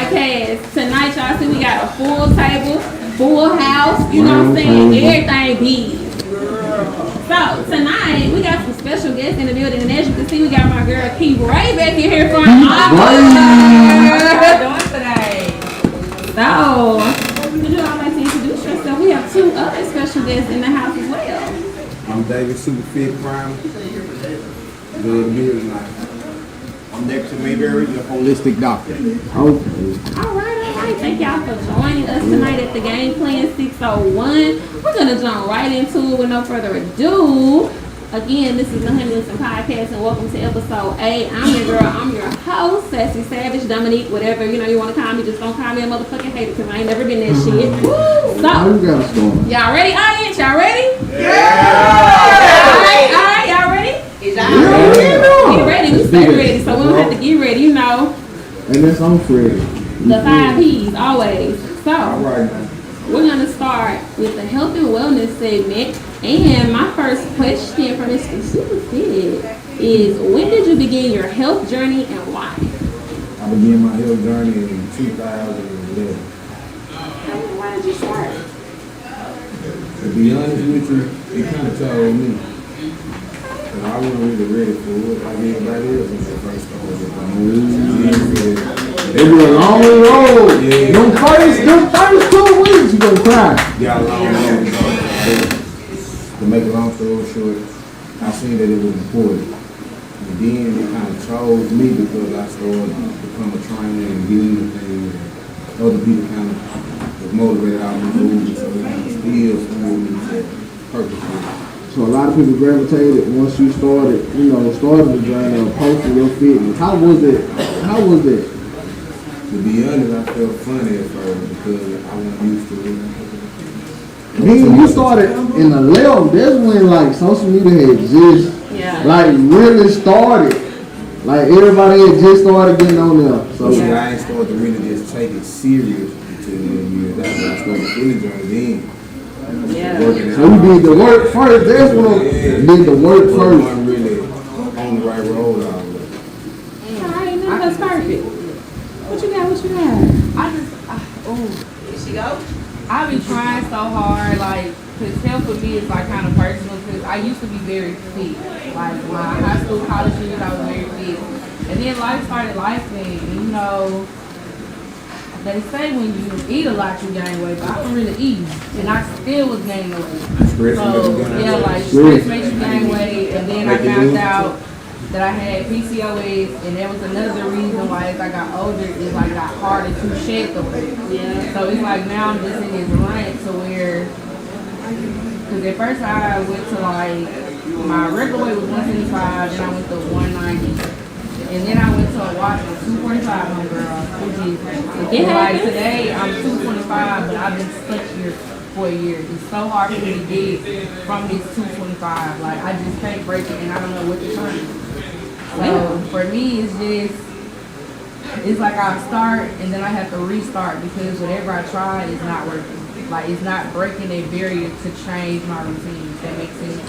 Podcast. Tonight, y'all see we got a full table, full house, you know what I'm saying? Everything big. So, tonight, we got some special guests in the building, and as you can see, we got my girl Key Ray back in here from How you doing today? So, would you all like to introduce yourself? We have two other special guests in the house as well. I'm David Superfit Prime. Good meals night. I'm Dexter Mayberry, your holistic doctor. Okay. All right. Thank y'all for joining us tonight at the Game Plan 601. We're going to jump right into it with no further ado. Again, this is the Honey Listen Podcast, and welcome to episode 8. I'm your girl. I'm your host, Sassy Savage, Dominique, whatever you want to call me. Just don't call me a motherfucking hater because I ain't never been that shit. Woo! So, y'all ready, audience? Y'all ready? Yeah! All right. Y'all ready? Is y'all ready? Get ready. We stay ready, so we don't have to get ready, you know. And that's on Freddy. The 5 P's, always. So, Alright. we're going to start with the health and wellness segment. And my first question for Mr. Superfit is, when did you begin your health journey and why? I began my health journey in 2011. Why did you start? To be honest with you, it kind of told me. Because I wasn't really ready for it like everybody else when they first started. It was a long road. Yeah. Them first 2 weeks, you gonna cry. Got a long road. To make a long story short, I seen that it was important. And then it kind of chose me because I started to become a trainer and doing the things. And other people kind of was motivated out of the movie, so it kind of still fueled me to purpose. So a lot of people gravitated once you started the journey of posting your fitness. How was it? To be honest, I felt funny at first because I wasn't used to it. Then you started in the left, that's when like social media had just like really started. Like everybody had just started getting on there. So I ain't started to really just take it serious until years after I started feeling journey then. So we did the work first. That's when I did the work first. I wasn't really on the right road all the way. Alright, that's perfect. What you got? Here she go. I be trying so hard, like, cause health for me is like kind of personal. Cause I used to be very fit, like my high school, college years, I was very fit, and then life started lifing. And, you know, they say when you eat a lot, you gain weight, but I don't really eat, and I still was gaining weight. So yeah, like stress makes you gain weight, and then I found out that I had PCOS, and that was another reason why as I got older, it like got harder to shed the weight. Yeah. So it's like now I'm just in this rant to where, because at first I went to like, my regular weight was 175, then I went to 190, and then I went to a watch of 245 on girl, which is, like today I'm 225, but I've been stuck here for a year. It's so hard for me to get from this 225, like I just can't break it, and I don't know what to turn. So for me, it's like I start and then I have to restart because whatever I try is not working. Like it's not breaking that barrier to change my routine, if that makes sense.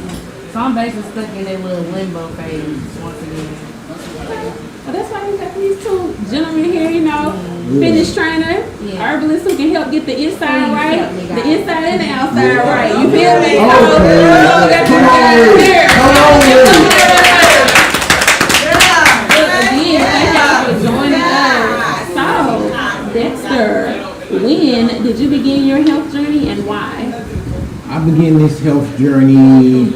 So I'm basically stuck in that little limbo phase once again. Well, that's why we got these two gentlemen here, fitness trainer, herbalist who can help get the inside right, the inside and the outside right. You feel me? Dexter, when did you begin your health journey and why? I began this health journey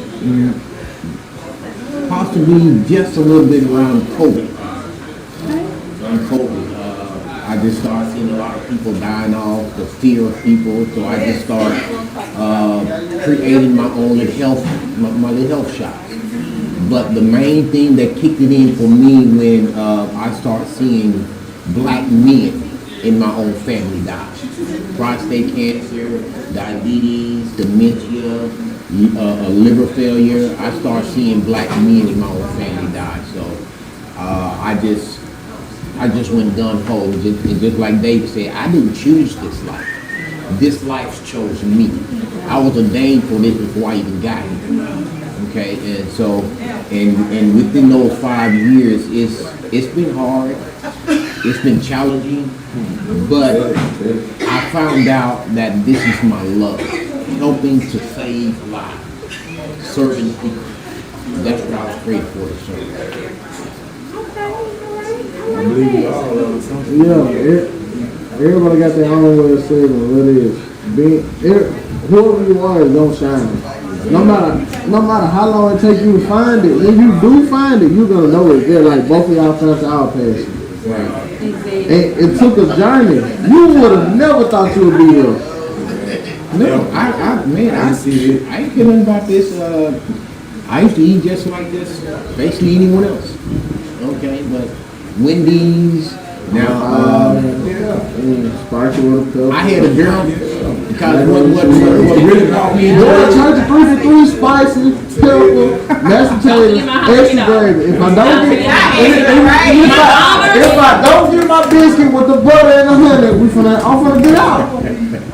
possibly just a little bit around COVID. I just started seeing a lot of people dying off, the fear of people, so I just started creating my own little health shop. But the main thing that kicked it in for me when I started seeing black men in my own family die. Prostate cancer, diabetes, dementia, liver failure. I started seeing black men in my own family die. So I just went gun-ho. And just like David said, I didn't choose this life. This life chose me. I was ordained for this before I even got here. Okay, and so, and within those 5 years, it's been hard. It's been challenging, but I found out that this is my love, helping to save lives, serving people. That's what I was created for, to serve. I believe we all love something. Everybody got their own way of saying what it is. Whoever you are is gonna shine. No matter how long it takes you to find it, when you do find it, you're gonna know it's there. Like both of y'all found our passion. Right. And it took a journey. You would have never thought you would be here. No, I ain't feeling about this. I used to eat just like this, basically anyone else. Okay, but Wendy's. Now, Sparky with a cup. I had a girl because what really brought me into Boy, it. church 3 for 3 spicy, pepper, mashed potatoes, extra gravy. If I don't get if I don't get my biscuit with the butter and the honey, I'm finna get out.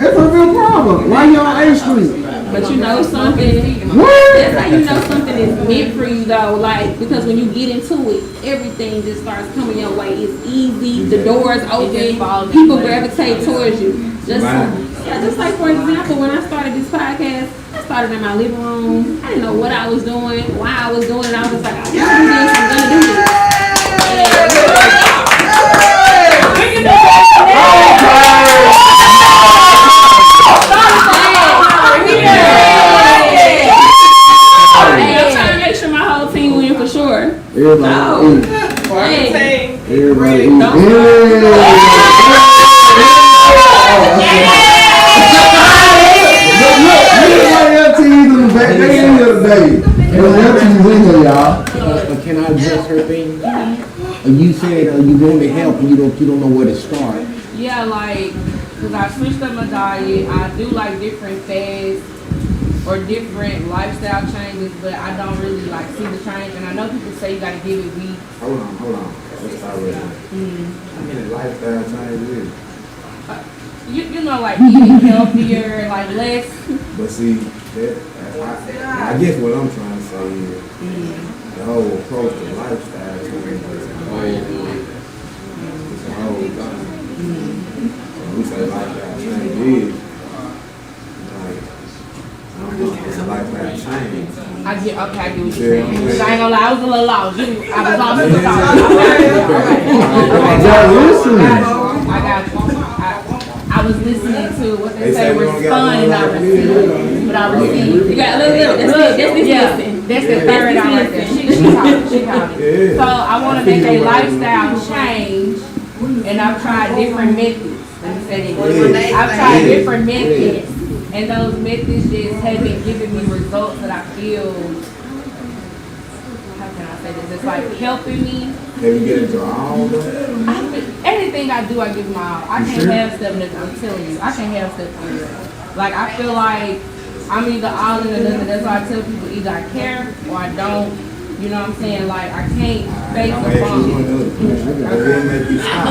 It's a real problem. Why y'all on 8th Street? But you know something, What? that's how you know something is meant for you though, like, because when you get into it, everything just starts coming your way. It's easy, the doors open, people gravitate towards you. Just like for example, when I started this podcast, I started in my living room. I didn't know what I was doing, why I was doing it. I was just like, I'm gonna do this, I'm gonna do this. Hey, I'm trying to make sure my whole team win for sure. Everybody eat. Hey, Everybody eat. But can I address her thing? You said you want to help and you don't know where to start. Yeah, like, because I switched up my diet. I do like different fasts or different lifestyle changes, but I don't really like see the change. And I know people say you got to give it weeks. Hold on. Let's start with that. How many lifestyle changes is it? You know, like eating healthier, like less. But see, I guess what I'm trying to say is the whole approach to lifestyle change is a whole thing. When we say lifestyle change is, like, it's a lifestyle change. I get what you're saying. I ain't gonna lie, I was a little lost. I was also lost. I got you. I was listening to what they say respond and I receive. But I receive. you got look, that's listen. That's the third out right there. She talking. So I want to make a lifestyle change, and I've tried different methods. Let me say that. I've tried different methods, and those methods just haven't given me results that I feel. How can I say this? It's like helping me. Have you get into all of that? Everything I do, I give my all. I can't have stuff that I'm telling you. I can't have stuff. Like I feel like I'm either all in or nothing. That's why I tell people either I care or I don't. You know what I'm saying? Like I can't fake the phone. Make you stop.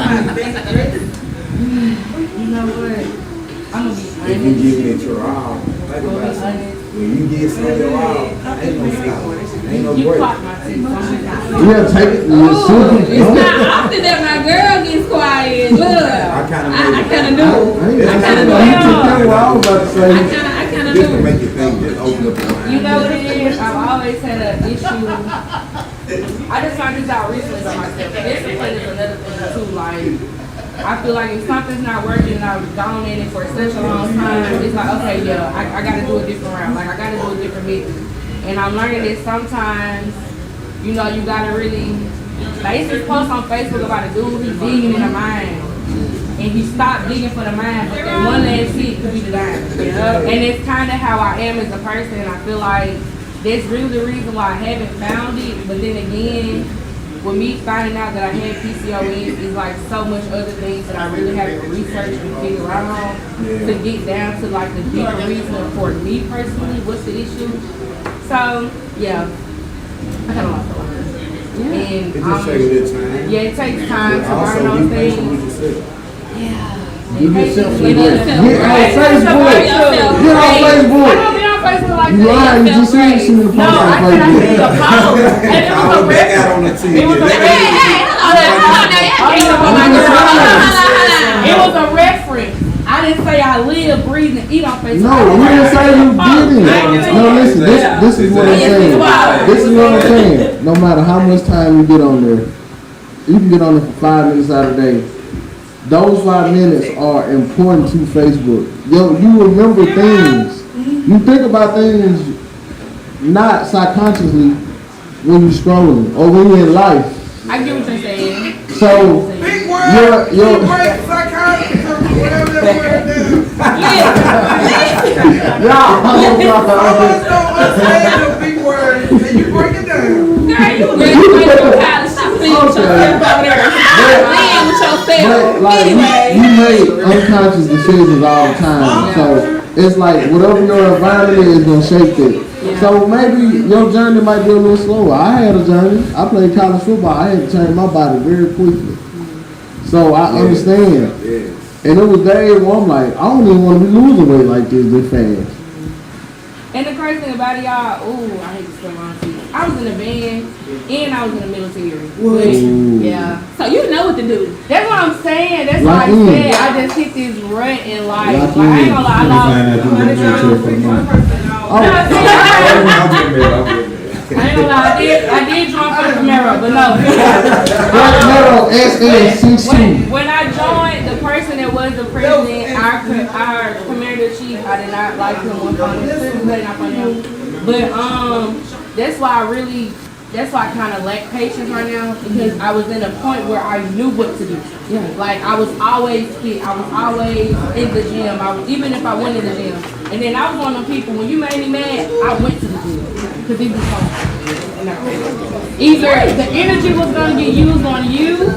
You know what? I'm gonna be honest. If you give it your all, think about it. When you get some of your all, ain't no stop. Ain't no You break. clock my teeth. Yeah, take it. It's not often that my girl gets quiet. Look, I kind of I kind of do. I kind of know. You took that what I was about to say. I kind of Just to do. make you think, just open up your mind. You know what it is? I've always had an issue. I just found this out recently by myself. Discipline is another thing too. Like, I feel like if something's not working and I've gone in it for such a long time, it's like, okay, yeah, I gotta do a different route. Like, I gotta do a different method. And I'm learning that sometimes, you know, you gotta really, like, it's this post on Facebook about a dude who's digging in the mine. And he stopped digging for the mine, but then one last hit could be the diamond. And it's kind of how I am as a person, and I feel like that's really the reason why I haven't found it. But then again, with me finding out that I had PCOS, is like so much other things that I really have to research and figure out to get down to like the deeper reason for me personally, what's the issue. So, yeah, I kind of lost the line. And It just takes a little time. yeah, it takes time to Also, learn those be patient with things. yourself. Give yourself some Get grace. Get on Facebook. Get on Facebook. I don't be on Facebook like You that. lying. You just seen some of the No, posts I on said I Facebook. need a post. And it was a Back out on the It was TV. a Hey, hold on, It was a reference. I didn't say I live, breathe, and eat on Facebook. No, we didn't say you didn't. No, listen, this is what I'm saying. This is what I'm saying. No matter how much time you get on there, you can get on there for 5 minutes out of the day. Those 5 minutes are important to Facebook. Yo, you remember things. You think about things not subconsciously when you're scrolling or when you're in life. I get what you're saying. So, Big word. your Big word. Psychiatrist or whatever that word is. y'all. I just don't understand the big words and you break it down. Girl, you graduated from college. Stop playing with yourself over there. Stop playing with yourself. But like Anyway. you make unconscious decisions all the time. So it's like whatever your environment is gonna shape it. So maybe your journey might be a little slower. I had a journey. I played college football. I had to change my body very quickly. So I understand. And it was days where I'm like, I don't even want to be losing weight like this fast. And the crazy thing about it, y'all, I hate to spill my tea. I was in a band and I was in the military. Ooh. Yeah. So you know what to do. That's what I'm saying. That's why I Lock in. said I just hit this rut in life. Lock Like, I ain't in. gonna lie, I ain't gonna lie, I did join for the Camaro, but no. When I joined, the person that was the president, our commander chief, I did not like him one time. But that's why I kind of lack patience right now, because I was in a point where I knew what to do. Yeah. Like I was always fit. I was always in the gym. Even if I went in the gym. And then I was one of them people, when you made me mad, I went to the gym. Because it was fun. Either the energy was going to get used on you,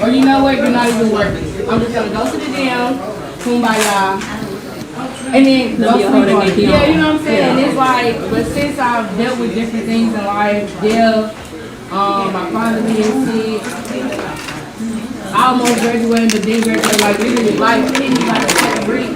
or you know what, you're not even worth it. I'm just going to go to the gym, kumbaya, and then go sleep on it. Yeah, you know what I'm saying? Yeah. It's like, but since I've dealt with different things in life, death, my father being sick, I almost graduated, but didn't graduate. Like literally, life hit me like a second brick.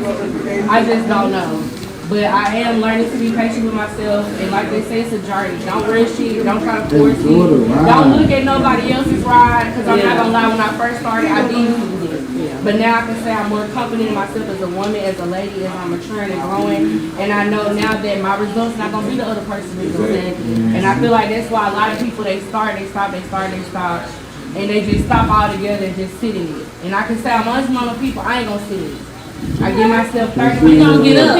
I just don't know. But I am learning to be patient with myself, and like they say, it's a journey. Don't rush it. Don't try to force it. Don't look at nobody else's ride, because I'm not gonna lie. When I first started, I did use it. But now I can say I'm more confident in myself as a woman, as a lady, as I'm maturing and growing. And I know now that my results not gonna be the other person's results. And I feel like that's why a lot of people they stop, and they just stop altogether and just sit in it. And I can say I'm honest with my people, I ain't gonna sit in it. I give myself 30 minutes, gonna get up,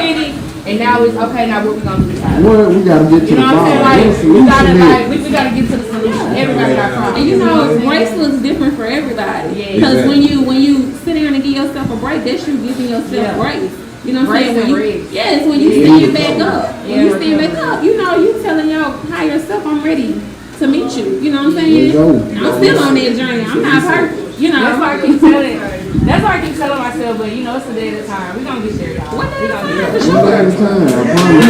and now it's okay. Now what we gonna do? Well, we gotta get to the bottom. We gotta get to the solution. Everybody got problems. And you know, grace looks different for everybody. Because when you sit down and give yourself a break, that's you giving yourself grace. You know what I'm saying? When you stand back up. When you stand back up, you know, you telling your higher self, I'm ready to meet you. You know what I'm saying? I'm still on that journey. I'm not perfect. You know, that's why I keep telling myself, but you know, it's a day at a time. We're gonna get there, y'all. One day at a time, for One sure. day at a time, I promise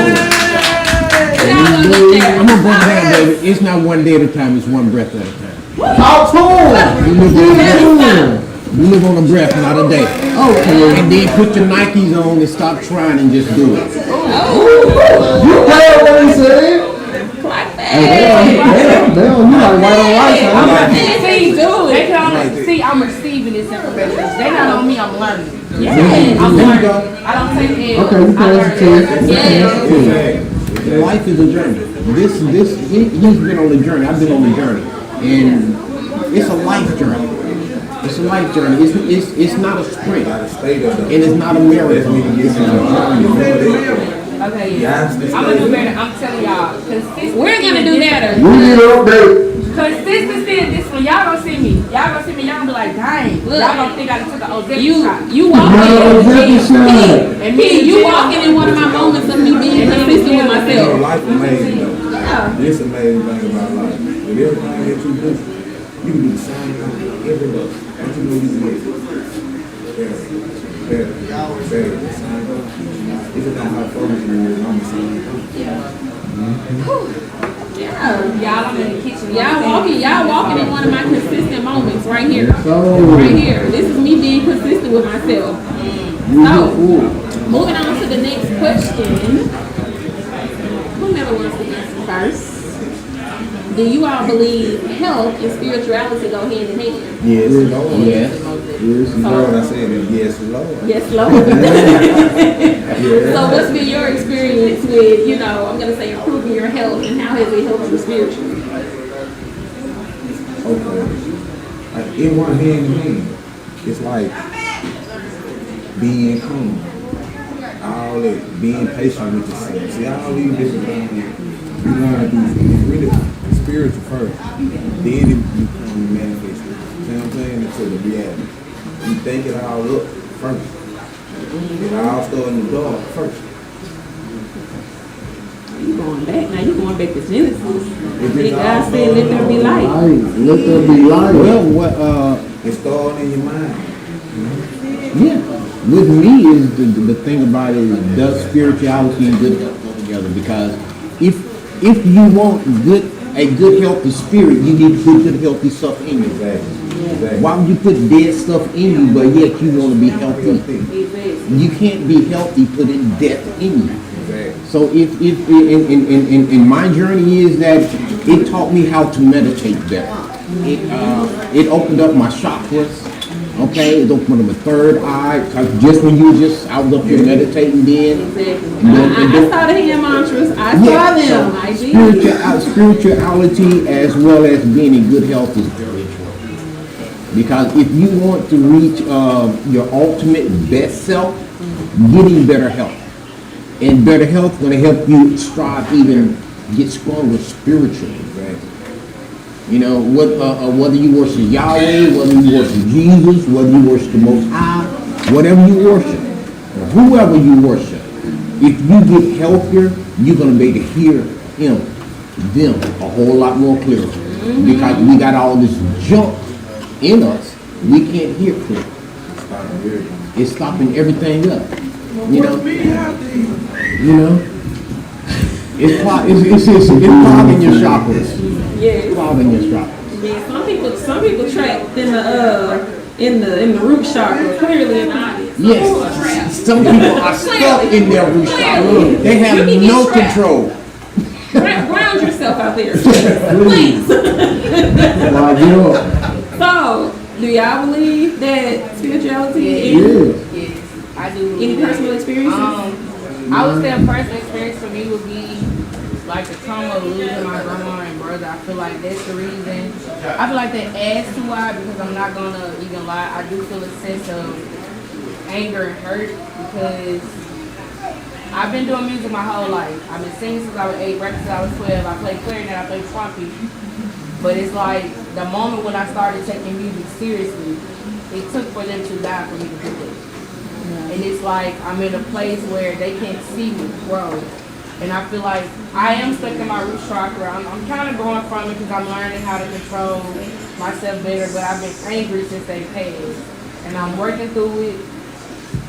Y'all gonna get there. I'm gonna break it down, baby. It's not one day at a time, it's one breath at a time. Talk to him. You live on a breath, not a day. Okay. And then put your Nikes on and stop trying and just do it. You heard what he said? Damn, you like white on white, huh? See, I'm receiving this information. They're not on me, I'm learning. Yes. I'm learning. I don't take it. Okay, we passed the test. Life is a journey. He's been on the journey. I've been on the journey. And it's a life journey. It's a life journey. It's not a sprint. And it's not a marathon. It's a journey. Okay, yeah. I'm gonna do better. I'm telling y'all. We're gonna do better. We need an update. Consistency in this one. Y'all gonna see me. Y'all gonna be like, dang. Y'all gonna think I took an Ozempic shot. You walking and me, you walking in one of my moments of me being consistent with myself. Life amazing. Yeah. It's amazing thing about life. With everything that you do, you can do the same thing every day. What you do, you do it. Better. Even though how focused you is on the same thing. Y'all, I'm in the kitchen. Y'all walking in one of my consistent moments right here. So, Right here. This is me being consistent with myself. So, moving on to the next question. Whomever wants to answer first. do you all believe health and spirituality go hand in hand? Yes. Lord. Yes. Yes, Lord. I said it. Yes, Lord. Yes, Lord. So what's been your experience with, you know, I'm going to say improving your health, and how has it helped you spiritually? Okay. It went hand in hand. It's like being calm. All that, being patient with yourself. See, all these different things, you learn these, it's really spiritual first. Then it becomes manifested. See what I'm saying? Into the reality. You think it all up first. It all starts in the dark first. You going back now? You going back to Genesis? It's And God all said, "Let there be light." Let there be light. Well, what? It starts in your mind. Yeah. With me is the thing about it is, does spirituality and good health go together? Because if you want a good healthy spirit, you need to put good healthy stuff in you. Exactly. Exactly. Why would you put dead stuff in you, but yet you want to be healthy? You can't be healthy putting death in you. Exactly. So if in my journey is that it taught me how to meditate better. It opened up my chakras. Okay, it opened up my third eye. 'Cause just when you just out up here meditating, then I saw the hand mantras. I saw them. I did. Spirituality as well as being in good health is very important. Because if you want to reach your ultimate best self, getting better health. And better health is going to help you strive even get stronger spiritually. You know, whether you worship Yahweh, whether you worship Jesus, whether you worship the Most High, whatever you worship, or whoever you worship, if you get healthier, you're going to be able to hear them a whole lot more clearly. Because we got all this junk in us, we can't hear clearly. It's stopping everything up. You know, it's clogging your chakras. Yeah. Clogging your chakras. Yeah, some people trapped in the root chakra, clearly in the audience. Yes, some people are stuck in their root chakra. They have You can get no trapped. control. Ground yourself out there, please. So, do y'all believe that spirituality is Yes, I do. any personal experiences? I would say a personal experience for me would be like the trauma of losing my grandma and brother. I feel like that's the reason. I feel like that adds to why, because I'm not gonna even lie. I do feel a sense of anger and hurt because I've been doing music my whole life. I've been singing since I was 8, rapping since I was 12. I played clarinet, I played trumpet. But it's like the moment when I started taking music seriously, it took for them to die for me to do it. And it's like I'm in a place where they can't see me grow. And I feel like I am stuck in my root chakra. I'm kind of growing from it because I'm learning how to control myself better. But I've been angry since they passed. And I'm working through it.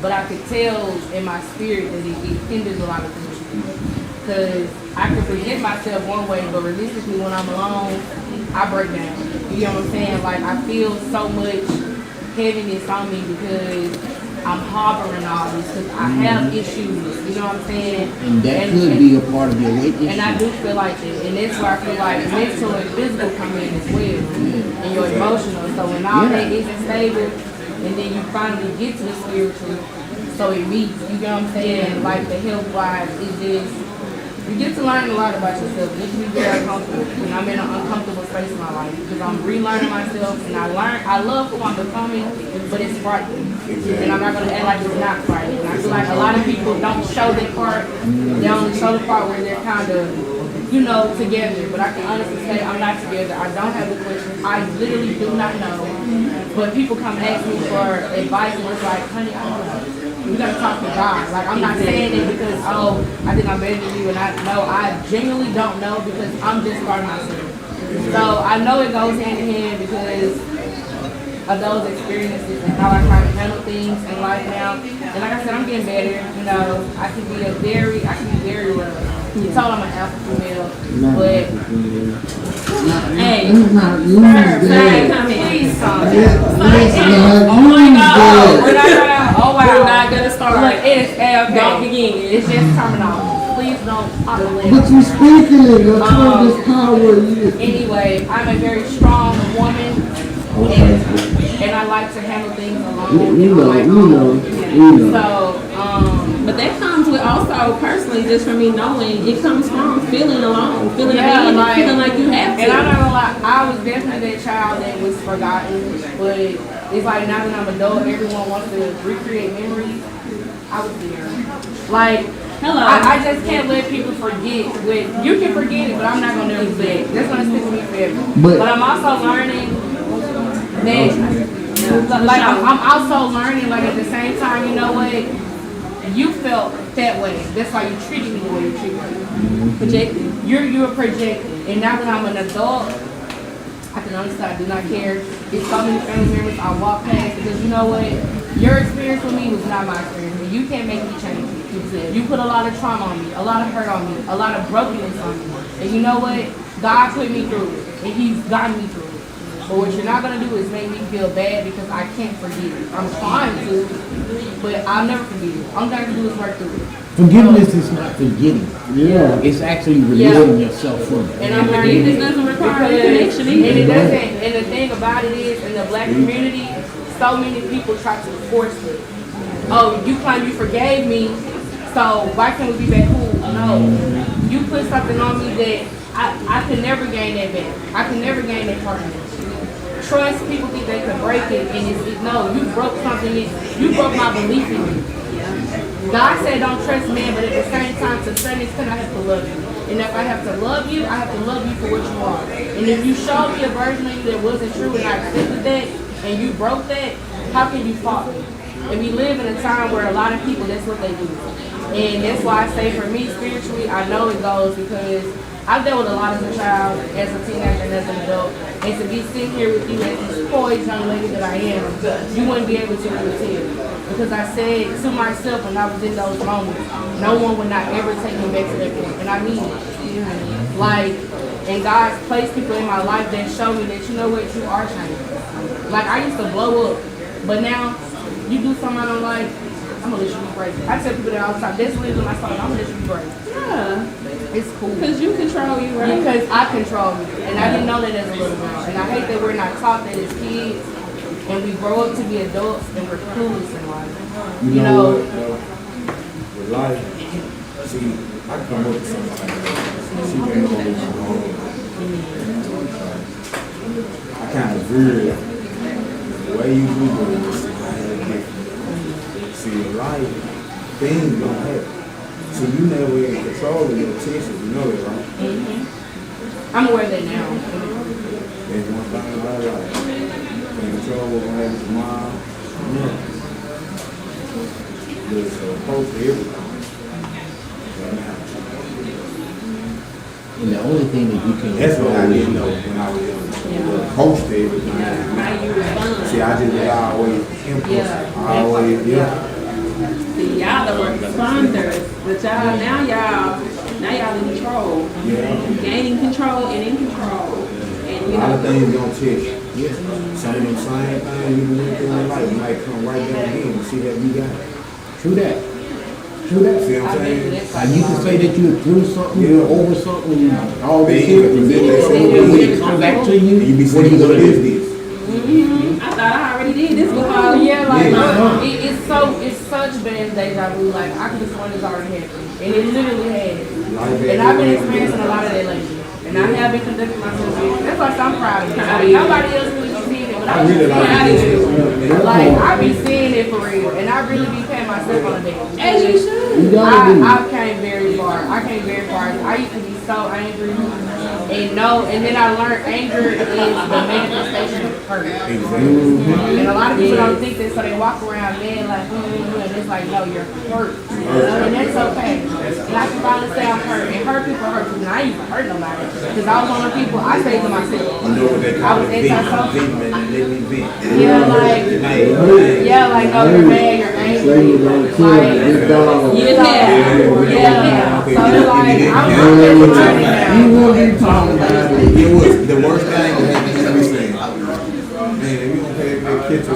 But I could tell in my spirit that it hinders a lot of things. Because I can present myself one way, but realistically when I'm alone, I break down. You know what I'm saying? Like I feel so much heaviness on me because I'm harboring all this because I have issues, you know what I'm saying? And that could be a part of your weight issue. And I do feel like that. And that's where I feel like mental and physical come in as well. And your emotional. So when all that isn't stable, and then you finally get to the spiritual, so it meets, you know what I'm saying? Like the health wise, it's just, you get to learn a lot about yourself. You can be very uncomfortable. And I'm in an uncomfortable space in my life because I'm relearning myself and I love who I'm becoming, but it's frightening. And I'm not going to act like it's not frightening. I feel like a lot of people don't show their part. They only show the part where they're kind of, you know, together. But I can honestly say I'm not together. I don't have the questions. I literally do not know. But people come ask me for advice and it's like, honey, I don't know. You gotta talk to God. Like I'm not saying it because I think I'm better than you, and I genuinely don't know because I'm just starting myself. So I know it goes hand in hand because of those experiences and how I try to handle things in life now. And like I said, I'm getting better. You know, I can be very well. You told I'm an alpha female, but Hey, It's not used there. please come. Oh my God. we're not gonna. Oh wow. We're not gonna start. Look, it's okay. Don't begin. It's just terminology. please don't pop a leg. But you speaking it, your tongue is power. You. Anyway, I'm a very strong woman, and I like to handle things alone. You know, on my you own. know, you know. So, But that comes with also personally, just from me knowing, it comes from feeling alone, feeling Yeah, abandoned, like- feeling like you have to. and I'm not gonna lie, I was definitely that child that was forgotten, but it's like now that I'm an adult, everyone wants to recreate memories. I was there. Like, Hello. I just can't let people forget what you can forget it, but I'm not gonna never say it. That's gonna stick with me forever. But I'm also learning that, like, I'm also learning, like, at the same time, you know what? You felt that way. That's why you treated me the way you treated me. Projecting. You're projecting, and now that I'm an adult, I can understand. I do not care. There's so many family members I walk past because you know what? Your experience with me was not my experience. And you can't make me change it. You put a lot of trauma on me, a lot of hurt on me, a lot of brokenness on me. And you know what? God put me through it, and He's gotten me through it. But what you're not gonna do is make me feel bad because I can't forget it. I'm trying to, but I'll never forget it. All I'm gonna do is work through it. Forgiveness is not forgetting. Yeah. It's actually releasing yourself from it. And I'm Forgiveness learning doesn't require because- a connection and it either. doesn't. And the thing about it is, in the black community, so many people try to force it. Oh, you claim you forgave me, so why can't we be back cool? No, you put something on me that I can never gain that back. I can never gain that partner. Trust, people think they can break it, and no, you broke something. You broke my belief in you. God said don't trust man, but at the same time, to a certain extent, I have to love you. And if I have to love you, I have to love you for what you are. And if you showed me a version of you that wasn't true and I accepted that, and you broke that, how can you fault me? And we live in a time where a lot of people, that's what they do. And that's why I say for me, spiritually, I know it goes because I've dealt with a lot as a child, as a teenager, and as an adult. And to be sitting here with you as this poised young lady that I am, you wouldn't be able to really tell. Because I said to myself when I was in those moments, no one would not ever take me back to that point. And I mean it. Like, and God's placed people in my life that show me that, you know what, you are changing. Like, I used to blow up, but now you do something I don't like, I'm gonna let you be crazy. I tell people that all the time, that's the reason I started, I'm gonna let you be crazy. Yeah. It's cool. Because you control you, right? Because I control me. And I didn't know that as a little girl. And I hate that we're not taught that as kids. And we grow up to be adults and we're clueless in life. You know what, though? With life, see, I come up with somebody. She came over with my home. I kind of veered the way you do this. I had different. See, in life, things don't happen. So you never in control of your attention, you know that, right? Mm-hmm. I'm aware of that now. There's one thing about life. Can't control what's gonna happen tomorrow. No. There's a post to everything. Right now. And the only thing that you can That's what I control is didn't know when I was young. Post to everything. How you respond. See, I just always impulse. Yeah. I always, See, y'all the responders, but now y'all in control. Yeah. Gaining control and in control. And A you lot of know, things gonna test you. Yeah. Some of them same things you went through in life might come right back again and see that we got it. True that. True that. See what I'm saying? Like you can say that you're through something, Yeah. over something, all this Things here, that and then they say when it comes back to you, And you be what are saying, you what gonna is do? this? I thought I already did this before. Oh yeah, like Yeah. it's such bad deja vu. Like I could have sworn it's already happened, and it literally has. Life And I've been experiencing a lot of that lately, and I have been conducting myself good. That's why I'm proud of it. Like, nobody else really be seeing it, but I I'm really like proud of this. it. Like I be seeing it for real, and I really be patting myself on the back. As you should. You gotta do. I came very far. I came very far. I used to be so angry. And then I learned anger is the manifestation of hurt. And a lot of people don't think that, so they walk around mad like, and it's like, no, you're hurt. And that's okay. And I can finally say I'm hurt. And hurt people hurt people. And I ain't even hurt nobody. Because I was one of the people, I say to myself, You know what they I call was it? anti-social. Vent, and let me vent. Yeah, like, no, you're mad, you're Say angry. you gonna kill a big dog. Yeah. So it's like, I'm learning now. You will be talking about it. It was the worst thing that happened to me saying, man, if you don't pay that kitchen,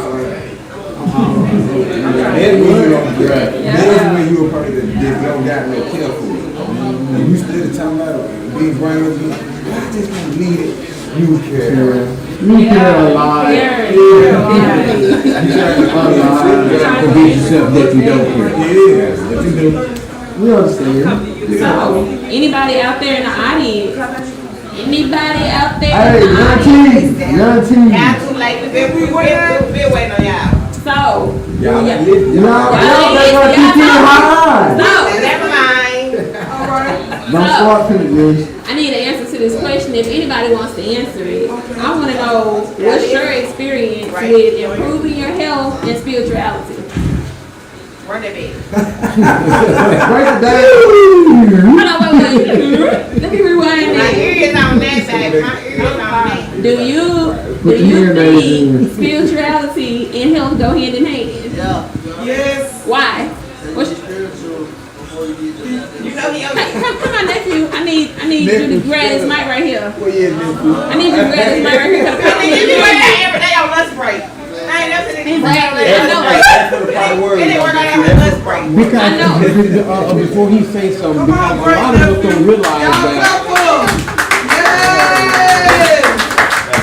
that's when you were probably the just don't got no care for it. And you still talking about big brain again. I just can't believe it. You care. You care a lot. Yeah. You trying to Convince yourself that you don't care. yes, but you do. We understand. So, anybody out there in the audience? Anybody out there? Hey, in the audience? young T. Y'all too late. We've been waiting on y'all. So, Y'all yeah. like this. Y'all better keep it high. So, Never mind. Don't start picking this. I need an answer to this question. If anybody wants to answer it, I want to know what's your experience with improving your health and spirituality. Run that baby. Break it down. Hold on, wait. Let me rewind My that. ears on that side. My ears on that. Do you Put your hearing aids think in. spirituality and health go hand in hand? Yes. Why? What's your, You know he owes come on, nephew. I need you to grab this mic right here. Well, yeah, I need you to grab this mic right here. You be working out every day on lunch break. I ain't never seen it. Exactly. I know. That's for the part word. It didn't work out every lunch break. Because I know. before he say something, because a lot of us don't realize that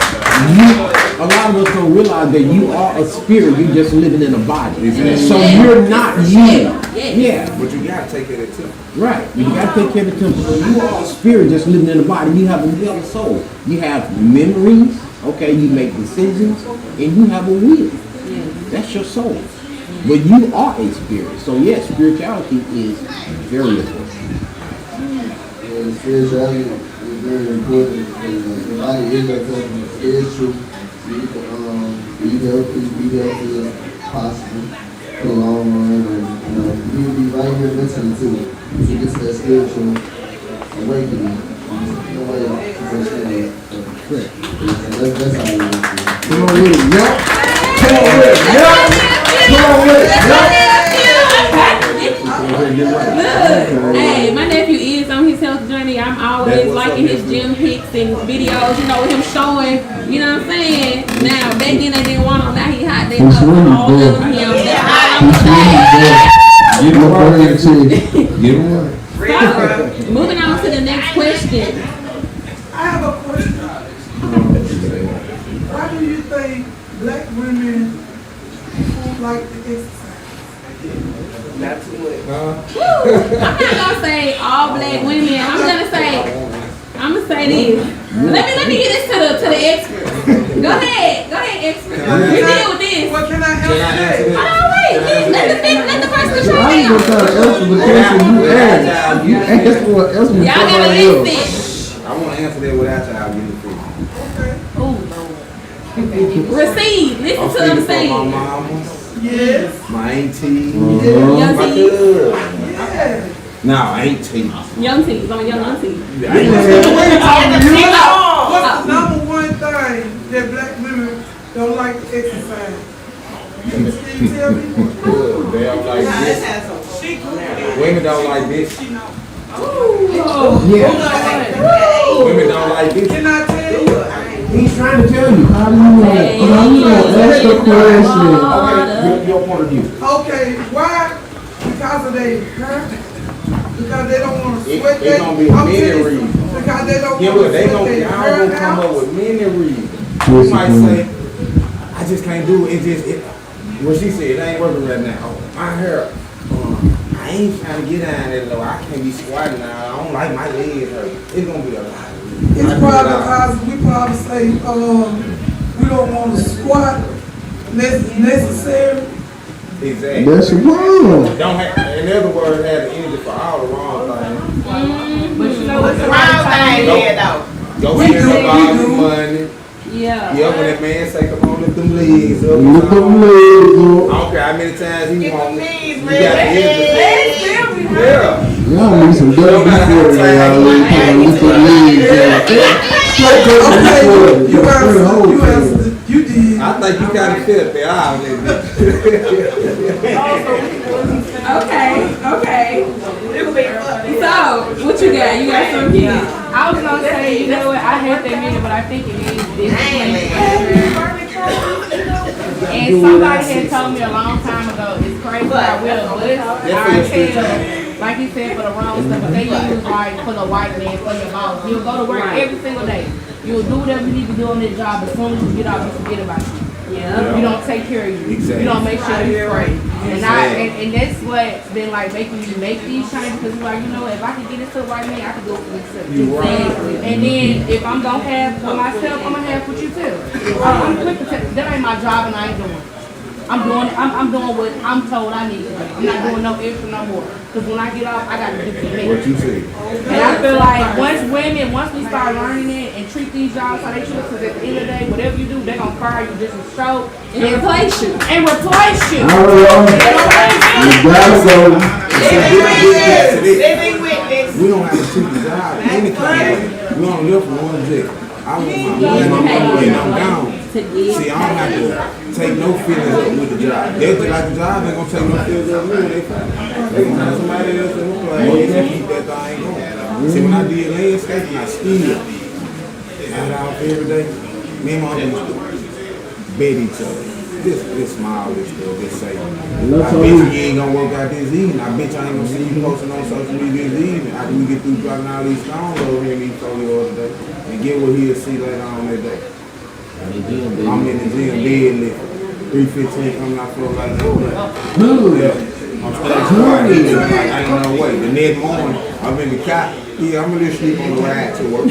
a lot of us don't realize that you are a spirit. You just living in a body. So you're not you. Yeah. But you gotta take care of that too. Right. You gotta take care of the temple. So you are a spirit just living in a body. You have a will and soul. You have memories. Okay. You make decisions, and you have a will. That's your soul. But you are a spirit. So yes, spirituality is very important. And spirituality is very important. The body is a temple. It is true. Be healthy as possible for the long run, and you'll be right here listening to it to get to that spiritual awakening. No way to understand it. That's how you want to. Come on with it, yup. Come on with it, yup. Come on with it, yup. Hey, my nephew is on his health journey. I'm always liking his gym pics and videos, him showing, you know what I'm saying? Now, back then they didn't want him, now he hot, they love him, all of him. That's all I'm saying. Get him one. Get him one. So, moving on to the next question. I have a question. Why do you think black women don't like to exercise? Not too much. Woo! I'm not gonna say all black women. I'm gonna say this. Let me get this to the experts. Go ahead, experts. You deal with this. What can I answer that? Hold on, wait. Let the person So I try ain't gonna it try to answer the question you asked. You asked for an answer from out. Y'all gotta somebody else. listen. I want to answer that without y'all getting free. Receive. Listen to them My say. mama, Yes. my auntie, Young my tees. cousin. Yeah. No, auntie. Young tees. On young auntie. What's the number one thing that black women don't like to exercise? Can you tell me? They don't like this. Women don't like this. Women don't like this. Can I tell you? He's trying to tell you. How do you want to ask the question? Okay, your point of view. Okay, why? Because of their hair? Because they don't want to sweat It's gonna be many reasons. Because they don't Yeah, want look, to they sweat gonna, their y'all hair gonna come up out. with many reasons. You might say, I just can't do it. What she said, it ain't working right now. Oh, my hair, I ain't trying to get down there low. I can't be squatting now. I don't like my legs hurt. It's gonna be a lot of reasons. It's probably because we probably say, we don't want to squat unless it's necessary. Exactly. That's wrong. Don't have, in other words, have the energy for all the wrong things. But you know what's the Wrong right thing time? here though. Go We spend do, up all we the do. money. Yeah. Yeah, when that man say, come on, lift them legs up. Look I them legs don't care how many times he Get wants. them knees, You man. got the energy. Yeah. Y'all need some double before y'all really put on with some legs. Straight double before. Okay, you answered, you did. I think you kind of fit there. I'll let you. Okay. So, what you got? You got some kids? I was gonna say, you know what, I hate that minute, but I think it is different. And somebody had told me a long time ago, it's crazy how we're a bus. Our tail like he said, for the wrong stuff, but they use like for the white man, for your boss. You'll go to work every single day. You'll do whatever you need to do on this job. As soon as you get out, you forget about you. Yeah. You don't take care of you. Exactly. You don't make sure you're right. And that's what's been like making me make these changes, because like, you know, if I can get it to the white man, I can do it for myself. Right. And then if I'm gonna have for myself, I'm gonna have for you too. I'm quick to tell, that ain't my job and I ain't doing it. I'm doing what I'm told I need to do. I'm not doing no extra no more. Because when I get off, I got to do for me. What you say? And I feel like once we start learning it and treat these jobs how they should, because at the end of the day, whatever you do, they're going to fire you just as show And replace you. and replace you. You gotta go. Living witness. We don't have to treat the job any kind of way. We don't live for one day. I want my money and I'm gone. See, I don't have to take no feelings up with the job. They like the job, they gonna take no feelings up with it. They gonna have somebody else in the play and keep that thing going. See, when I did landscaping, I still got out every day. Me and my uncle used to bet each other. This smile, this stuff, just say, I bet you ain't gonna work out this evening. I bet you I ain't gonna see you posting on social media this evening. After we get through dropping all these stones over here in these photos today, and get what he'll see later on that day. I'm in the gym, deadlifting. 315 coming out for like that. Yeah. I'm staying quiet. I ain't no way. The next morning, I'm in the car. Yeah, I'm gonna sleep on the ride to work.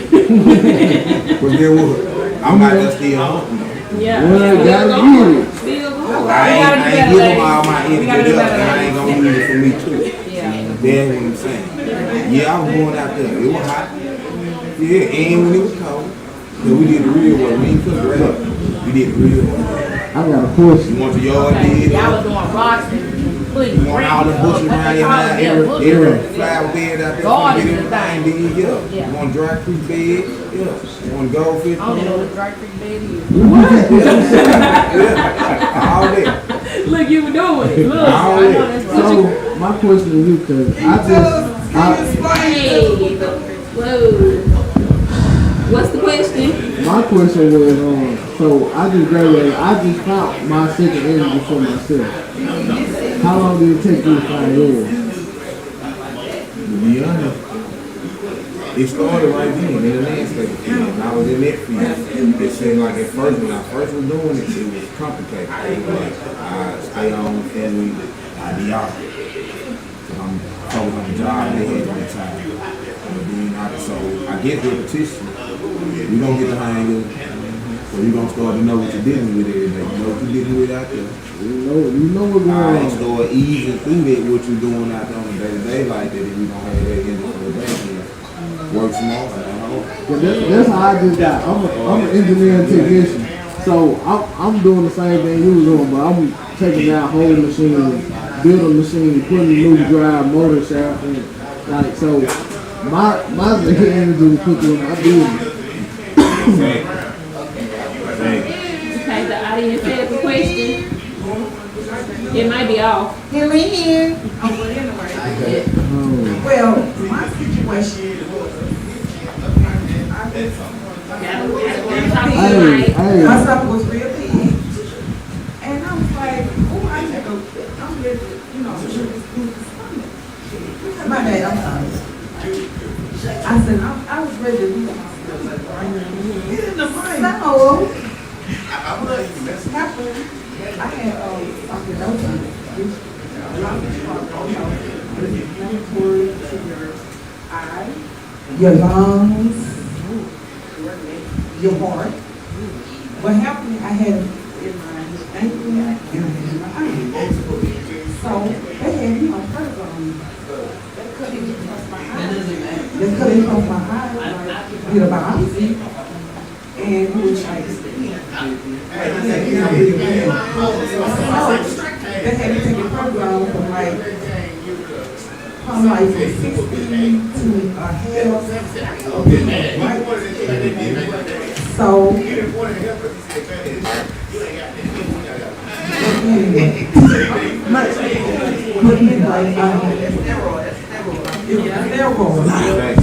But get what? I'm not just still home. Yeah. Well, gotta get it. Still go. I ain't giving all my energy up, and I ain't gonna use it for me too. That's what I'm saying. Yeah, I was going out there. It was hot. Yeah, and when it was cold. So we did the real work. We ain't put it right up. We did the real work. I got a question. You want the yard did? Y'all was doing rocks and please. You want all the bushes around your house, every flower bed out there, Garden get everything did, yeah. You want dry creek bed, yeah. You want goldfish? I don't even know what dry creek bed is. Yeah, all that. Look, you were doing it. Look, All I know that. that's So my question to you, cause Hey, whoa. What's the question? my question was, so I just graduated. I just found my second energy for myself. How long did it take you to find yours? To be honest, it started right then in the landscape field. And I was in that field. It seemed like at first, when I first was doing it, it was complicated. It was like, I stay on for a week, I be out. I'm focused on the job, they had to be tired. So I get repetition. You don't get the hang of it. So you're gonna start to know what you're dealing with every day. You know what you're dealing with out there. You know what's going I on. start easing through that what you're doing out there on a day-to-day like that if you don't have that in the day. Work smart, That's how I just got. I'm an engineering technician. So I'm doing the same thing you was doing, but I'm taking out whole machines, building machines, putting new drive motor shaft in. Like so, my energy was put in my business. Okay, the audience has a question. It might be off. Hear me here. Well, my situation my son was real big. And I was like, oh, I'm ready to, my bad, I'm sorry. I said, I was ready to lose my stomach. So, happened, I had inflammatory to your eye, your lungs, your heart. What happened, I had in my ankle and I had in my eye. So they had me on prednisone. They cut it across my eye. They cut it across my eye, did a biopsy, and it was like, they had me taking prednisone from like 60 to a half. So,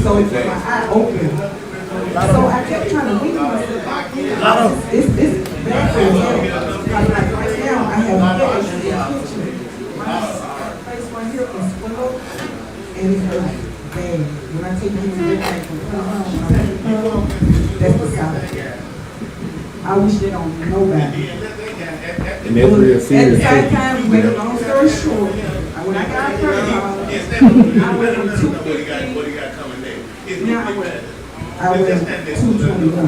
so it's my eye open. So I kept trying to weaken myself. It's bad for your health. Like right now, I have a headache in the kitchen. My face right here is full. and it hurts bad. When I take him back from home, that's the side. I wish that on nobody. And that's real At the serious. same time, to make a long story short, when I got a credit card, I went from 250. Now I went 221.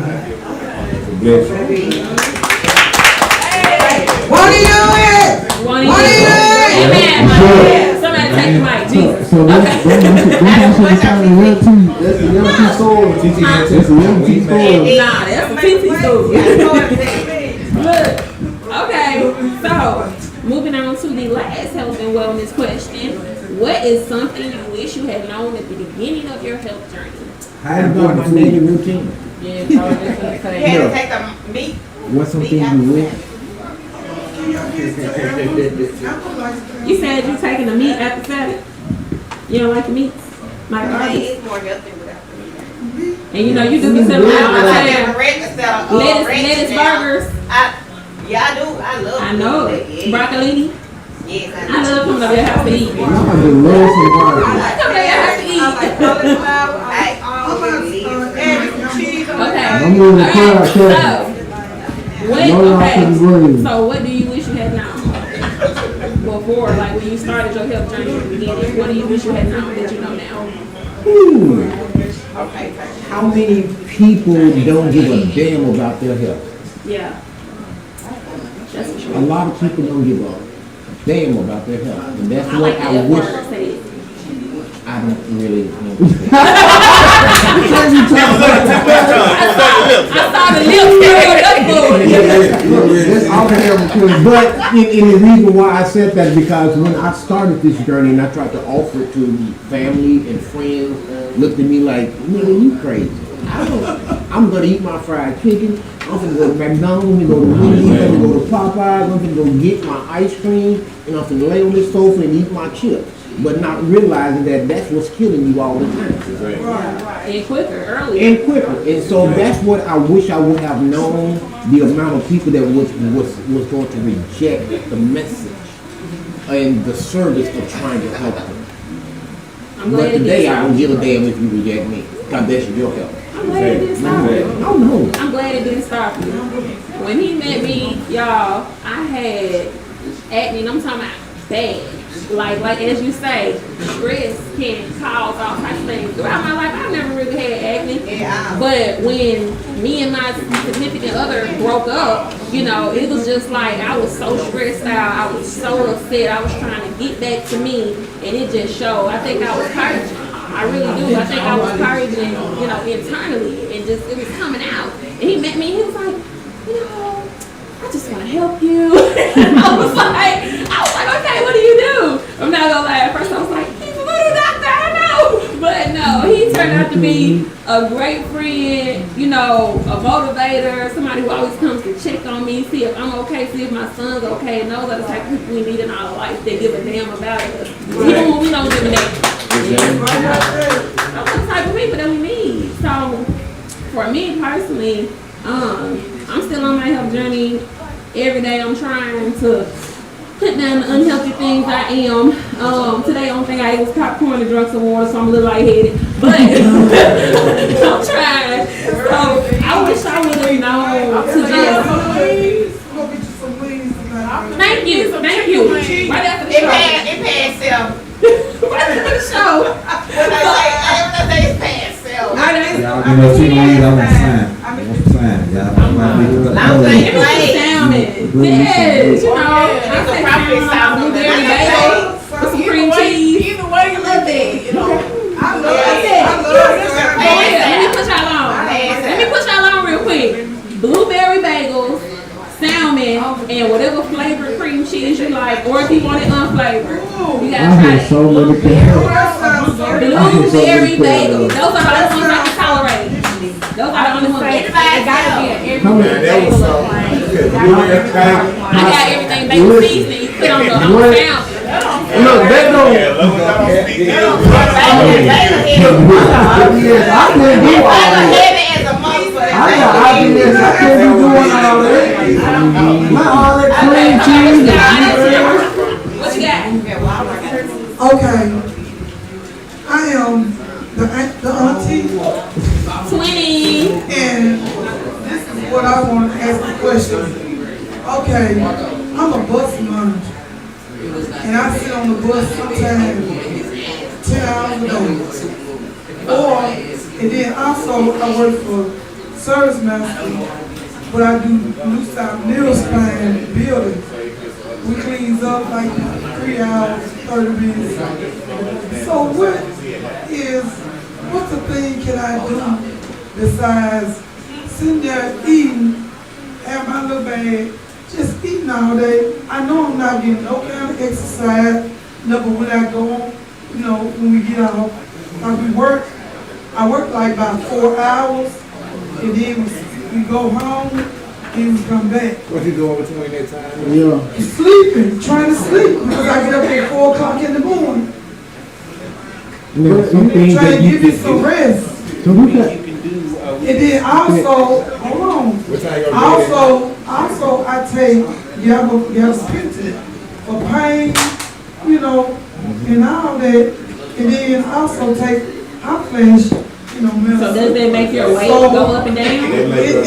Bless Won't he do it? Won't he Won't he do it? Amen. Somebody take the mic, Jesus. So that's what kind of real tea. That's the young tea story. That's the young tea story. Nah, that's a TT story. Look. Okay, so moving on to the last health and wellness question. What is something you wish you had known at the beginning of your health journey? How I got my daily routine. Yeah, so I was just gonna say. You had to take the meat. What's something you wish? You said you taking the meat after Saturday. You don't like the meats? Like I garbage? eat more healthy without the meat. And you know you do consider I all don't the like time. the breakfast that Lettuce burgers. Yeah, I do. I love I know. Yeah. Broccolini. Yes, I love coming over your house to eat. I just love some barbecue. I come over your house to eat. I always cheese. Okay. I'm moving the crowd, So, what, No, y'all okay. couldn't believe. So what do you wish you had known before, like when you started your health journey in the beginning? What do you wish you had known that you know now? How many people don't give a damn about their health? Yeah. That's for A sure. lot of people don't give a damn about their health, and that's I what like the I F wish. word said. I don't really know. I saw the lips curled up. But in the reason why I said that is because when I started this journey and I tried to offer it to family and friends, looked at me like, nigga, you crazy. I'm gonna eat my fried chicken. I'm gonna go to McDonald's, I'm gonna go to Wendy's, I'm gonna go to Popeyes, I'm gonna go get my ice cream, and I'm gonna lay on this sofa and eat my chips. But not realizing that that's what's killing you all the time. And quicker, earlier. And quicker. And so that's what I wish I would have known, the amount of people that was going to reject the message and the service of trying to help them. I'm But glad it today did I don't stop. give a damn if you reject me. God bless you, your help. I'm glad it didn't stop you. Oh no. I'm glad it didn't stop you. When he met me, y'all, I had acne, and I'm talking about bad. Like as you say, stress can cause all types of things. Throughout my life, I've never really had acne. Yeah. But when me and my significant other broke up, you know, it was just like I was so stressed out. I was so upset. I was trying to get back to me, and it just showed. I think I was purging. I really do. I think I was purging, you know, internally, and just it was coming out. And he met me. He was like, you know, I just want to help you. I was like, okay, what do you do? I'm not gonna lie. At first, I was like, he's a little doctor, I know. But no, he turned out to be a great friend, you know, a motivator, somebody who always comes to check on me, see if I'm okay, see if my son's okay, and those are the type of people we need in our life that give a damn about us. Even when we don't give a damn. Those are the type of people that we need. So, for me personally, I'm still on my health journey. Every day I'm trying to put down the unhealthy things I am. Today, the only thing I ate was popcorn and drunk some water, so I'm a little lightheaded. But I'm trying. So I wish I would have known to just. Go get you some wings tonight. Thank you. Right after the show. It passed self. Right after the show. When I say it's past self. Right after. Y'all give us 2 minutes, I want to sign. I want to sign. Y'all. I'm saying It was salmon. Yes, you know. I It's a say property salmon, salmon. blueberry bagel with some cream cheese. Either way you look at it, you know. I love Go ahead, let me put y'all on. Pass Let me put y'all on real quick. Blueberry bagels, salmon, and whatever flavored cream cheese you like, or if you want it unflavored. You I gotta try hear it. so many people. Blueberry bagels. Those are the only ones I can tolerate. Those are the only ones. It gotta be an Come on, that was so. I got everything bagel seasoning. You put on the salmon. Look, they don't. Yes, I can't do all that. heavy as a motherfucker. I got ideas. I can't be doing all that. Not all that cream cheese. What you got? Okay. I am the auntie, 20. and this is what I want to ask the question. Okay, I'm a bus manager, and I sit on the bus sometimes 10 hours a day. And then also I work for Service Master, but I do New South Middle Span building. We cleans up like 3 hours, 30 minutes. So what's the thing can I do besides sitting there eating, have my little bag, just eating all day? I know I'm not getting no kind of exercise, no, but when I go, when we get out, like I work like about 4 hours, and then we go home, then we come back. What you doing between that time? Yeah. Sleeping, trying to sleep, because I get up at 4 o'clock in the morning. Some things Trying that to you give you some rest. So we can, And then also, hold on. What time you gonna do that? Also I take gabapentin for pain, and all that. And then also take hot flash, medicine. So does that make your weight go up and down? It makes me,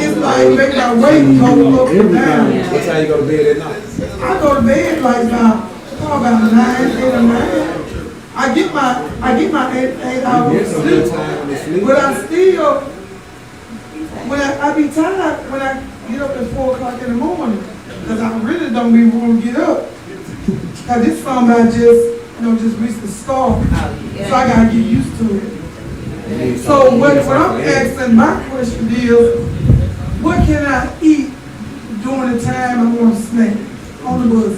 it's like make my weight go up and down. What time you go to bed at night? I go to bed like about 9, 8 or 9. I get my 8 hours Get of some good sleep, time to sleep. but I still, when I be tired when I get up at 4 o'clock in the morning, because I really don't be want to get up. Cause this something I just recently started, so I gotta get used to it. So what I'm asking, my question is, what can I eat during the time I want to snack on the bus?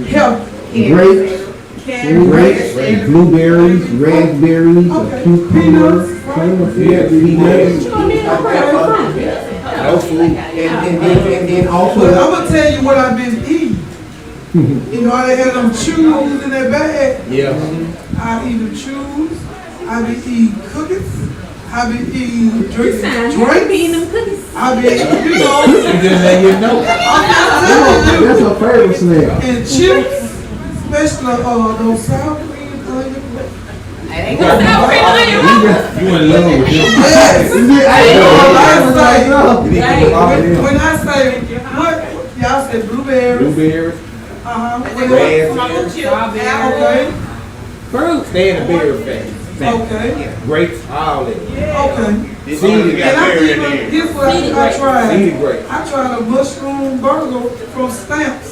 Healthy. grapes, blueberries, raspberries, Okay. cucumbers, Peanuts, Yeah, peanuts. No food. And then But also, I'm gonna tell you what I've been eating. They had them chews in that bag. Yeah. I eat the chews. I be eating cookies. I be eating You drinks. sound eating them cookies. I be, You just let you know. that's her favorite snack. and chips, especially those sour cream onion. Sour cream onion. You in love with them. Yes. You need to go out there. When I say what, y'all said blueberries. Blueberries, raspberries, Okay. Fruit. stay in the berry phase. Okay. Grapes, all that. Okay. Seeded And I even, here's what I tried. Seeded grapes. I tried a mushroom burger from Stamps,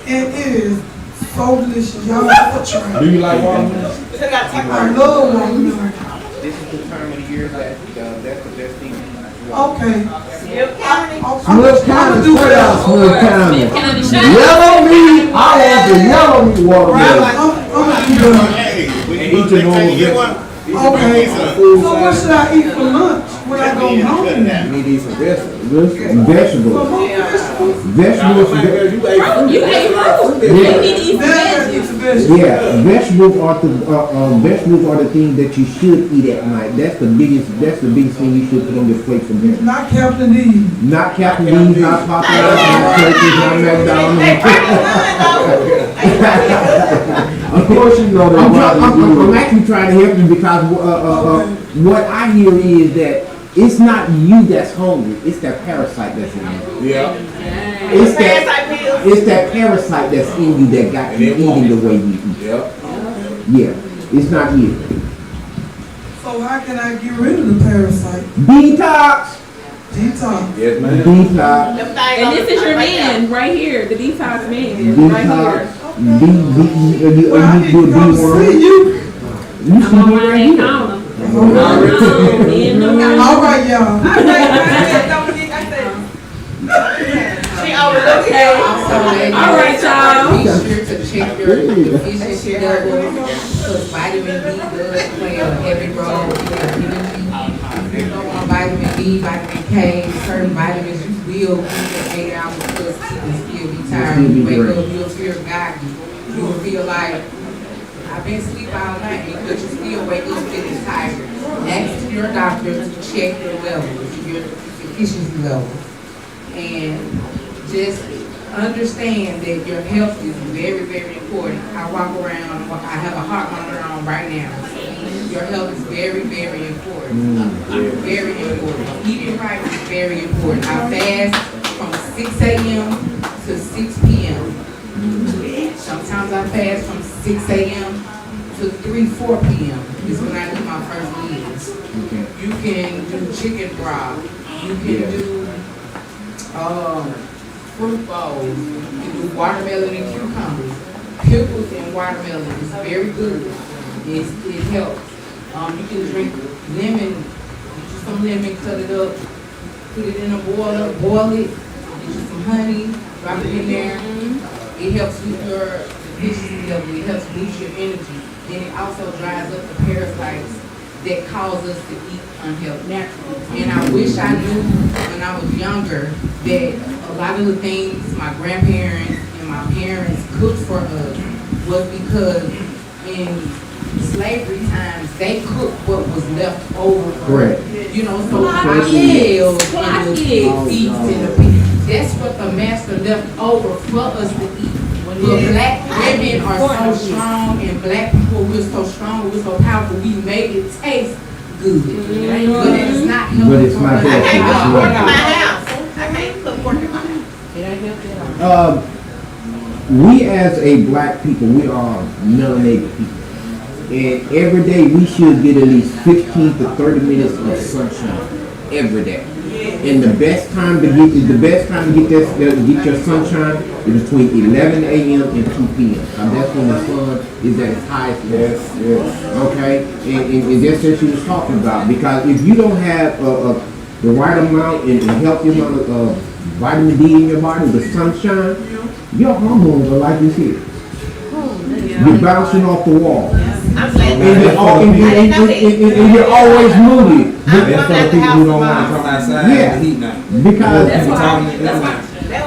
and it is so delicious. Y'all have to try. Do you like watermelon? I love watermelon. This is the time of the year that that's the best thing. Okay. Smith County, do straight out Smith County. County shot. Yellow meat, I want the yellow meat watermelon. I'm gonna do that. And eat your normal Okay. So what should I eat for lunch when I go home? You need to eat some vegetables. For Vegetables. more vegetables? Vegetables. You ate fruit. You need to eat some Then veggies. it's vegetables. Yeah, vegetables are the things that you should eat at night. That's the biggest thing you should put on your plate for dinner. Not Captain D. Not Captain D's, not Popeyes, not Turkey's, not McDonald's. Of course you know that. I'm actually trying to help you because what I hear is that it's not you that's hungry, it's that parasite that's in you. Yeah. It's that parasite that's in you that got you eating the way you eat. Yeah. Yeah, it's not you. So how can I get rid of the parasite? Detox. Detox. Yes, man. Detox. And this is your man right here, the detox man right here. Detox. You Well, I need to come see you. You see me right here. All right, y'all. All right, y'all. Be sure to check your deficiency level, because vitamin D does play a heavy role in you know, on vitamin D, vitamin K, certain vitamins you will get 8 hours plus and still be tired. When you wake up, you'll feel groggy. You'll feel like, I've been asleep all night, but you still wake up feeling tired. Ask your doctor to check your levels, your deficiency levels. And just understand that your health is very, very important. I walk around, I have a heart monitor on right now. Your health is very, very important. Very important. Eating right is very important. I fast from 6 a.m. to 6 p.m. Sometimes I fast from 6 a.m. to 4 p.m. is when I do my first meals. You can do chicken broth. You can do fruit bowls. You can do watermelon and cucumbers. Pickles and watermelon is very good. It helps. You can drink lemon, get you some lemon, cut it up, put it in a boiler, boil it, get you some honey, drop it in there. It helps with your efficiency level, it helps boost your energy. Then it also dries up the parasites that cause us to eat unhealthy naturally. And I wish I knew when I was younger that a lot of the things my grandparents and my parents cooked for us was because in slavery times, they cooked what was left over. Correct. You know, so our meals and the feasts and the people, that's what the master left over for us to eat. But black women are so strong and black people, we're so strong, we're so powerful, we make it taste good. But it's not healthy. But it's not healthy. I can't cook pork in my house. I can't cook pork in my house. It ain't healthy at all. We as a black people, we are melanated people. And every day we should get at least 15 to 30 minutes of sunshine every day. And the best time to get your sunshine is between 11 a.m. and 2 p.m. That's when the sun is at its highest. Yes. Okay, and that's what she was talking about. Because if you don't have the right amount and healthy amount of vitamin D in your body, the sunshine, your hormones are like this here. You're bouncing off the wall. I'm saying, And you're always moody. That's for the people who don't want to come outside in the heat now. Because That's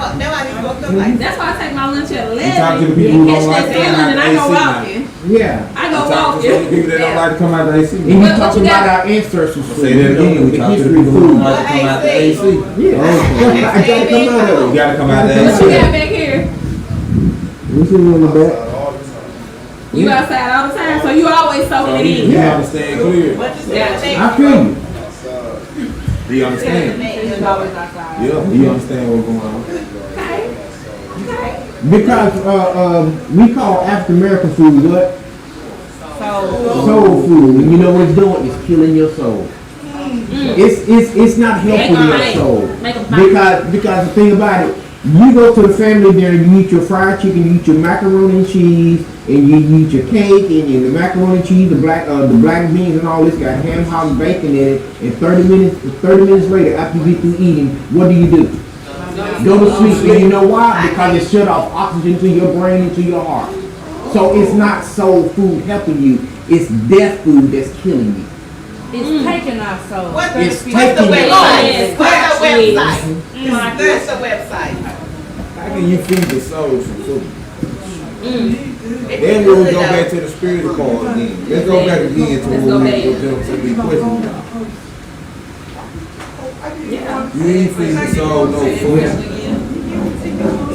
that's why I take my lunch at 11. talk to the people who don't like Catch to that come out feeling and I the go AC now. walking. yeah. I go Talk to some walking. people that don't like to come out the AC. And you What talking you got? about our ancestors. Say that again, we talk to the people who don't like to come out the AC. Yeah. I gotta come out of You it. gotta come out the What you AC. got back here? We see you in the back. You outside all the time, so you always soaking it in. You understand clear. Yeah. I feel you. Do you understand? It's always outside. Yeah. Do you understand what's going on? Because we call African American food what? So, Soul food. And you know what it's doing? It's killing your soul. It's not helping your soul. Make a bite. Because the thing about it, you go to the family dinner, you eat your fried chicken, you eat your macaroni and cheese, and you eat your cake, and the macaroni and cheese, the black beans and all this got ham, hog, bacon in it, and 30 minutes later, after you get through eating, what do? Go to sleep. And you know why? Because it shut off oxygen to your brain and to your heart. So it's not soul food helping you, it's death food that's killing you. It's taking our soul. What's the It's website? taking- What's the website? How can you feed the soul some food? It Then be we'll good, go though. back to the spiritual part again. Let's go back again to Let's what go we back. were doing to be questioned. Yeah. You ain't feed the soul no food.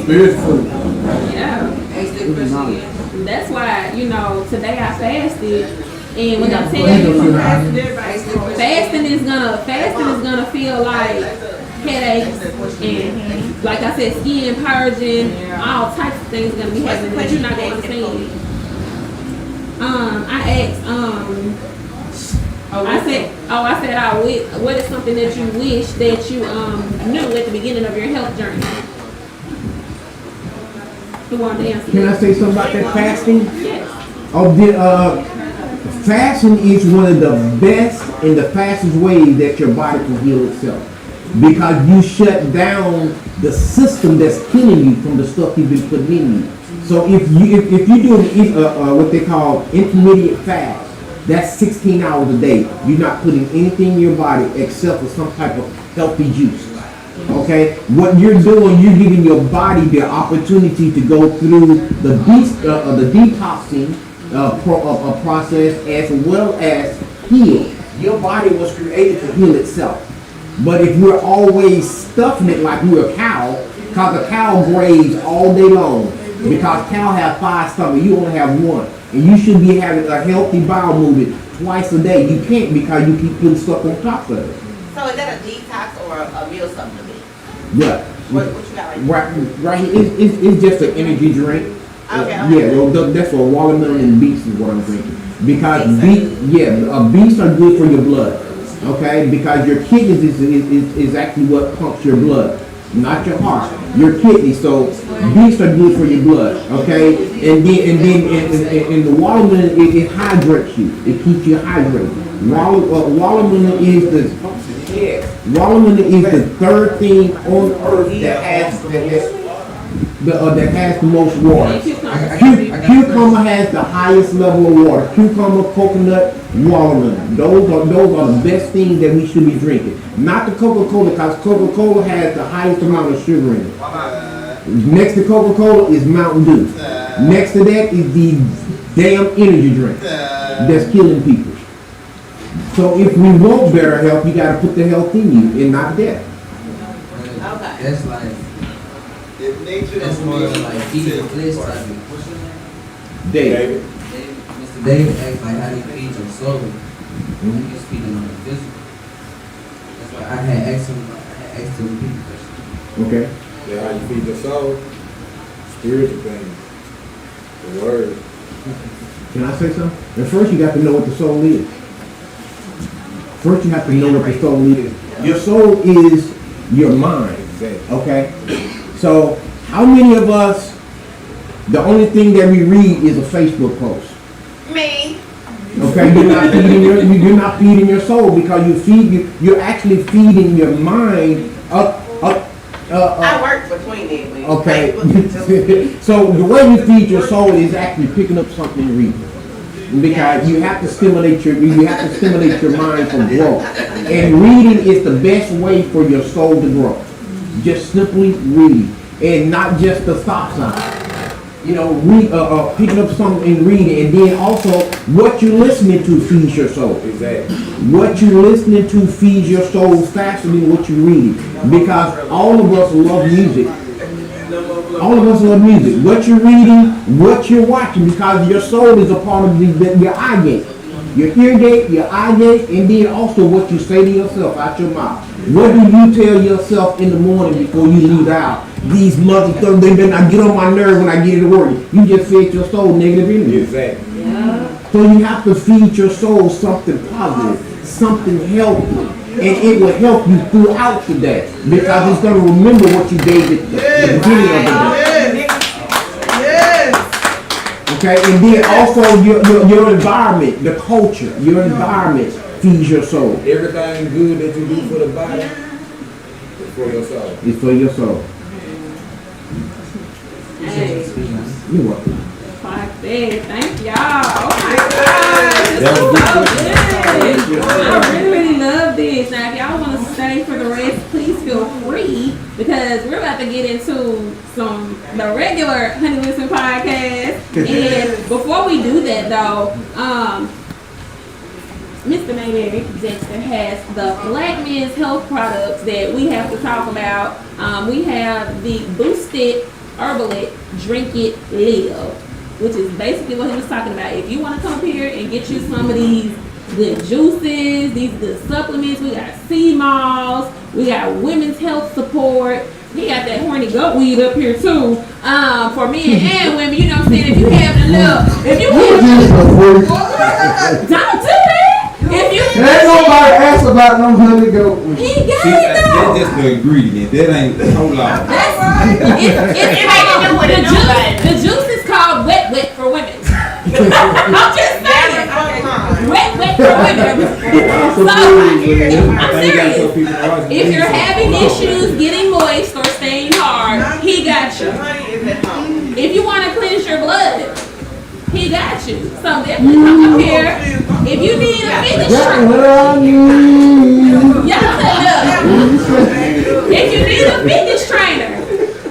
Spiritual food. Yeah. ask that question again. That's why, today I fasted. And when I tell you, fasting is gonna feel like headaches and, like I said, skin purging, all types of things gonna be happening that you're not gonna understand. I said, what is something that you wish that you knew at the beginning of your health journey? Who wanted to answer? Can I say something about that fasting? Yes. Fasting is one of the best and the fastest ways that your body can heal itself. Because you shut down the system that's killing you from the stuff you've been putting in you. So if you do what they call intermediate fast, that's 16 hours a day. You're not putting anything in your body except for some type of healthy juice. Okay, what you're doing, you're giving your body the opportunity to go through the detoxing process as well as heal. Your body was created to heal itself. But if we're always stuffing it like we're a cow, Because a cow graze all day long. Because cow have 5 stomachs, you only have 1. And you should be having a healthy bowel movement twice a day. You can't because you keep putting stuff on top of it. So is that a detox or a meal supplement? Yeah. What you got right Right here, it's just an energy drink. Okay. Yeah, well, that's for watermelon and beets is what I'm thinking. Because beets are good for your blood. Okay, because your kidneys is actually what pumps your blood, not your heart, your kidneys. So beets are good for your blood. Okay, and then the watermelon it hydrates you. It keeps you hydrated. Watermelon is the third thing on earth that has the most water. Cucumber has the highest level of water. Cucumber, coconut, watermelon. Those are the best things that we should be drinking. Not the Coca-Cola, because Coca-Cola has the highest amount of sugar in it. Next to Coca-Cola is Mountain Dew. Next to that is the damn energy drink that's killing people. So if we want better health, you got to put the health in you and not death. Okay. That's like, that's more like feeding the flesh type of. David. Mr. David asked like how do you feed your soul? You just feeding on the physical. That's why I had asked him to repeat the question. Okay. Yeah, how you feed your soul? Spiritual things. The word. Can I say something? And first you got to know what the soul is. First you have to know what the soul is. Your soul is your mind. Okay? So how many of us, the only thing that we read is a Facebook post? Me. Okay, you're not feeding your soul because you're actually feeding your mind up. I work between them. Okay. So the way you feed your soul is actually picking up something and reading. Because you have to stimulate your mind for growth. And reading is the best way for your soul to grow. Just simply reading. And not just the stop sign. You know, picking up something and reading. And then also, what you're listening to feeds your soul. Exactly. What you're listening to feeds your soul faster than what you're reading. Because all of us love music. All of us love music. What you're reading, what you're watching, because your soul is a part of your eye gate. Your ear gate, your eye gate, and then also what you say to yourself out your mouth. What do you tell yourself in the morning before you leave out? These motherfuckers, they better not get on my nerve when I get to work. You just fed your soul negative energy. Exactly. So you have to feed your soul something positive, something healthy. And it will help you throughout the day because it's going to remember what you gave it at the beginning of the day. Yes. Okay, and then also your environment, the culture, your environment feeds your soul. Everything good that you do for the body is for your soul. It's for your soul. Hey, You're welcome. like that. Thank y'all. Oh my God. This is so good. I really love this. Now, if y'all want to stay for the rest, please feel free because we're about to get into the regular Honey Listen podcast. And before we do that, though, Mr. Mayberry Dexter has the Black Men's Health products that we have to talk about. We have the Boosted Herbalist Drink It Live, which is basically what he was talking about. If you want to come up here and get you some of these good juices, these good supplements, we got sea moss, we got women's health support. He got that horny goat weed up here too. For men and women, you know what I'm saying? If you have a little, don't do that. If you ain't nobody asked about no honey goat. He got it though. That's just the ingredient. That ain't hold on. The juice is called Wet for women. I'm just saying. Wet for women. So, I'm serious. If you're having issues getting moist or staying hard, he got you. If you want to cleanse your blood, he got you. So definitely come up here. If you need a fitness trainer, if you need a fitness trainer,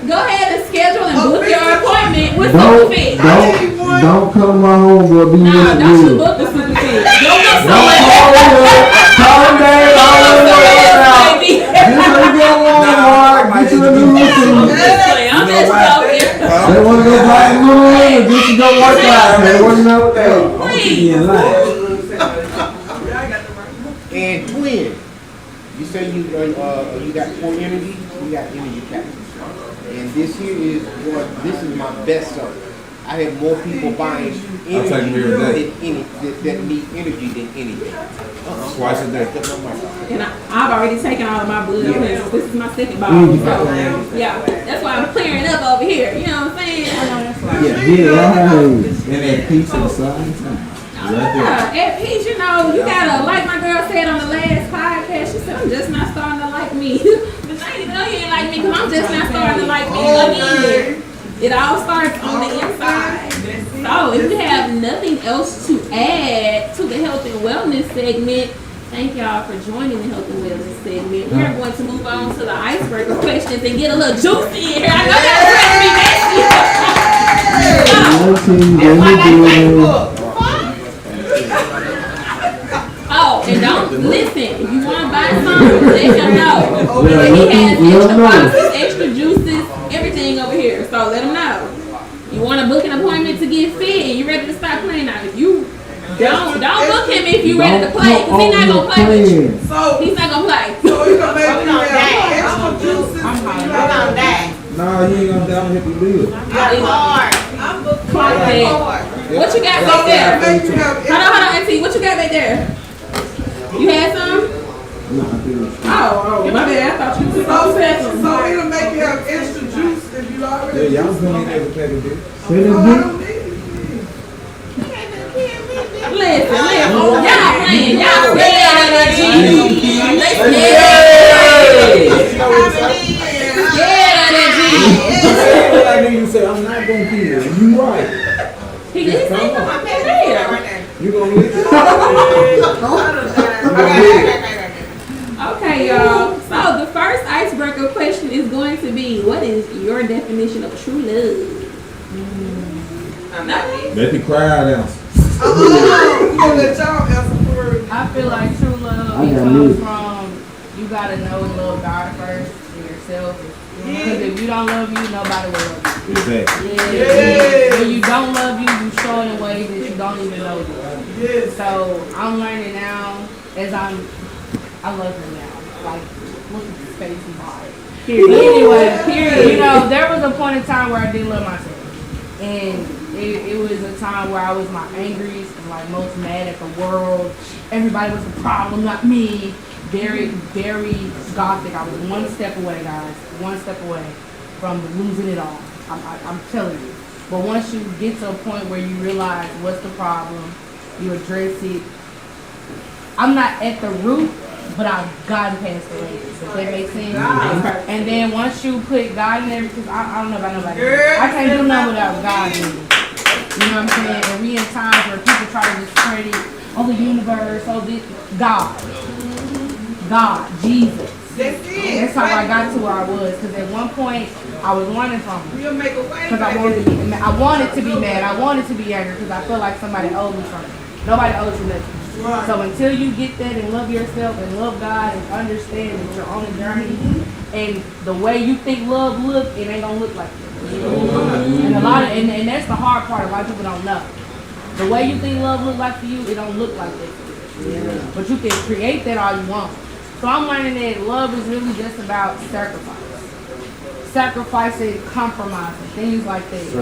go ahead and schedule and book your appointment with SuperFit. Don't come my home, bro. Be No, don't you book the SuperFit. Don't go somewhere. Calm down. Don't go somewhere else, baby. Get you a new I'm just joking. They want to go buy a little just to go work out. They want to know what they I'm gonna keep you in line. And twin, you say you got more energy. You got energy capsules. And this here is this is my best seller. I have more people buying I'll take energy them every day. that need energy than anything. Twice a day. And I've already taken all of my blood pressure. This is my second bottle. So, yeah, that's why I'm clearing up over here. You know what I'm saying? And that pizza inside. Yeah, at peace, you know, you gotta, like my girl said on the last podcast, she said, I'm just not starting to like me. But I didn't know you ain't like me because I'm just not starting to like me again. It all starts on the inside. So if you have nothing else to add to the health and wellness segment, thank y'all for joining the health and wellness segment. We're going to move on to the icebreaker questions and get a little juicy in here. I know that's ready to be messy. Oh, and don't listen. If you want to buy some, let him know. He has extra boxes, extra juices, everything over here. So let him know. You want to book an appointment to get fit, and you ready to start playing now. If you don't book him if you ready to play, because he's not gonna play with you. So He's not gonna play. So you gonna make me have extra juices. I'm gonna die. Nah, you ain't gonna die. I'm gonna help you live. I'm hard. I'm hard. What you got back there? Make me have Hold on, Auntie. What you got back there? You had some? Oh, my bad. I thought you was had some. So it'll make you have extra juice if you already. Yeah, y'all put in every pack of this. Listen. Y'all playing. Y'all scared of that G. They scared of that G. I knew you say I'm not gonna kill. You right. He did say come on there. You gonna live? Okay, y'all. So the first icebreaker question is going to be, what is your definition of true love? Let the crowd answer. Let y'all answer first. I feel like true love comes from you gotta know and love God first and yourself. Because if you don't love you, nobody will love you. Exactly. Yeah. When you don't love you, you show it in ways that you don't even know you. Yes. So I'm learning now as I love him now. Like, look at his face, he's hard. But anyway, you know, there was a point in time where I didn't love myself. And it was a time where I was my angriest and like most mad at the world. Everybody was the problem, not me. Very, very gothic. I was one step away, guys. One step away from losing it all. I'm telling you. But once you get to a point where you realize what's the problem, you address it. I'm not at the root, but I've gotten past the layers. Does that make sense? And then once you put God in there, because I don't know about nobody. I can't do nothing without God in it. You know what I'm saying? And we in times where people try to discredit, the universe, this, God, Jesus. That's it. That's how I got to where I was. Because at one point, I was running from it. You'll make a way. Because I wanted to be mad. I wanted to be mad. I wanted to be angry because I feel like somebody owed me something. Nobody owes you nothing. Right. So until you get that and love yourself and love God and understand that you're on a journey and the way you think love look, it ain't gonna look like that. And and that's the hard part. A lot of people don't know. The way you think love look like for you, it don't look like that. But you can create that all you want. So I'm learning that love is really just about sacrifice. Sacrificing, compromising, things like that.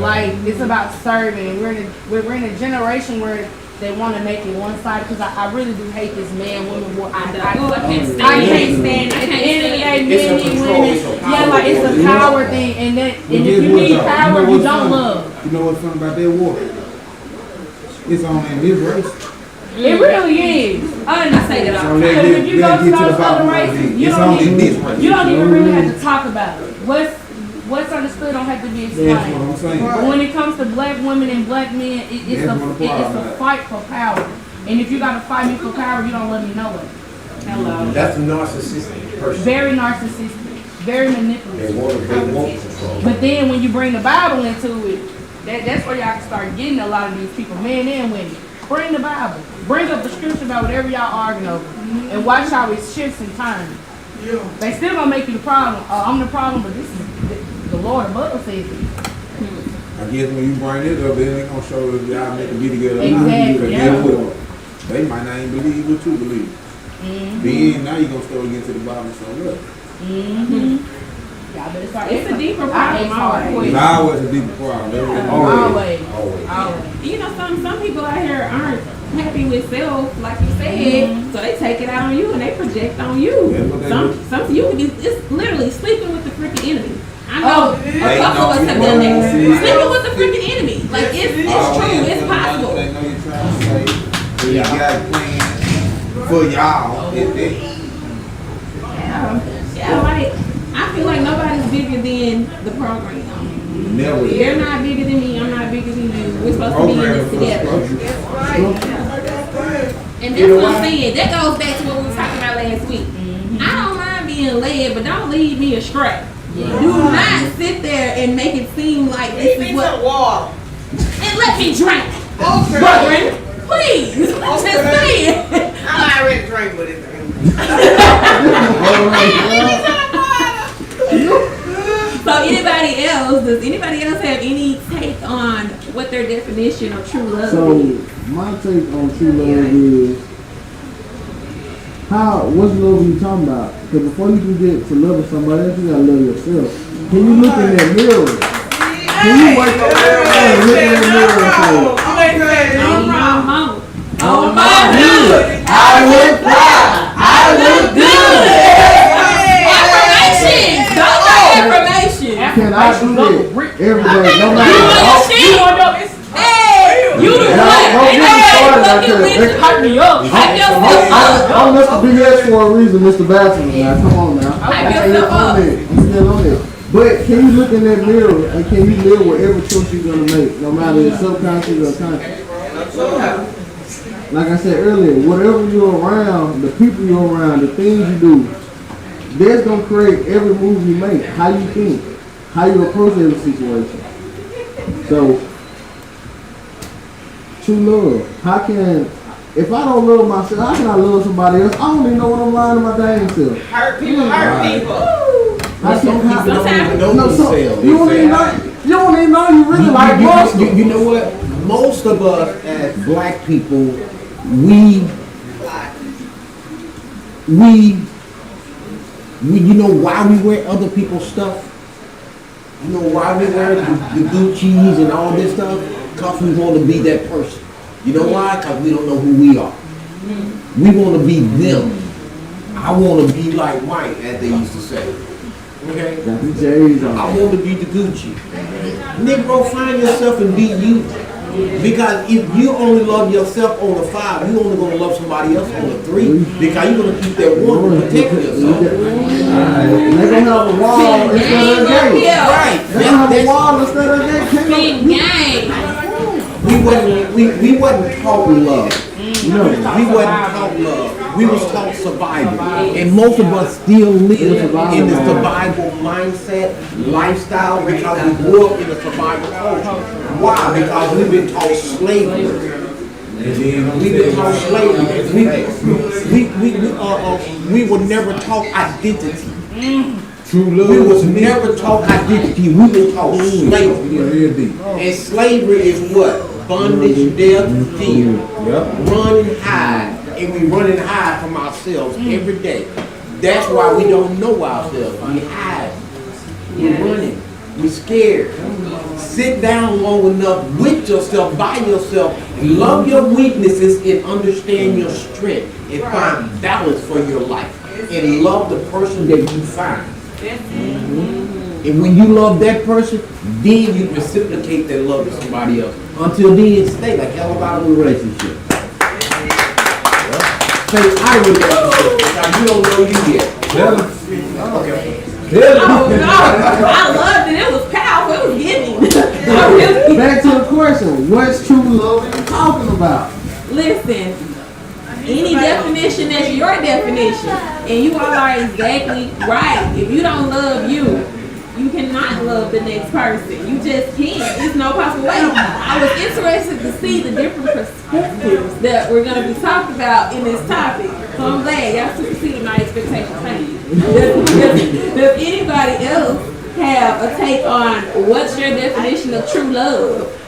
Like it's about serving. We're in a generation where they want to make it one side because I really do hate this man woman war. I can't stand it. At the end of the day, men need women. Yeah, like it's a power thing, and if you need power, you don't love. You know what's funny about that war? It's on in this race. It really is. I didn't say that. So Because if you go to those other races, you don't even really have to talk about it. What's understood don't have to be explained. That's what I'm saying. But when it comes to black women and black men, it's a fight for power. And if you got to fight me for power, you don't let me know it. Hello. That's a narcissistic person. Very narcissistic. Very manipulative. They want control. But then when you bring the Bible into it, that's where y'all can start getting a lot of these people, men and women. Bring the Bible. Bring up the scripture about whatever y'all arguing over. And watch how it shifts and turns. They still gonna make you the problem. I'm the problem, but this is the Lord above says it. I guess when you bring it up, then they gonna show that y'all meant to be together. or not. Exactly, Because yeah. guess what? They might not even believe what you believe. Then now you gonna start getting to the bottom of something else. Y'all better start. It's a deeper I problem. ask hard It's questions. always a deeper problem. That's what it is. Always. You know, some people out here aren't happy with self, like you said, so they take it out on you and they project on you. That's what they Some you can get, it's literally sleeping with the freaking enemy. I know Oh, a couple of us have done that. Sleeping with the freaking enemy. Like it's true, it's possible. They know you're trying to say, so you got plans for y'all. Yeah, like I feel like nobody's bigger than the program. Never. You're not bigger than me, I'm not bigger than you. We're supposed to be in this together. And that's what I'm saying. That goes back to what we were talking about last week. I don't mind being led, but don't lead me astray. Do not sit there and make it seem like this is what. water. And let me drink, brethren. Please, just saying. I'm already drank with it. So anybody else? Does anybody else have any take on what their definition of true love So is? my take on true love is what's love you talking about? Because before you can get to loving somebody else, you gotta love yourself. Can you look in that mirror? Can you wake up every morning and look in that mirror and say, Oh my good, I look proud, I look good. Affirmation, don't affirmation. Can I do that every day? No matter You what. want your shit? Hey, you the one. Don't get me started like that. Hype me up. Hype yourself up. I'm Mr. Big Ass for a reason, Mr. Bachelor. Now, come on now. Hype I'm yourself up. still on it. But can you look in that mirror and can you live with every choice you're gonna make, no matter if it's subconscious or conscious? Like I said earlier, whatever you're around, the people you're around, the things you do, that's gonna create every move you make. How you think, how you approach every situation. So, true love. If I don't love myself, how can I love somebody else? I don't even know what I'm lying to my dang self. Hurt people, hurt people. Sometimes You don't even know you really like most of them. You know what? Most of us as black people, we you know why we wear other people's stuff? You know why we wear the Gucci's and all this stuff? Because we want to be that person. You know why? Because we don't know who we are. We want to be them. I want to be like Mike, as they used to say. Okay? Got the J's on. I want to be the Gucci. Negro, find yourself and be you. Because if you only love yourself on the 5, you only gonna love somebody else on the 3. Because you're gonna keep that one to protect yourself. They're gonna have a wall instead of a gate. Right. They're gonna have a wall instead of a gate. big game. We wasn't taught love. No, we wasn't taught love. We was taught survival. And most of us still live in the survival mindset, lifestyle, because we grew up in a survival culture. Why? Because we've been taught slavery. We've been taught slavery. We were never taught identity. True love. We was never taught identity. We were taught slavery. And slavery is what? Bondage, death, fear. Run and hide. And we run and hide from ourselves every day. That's why we don't know ourselves. We hide. We're running. We're scared. Sit down long enough with yourself, by yourself. Love your weaknesses and understand your strength. And find balance for your life. And love the person that you find. And when you love that person, then you reciprocate that love to somebody else. Until then, stay the hell out of the relationship. Say I relationship because you don't know you yet. Okay. Oh no, I loved it. It was powerful. It was giving. Back to the question, what's true love are you talking about? Listen, any definition that's your definition, and you all are exactly right. If you don't love you, you cannot love the next person. You just can't. There's no possible way. I was interested to see the different perspectives that we're going to be talking about in this topic. So I'm glad y'all took to see tonight. expectation change. Does anybody else have a take on what's your definition of true love?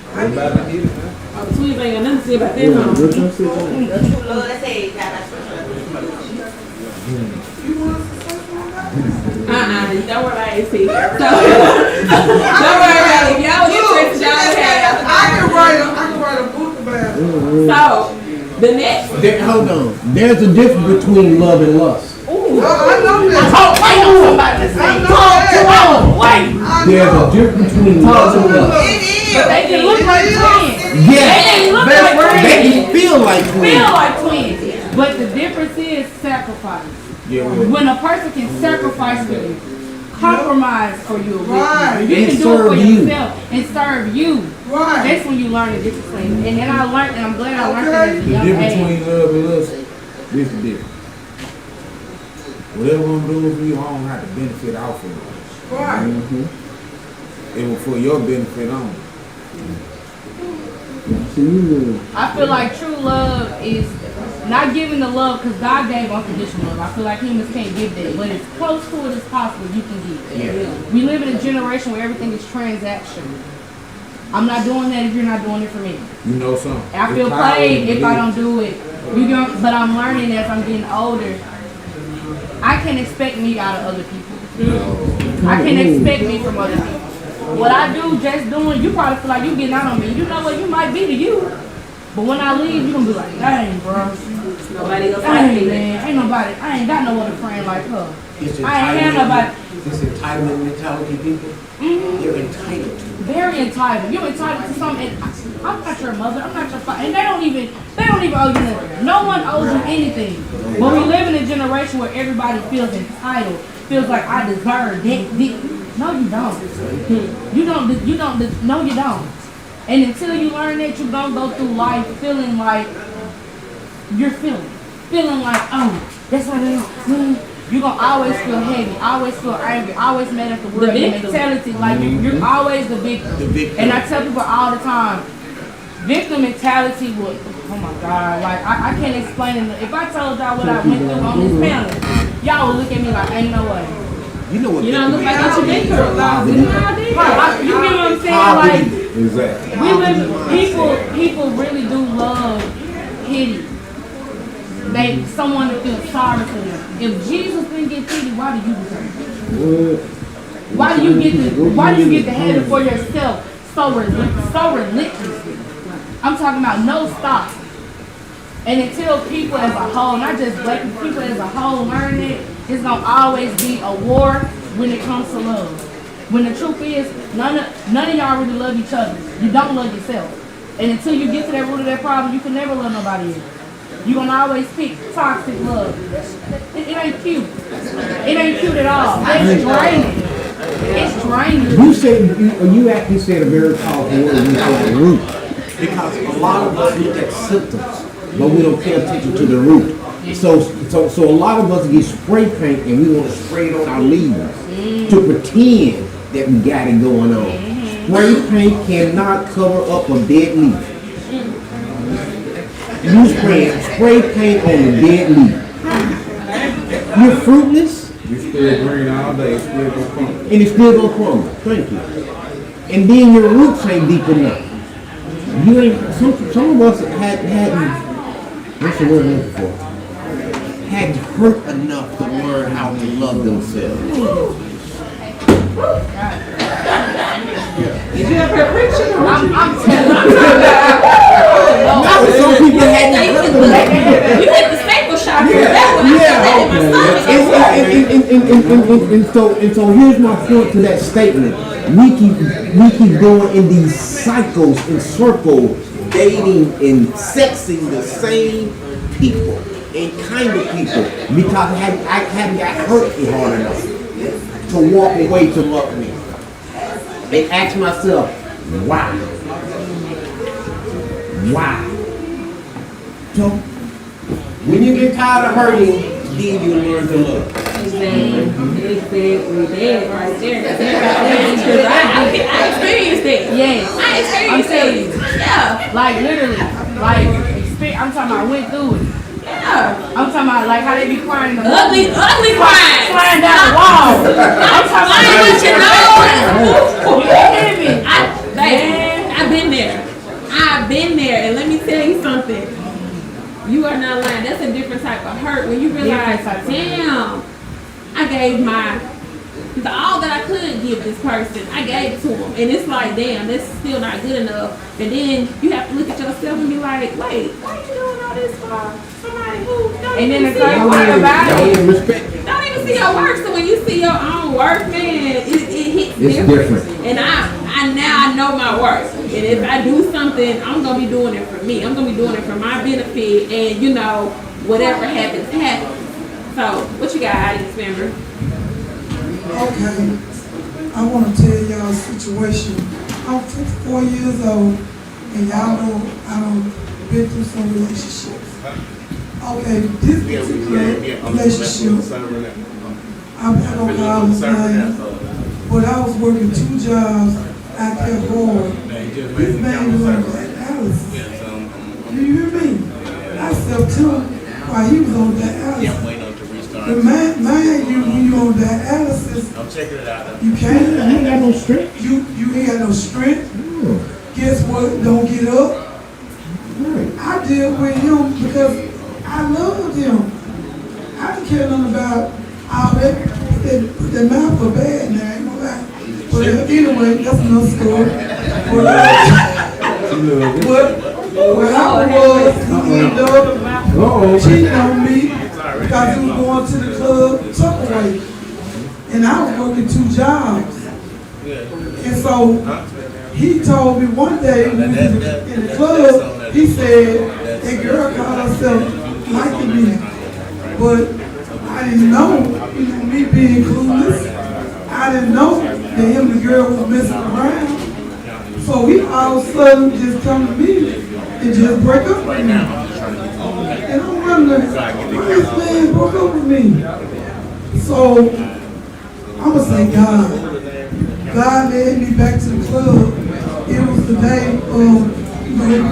Oh, Tweez ain't got nothing to say about that, huh? Let's say that. Don't worry about it, see. So, don't worry about it. If y'all was interested, y'all would have. I can write a book about it. So, the next. Hold on. There's a difference between love and lust. I know that. There's a difference between love and lust. It is. But they can look like twins. Yes. They look like twins. They can feel like twins. Feel like twins. But the difference is sacrifice. Yeah. When a person can sacrifice for you, compromise for you, Right. you can And do it for serve you. yourself and serve you. Right. That's when you learn the difference. And then I learned, and I'm glad I learned that at a The young difference age. between love and lust, this is different. Whatever I'm doing for you, I don't have to benefit off of it. Right. It was for your benefit only. I feel like true love is not giving the love because God gave unconditional love. I feel like humans can't give that, but as close to it as possible, you can give. Yeah. We live in a generation where everything is transactional. I'm not doing that if you're not doing it for me. You know something. I feel played if I don't do it. But I'm learning as I'm getting older. I can't expect me out of other people. I can't expect me from other people. What I do, just doing, you probably feel like you getting out on me. You know what? You might be to you. But when I leave, you gonna be like, dang, bro. Nobody else like Dang, me. man. Ain't nobody. I ain't got no other friend like her. It's I ain't had nobody. This entitlement mentality, people. They're entitled. Very entitled. You're entitled to something. And I'm not your mother. I'm not your father. And they don't even owe you nothing. No one owes you anything. But we live in a generation where everybody feels entitled. Feels like I deserve that. No, you don't. You don't. No, you don't. And until you learn that, you don't go through life feeling like you're feeling like, oh, that's what it is. You're going to always feel heavy, always feel angry, always mad at the world. The mentality, like you're always the victim. And I tell people all the time, victim mentality would, oh my God, like I can't explain it. If I told y'all what I went through on this panel, y'all would look at me like, ain't no way. You know what? You don't look like what you've been through. You get what I'm saying? Like, Exactly. we live, people really do love pity. Someone to feel sorry for them. If Jesus didn't get pity, why do you deserve it? Why do you get to have it for yourself so relentlessly? I'm talking about no stop. And until people as a whole, not just black people as a whole, learn it, it's gonna always be a war when it comes to love. When the truth is, none of y'all really love each other. You don't love yourself. And until you get to that root of that problem, you can never love nobody else. You're gonna always pick toxic love. It ain't cute. It ain't cute at all. It's draining. It's draining. You actually said a very powerful word when you said the root. Because a lot of us look at symptoms, but we don't pay attention to the root. So a lot of us get spray paint and we want to spray it on our leaves to pretend that we got it going on. Spray paint cannot cover up a dead leaf. You spray paint on the dead leaf. You're fruitless. You still green all day, it's still gonna crumble. And it's still gonna crumble. Thank you. And then your roots ain't deep enough. You ain't. Some of us hadn't. What's the word I'm looking for? Hadn't hurt enough to learn how to love themselves. Did you ever preach? I'm telling you. No, some people hadn't hurt enough. You hit the staple shop. And so here's my point to that statement. We keep going in these cycles and circles, dating and sexing the same people and kind of people because I haven't got hurt hard enough to walk away to love me. And ask myself, why? Why? So when you get tired of hurting, then you learn to love. Exactly right there. I experienced it. Yes. I experienced it. Yeah. Like literally, I'm talking about I went through it. Yeah. I'm talking about like how they be crying in the Ugly crying. flying down the wall. I'm talking about What you know? you hear me? I've been there. I've been there, and let me tell you something. You are not lying. That's a different type of hurt when you realize, damn, I gave all that I could give this person. I gave it to them, and it's like, damn, that's still not good enough. And then you have to look at yourself and be like, wait, why are you doing all this for somebody who don't And then even the see your crazy work? about it, Don't even see your work. So when you see your own work, man, it hits It's different. And I know my worth. And if I do something, I'm gonna be doing it for me. I'm gonna be doing it for my benefit. And you know, whatever happens, happens. So what you got, audience member? Okay, I want to tell y'all a situation. I'm 54 years old, and y'all know I done been through some relationships. Okay, this particular relationship, I'm not gonna call his name, but I was working 2 jobs out there hard. This man was on dialysis. Do you hear me? I slept too while he was on dialysis. The man, when you on dialysis, I'm checking it out. You can't. You ain't got no strength. You ain't got no strength. Guess what? Don't get up. I deal with him because I loved him. I didn't care nothing about all that. Put that mouth for bad now, ain't no lie. But anyway, that's another story. But I was, he ended up cheating on me. Because he was going to the club Tuckaway. And I was working 2 jobs. And so he told me one day when we was in the club, he said, that girl called herself liking me. But I didn't know, me being clueless, I didn't know that him and the girl was messing around. So he all of a sudden just come to me and just break up with me. And I'm wondering, why this man broke up with me? So, I'm going to say God. God led me back to the club. It was the day of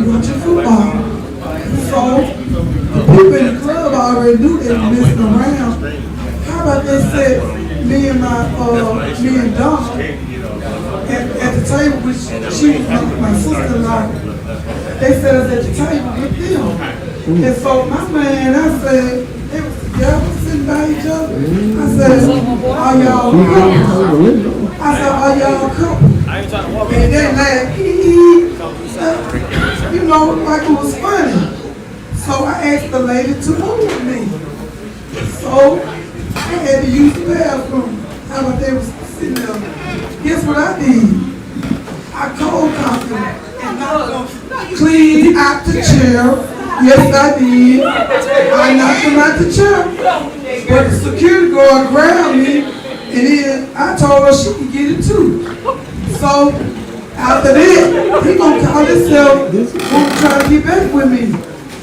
watching football. So, the people in the club already knew they were messing around. How about they said, me and Dawn at the table, which she was my sister-in-law, they said us at the table with them. And so my man, I said, they was together sitting by each other. I said, are y'all couple? I said, are y'all couple? And they laughed, you know, like it was funny. So I asked the lady to move with me. So I had to use the bathroom. How about they was sitting there? Guess what I did? I cold cocked them and knocked them clean out the chair. Yes, I did. I knocked him out the chair. But the security guard grabbed me, and then I told her she could get it too. So, after that, he gonna call himself, gonna try to get back with me.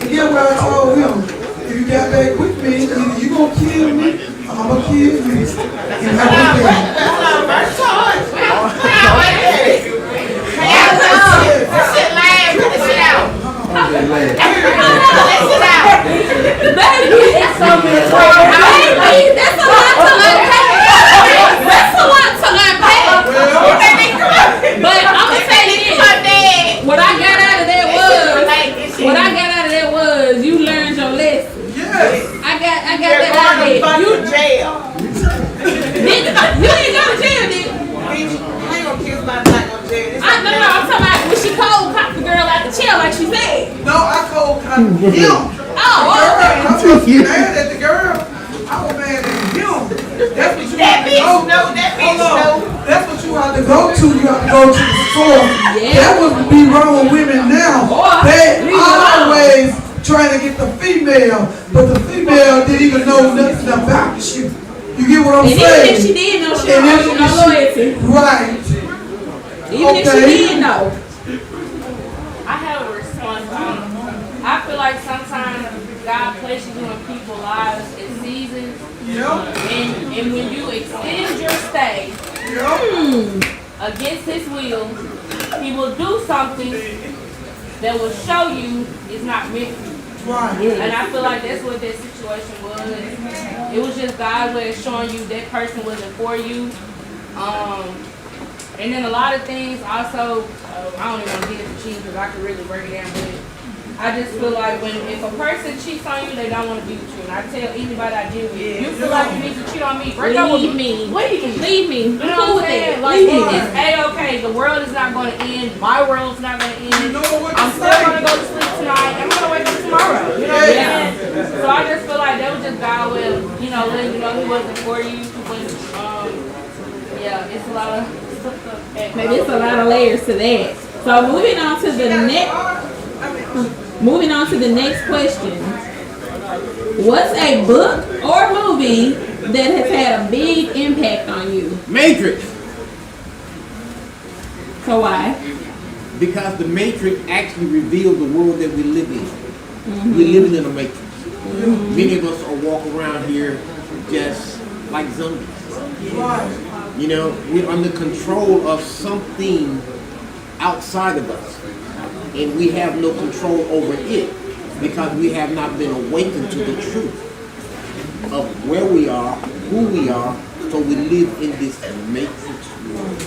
And get what I told him. If you got back with me, either you gonna kill me, or I'm gonna kill you. And that was that. Him. I was mad at the girl. I was mad at him. That's what you have to go. That's what you have to go to. You have to go to the store. That would be wrong with women now. They always trying to get the female, but the female didn't even know nothing about you. You get what I'm saying? Even if she did know, she don't know loyalty. Right. Even if she did know. I have a response. I feel like sometimes God places you in people's lives in seasons. And when you extend your stay against His will, He will do something that will show you it's not meant for you. Right. And I feel like that's what that situation was. It was just God's way of showing you that person wasn't for you. And then a lot of things also, I don't even want to get into cheating because I could really break it down, but I just feel like if a person cheats on you, they don't want to be with you. And I tell anybody I deal with, you feel like you need to cheat on me, break up with me. Leave me. You know what I'm saying? Like, it's A-okay. The world is not going to end. My world's not going to end. I'm still going to go to sleep tonight. I'm going to wake up tomorrow. You know what I'm saying? So I just feel like that was just God will, letting you know he wasn't for you. It's a lot of stuff. Maybe it's a lot of layers to that. So moving on to the next question. What's a book or movie that has had a big impact on you? Matrix. So why? Because the Matrix actually revealed the world that we live in. We're living in a Matrix. Many of us are walking around here just like zombies. We're under control of something outside of us. And we have no control over it because we have not been awakened to the truth of where we are, who we are, so we live in this Matrix world.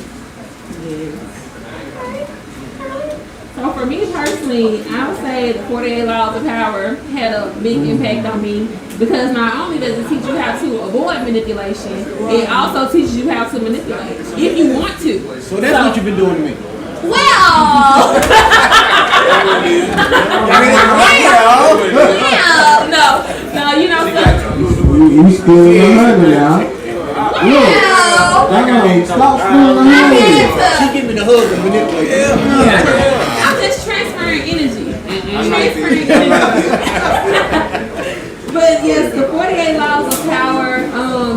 So for me personally, I would say the 48 Laws of Power had a big impact on me because not only does it teach you how to avoid manipulation, it also teaches you how to manipulate if you want to. So that's what you've been doing to me. Well, You still in the honey now. Look, that guy ain't stop stealing the honey. She give me the hug and manipulate. I'm just transferring energy. Transferring energy. But yes, the 48 Laws of Power,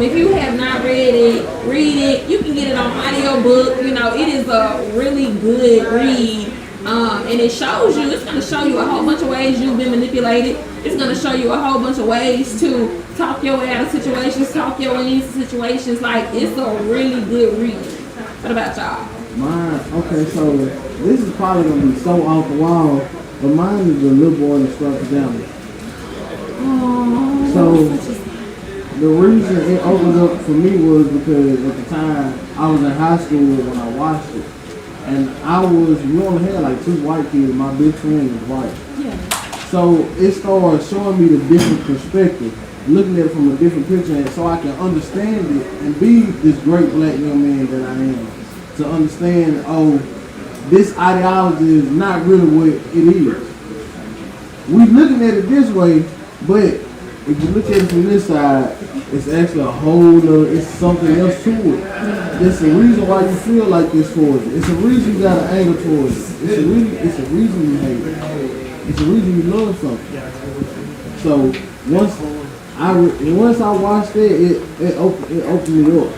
if you have not read it, read it. You can get it on audiobook. It is a really good read. And it shows you, it's going to show you a whole bunch of ways you've been manipulated. It's going to show you a whole bunch of ways to talk your way out of situations, talk your way into situations. Like, it's a really good read. What about y'all? Mine, okay, so this is probably going to be so off the wall, but mine is The Little Boy in the Striped Pajamas. So the reason it opened up for me was because at the time I was in high school when I watched it. And we only had like 2 white kids. My best friend was white. Yeah. So it started showing me the different perspective, looking at it from a different picture, and so I can understand it and be this great black young man that I am. To understand, this ideology is not really what it is. We looking at it this way, but if you look at it from this side, it's actually a whole other, it's something else to it. There's a reason why you feel like this towards it. It's a reason you got an anger towards it. It's a reason you hate it. It's a reason you love something. So once I watched it, it opened me up.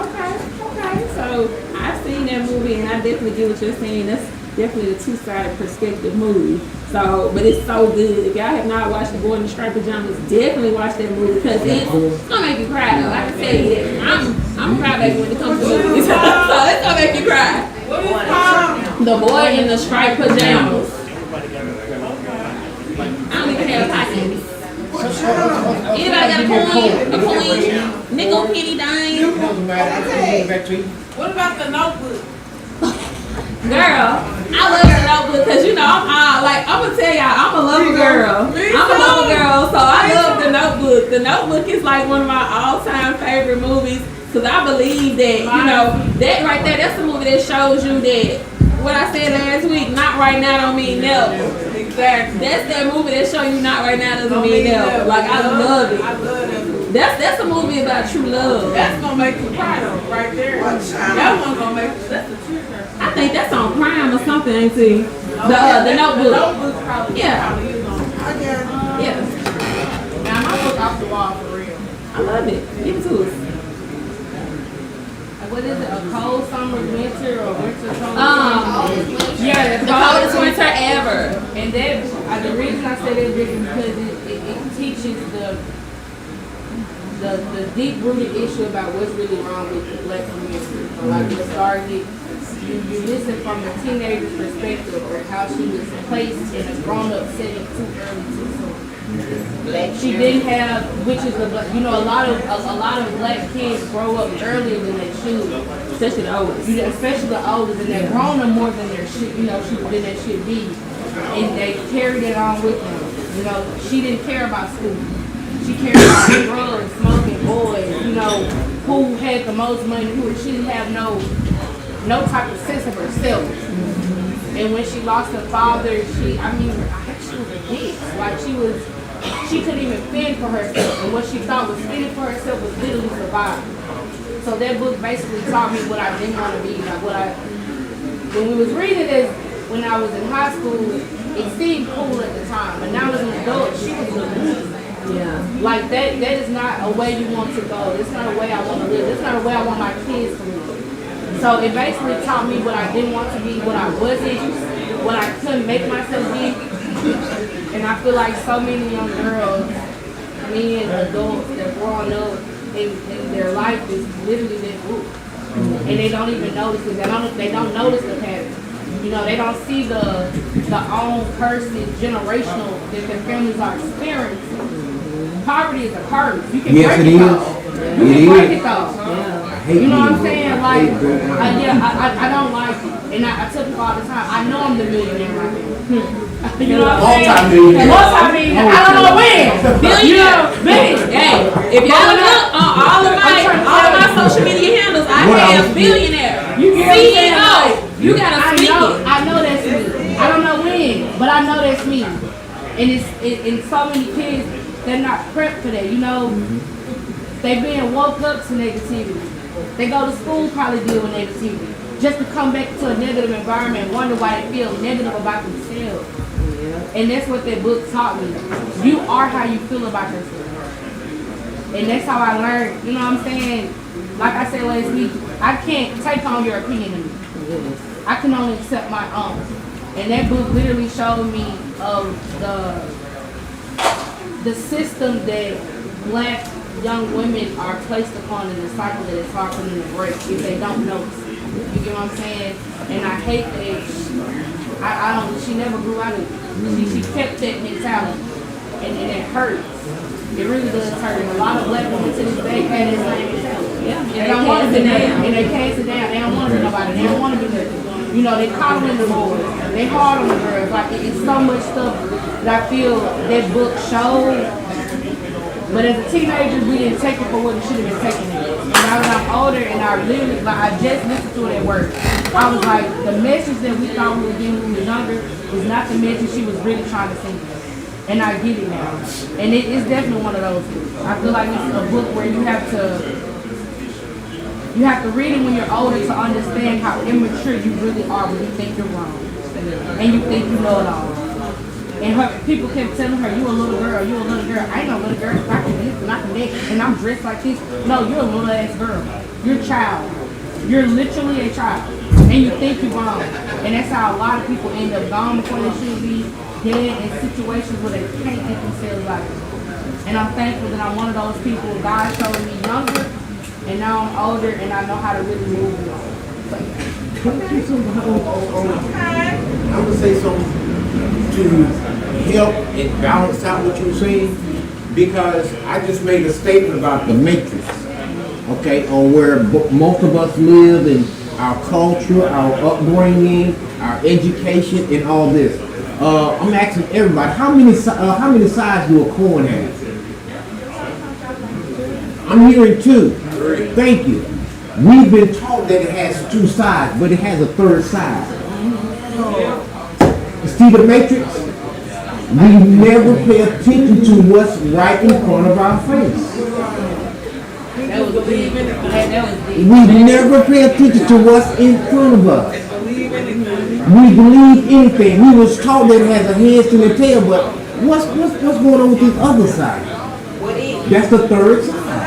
Okay. So I've seen that movie and I definitely get what you're saying. That's definitely a two-sided perspective movie. So, but it's so good. If y'all have not watched The Boy in the Striped Pajamas, definitely watch that movie because it's gonna make you cry. Though. I can tell you that. I'm a crybaby when it comes to movies, so it's gonna make you cry. What is it called? The Boy in the Striped Pajamas. I don't even have pockets. Anybody got a coin, nickel, penny, dime? What about the Notebook? Girl, I love The Notebook because I'm gonna tell y'all, I'm a lover girl. So I love The Notebook. The Notebook is like one of my all-time favorite movies because I believe that, that right there, that's the movie that shows you that what I said last week, not right now don't mean never. Exactly. That's that movie that show you not right now doesn't mean never. Like, I love it. I love that movie. That's a movie about true love. That's gonna make you cry though, right there. That one's gonna make you, that's the truth. I think that's on Prime or something, ain't it? The Notebook. The Notebook's probably, Yeah. probably is on. I got it. Yeah. Now my book off the wall for real. I love it. Give it to us. What is it? A cold summer, winter, or winter summer? Yeah, the coldest winter ever. And that, the reason I say that is because it teaches the deep-rooted issue about what's really wrong with the black community. Like what started it, you listen from a teenager's perspective of how she was placed in a grown-up setting too early, too soon. She didn't have, which is a lot of black kids grow up earlier than they should, Especially the oldest. especially the oldest, and they're grown up more than their shit, than they should be, and they carried it on with them. She didn't care about school. She cared about drugs, smoking, boys. Who had the most money? She didn't have no type of sense of herself. And when she lost her father, I think she was a bitch. Like she couldn't even fend for herself. And what she thought was fending for herself was literally surviving. So that book basically taught me what I didn't want to be. When we was reading this, when I was in high school, it seemed cool at the time. But now as an adult, she was a loser. Yeah. Like that is not a way you want to go. It's not a way I want to live. It's not a way I want my kids to live. So it basically taught me what I didn't want to be, what I wasn't, what I couldn't make myself be. And I feel like so many young girls, men, adults that growing up in their life is literally this group. And they don't even notice it. They don't notice the pattern. They don't see the own person, generational, that their families are experiencing. Poverty is a curse. You can break it though. You can break it though. You know what I'm saying? Like, I don't like it. And I tell people all the time, I know I'm the millionaire right now. You know what I'm saying? Multi-millionaire. I don't know when. Hey, if y'all look on all of my social media handles, I have billionaire. CEO. You gotta speak it. I know that's me. I don't know when, but I know that's me. And it's so many kids, they're not prepped for that. They being woke up to negativity. They go to school probably deal with negativity. Just to come back to a negative environment and wonder why they feel negative about themselves. And that's what that book taught me. You are how you feel about yourself. And that's how I learned, you know what I'm saying? Like I said last week, I can't take on your opinion of me. I can only accept my own. And that book literally showed me of the system that black young women are placed upon in the cycle that is hard for them to break if they don't notice. You get what I'm saying? And I hate that she never grew out of it. She kept that mentality. And it hurts. It really does hurt. And a lot of black women to this day had that same mentality. Yeah. They don't want to be down. And they cast it down. They don't want to be nobody. They don't want to be nothing. They coddling the boys. They hard on the girls. Like, it's so much stuff that I feel that book showed. But as a teenager, we didn't take it for what it should have been taken. And now that I'm older and I just listened to it at work, I was like, the message that we thought we were getting when we were younger was not the message she was really trying to send us. And I get it now. And it's definitely one of those books. I feel like it's a book where you have to read it when you're older to understand how immature you really are when you think you're wrong. And you think you know it all. And people kept telling her, you a little girl, you a little girl. I ain't no little girl, I can this and I can that, and I'm dressed like this. No, you're a little ass girl. You're a child. You're literally a child. And you think you're wrong. And that's how a lot of people end up gone before they should be, dead in situations where they can't get themselves out of it. And I'm thankful that I'm one of those people. God showed me younger, and now I'm older, and I know how to really move on. I'm gonna say something to help and balance out what you were saying, because I just made a statement about the matrix, okay, on where most of us live in our culture, our upbringing, our education, and all this. I'm asking everybody, how many sides do a coin have? I'm hearing 2. Thank you. We've been taught that it has 2 sides, but it has a 3rd side. See the matrix? We never pay attention to what's right in front of our face. We never pay attention to what's in front of us. We believe anything. We was taught that it has a head to the tail, but what's going on with this other side? That's the 3rd side.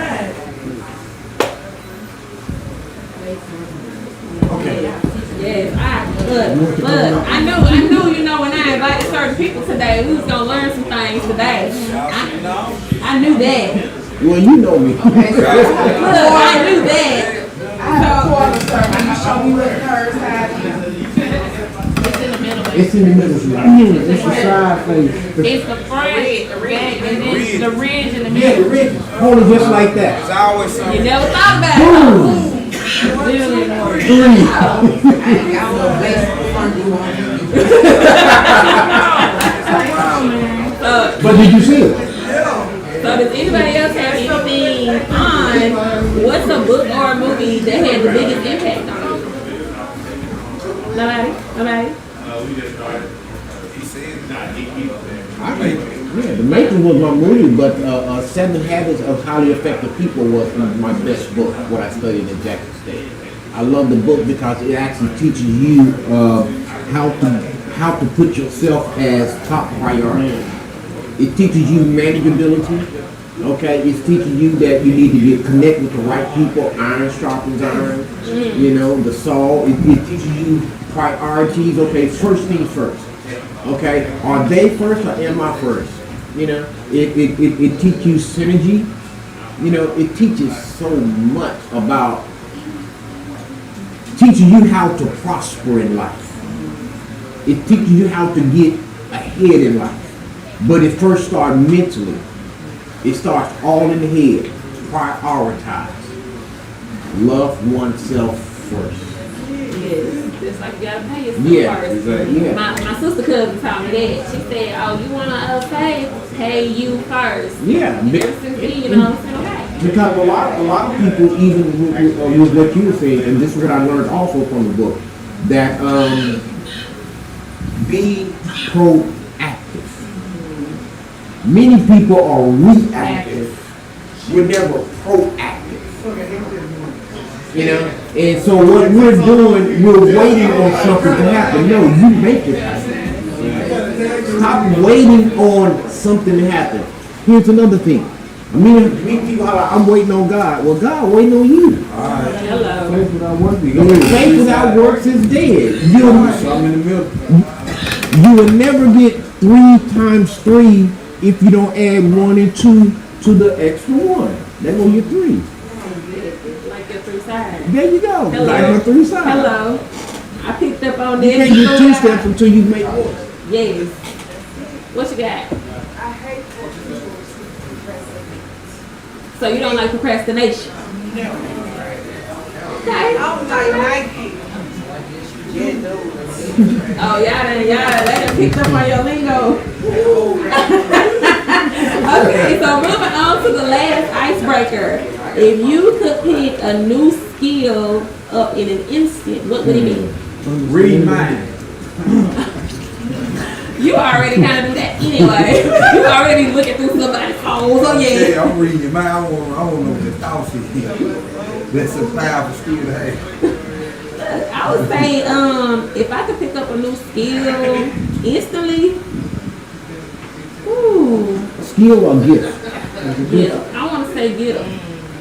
Look, I knew, when I invited certain people today, we was gonna learn some things today. I knew that. Well, you know me. Look, I knew that. I Can you show me what the third side is? It's in the middle. It's the side face. It's the front, back, and then the ridge in the Yeah, the middle. ridge. Hold it just like that. It's always something. You never thought about Boom. it. Literally, no. 3. I don't know, place the front door on you. But did you see it? So does anybody else have anything on what's a book or a movie that had the biggest impact on you? Nobody? Nobody? Yeah, The Making was my movie, but 7 Habits of Highly Effective People was my best book, what I studied in Jackson State. I love the book because it actually teaches you how to put yourself as top priority. It teaches you manageability. Okay, it's teaching you that you need to get connect with the right people. Iron sharpens iron. You know, the soul. It teaches you priorities. Okay, first things first. Okay, are they first or am I first? You know, it teaches you synergy. You know, it teaches so much about teaching you how to prosper in life. It teaches you how to get ahead in life. But it first starts mentally. It starts all in the head. Prioritize. Love oneself first. Yes, just like you gotta pay yourself Yeah, first. exactly. Yeah. My sister cousin taught me that. She said, "Oh, you wanna pay you first." Yeah. Ever since then, you know what I'm saying? Okay. Because a lot of people, even with what you were saying, and this is what I learned also from the book, that be proactive. Many people are reactive. We're never proactive. You know? And so what we're doing, we're waiting on something to happen. No, you make it happen. Stop waiting on something to happen. Here's another thing. Many people are like, I'm waiting on God. Well, God waiting on you. Hello. Faith without works is Faith without works is dead. I'm in the middle. You will never get 3 times 3 if you don't add 1 and 2 to the extra 1. That will get 3. Like your 3 sides. There you go. Hello. Like your 3 sides. Hello. I picked up on You that. can't get 2 steps until you make 1. Yes. What you got? So you don't like procrastination? Okay. I was like Nike. Oh, y'all done picked up on your lingo. Okay, so moving on to the last icebreaker. If you could pick a new skill up in an instant, what would it be? Read mine. You already kind of do that anyway. You already looking through somebody's phones. Oh yeah. Yeah, I'm reading your mind. I want to know what the thoughts is. That's a powerful skill to have. I would say, if I could pick up a new skill instantly, Skill or gift? gift. I want to say gift.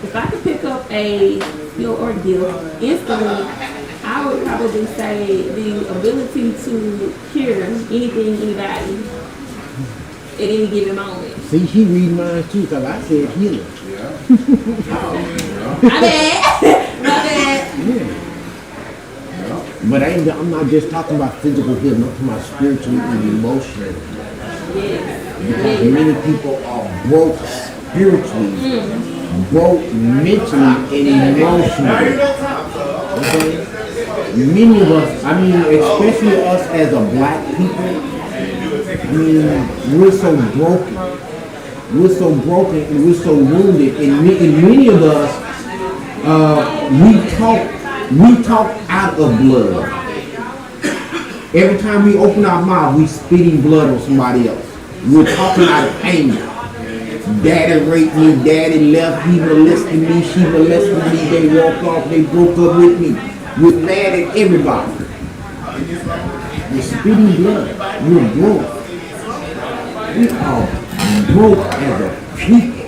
If I could pick up a skill or gift instantly, I would probably say the ability to cure anything, anybody, at any given moment. See, she read mine too, because I said healing. My bad. My bad. Yeah. But I'm not just talking about physical healing, I'm talking about spiritual and emotional. Because many people are broke spiritually, broke mentally and emotionally. Okay? Many of us, I mean, especially us as a black people, I mean, we're so broken. We're so broken and we're so wounded. And many of us, we talk out of blood. Every time we open our mouth, we spitting blood on somebody else. We're talking out of anger. Daddy raped me, daddy left, he molested me, she molested me, they walked off, they broke up with me. We're mad at everybody. We're spitting blood. We're broke. We are broke as a people.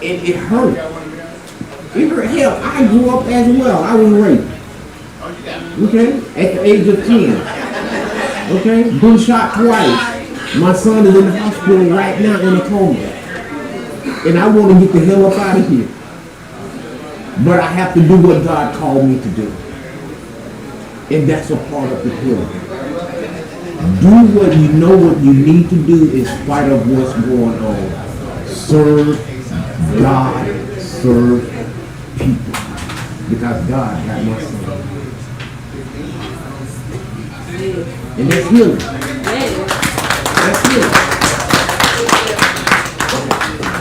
And it hurt. It hurt. Hell, I grew up as well. I was raped. Okay? At the age of 10. Okay? Been shot twice. My son is in the hospital right now in a coma. And I want to get the hell up out of here. But I have to do what God called me to do. And that's a part of the healing. Do what you know what you need to do in spite of what's going on. Serve God, serve people. Because God got my son. And that's healing. That's healing.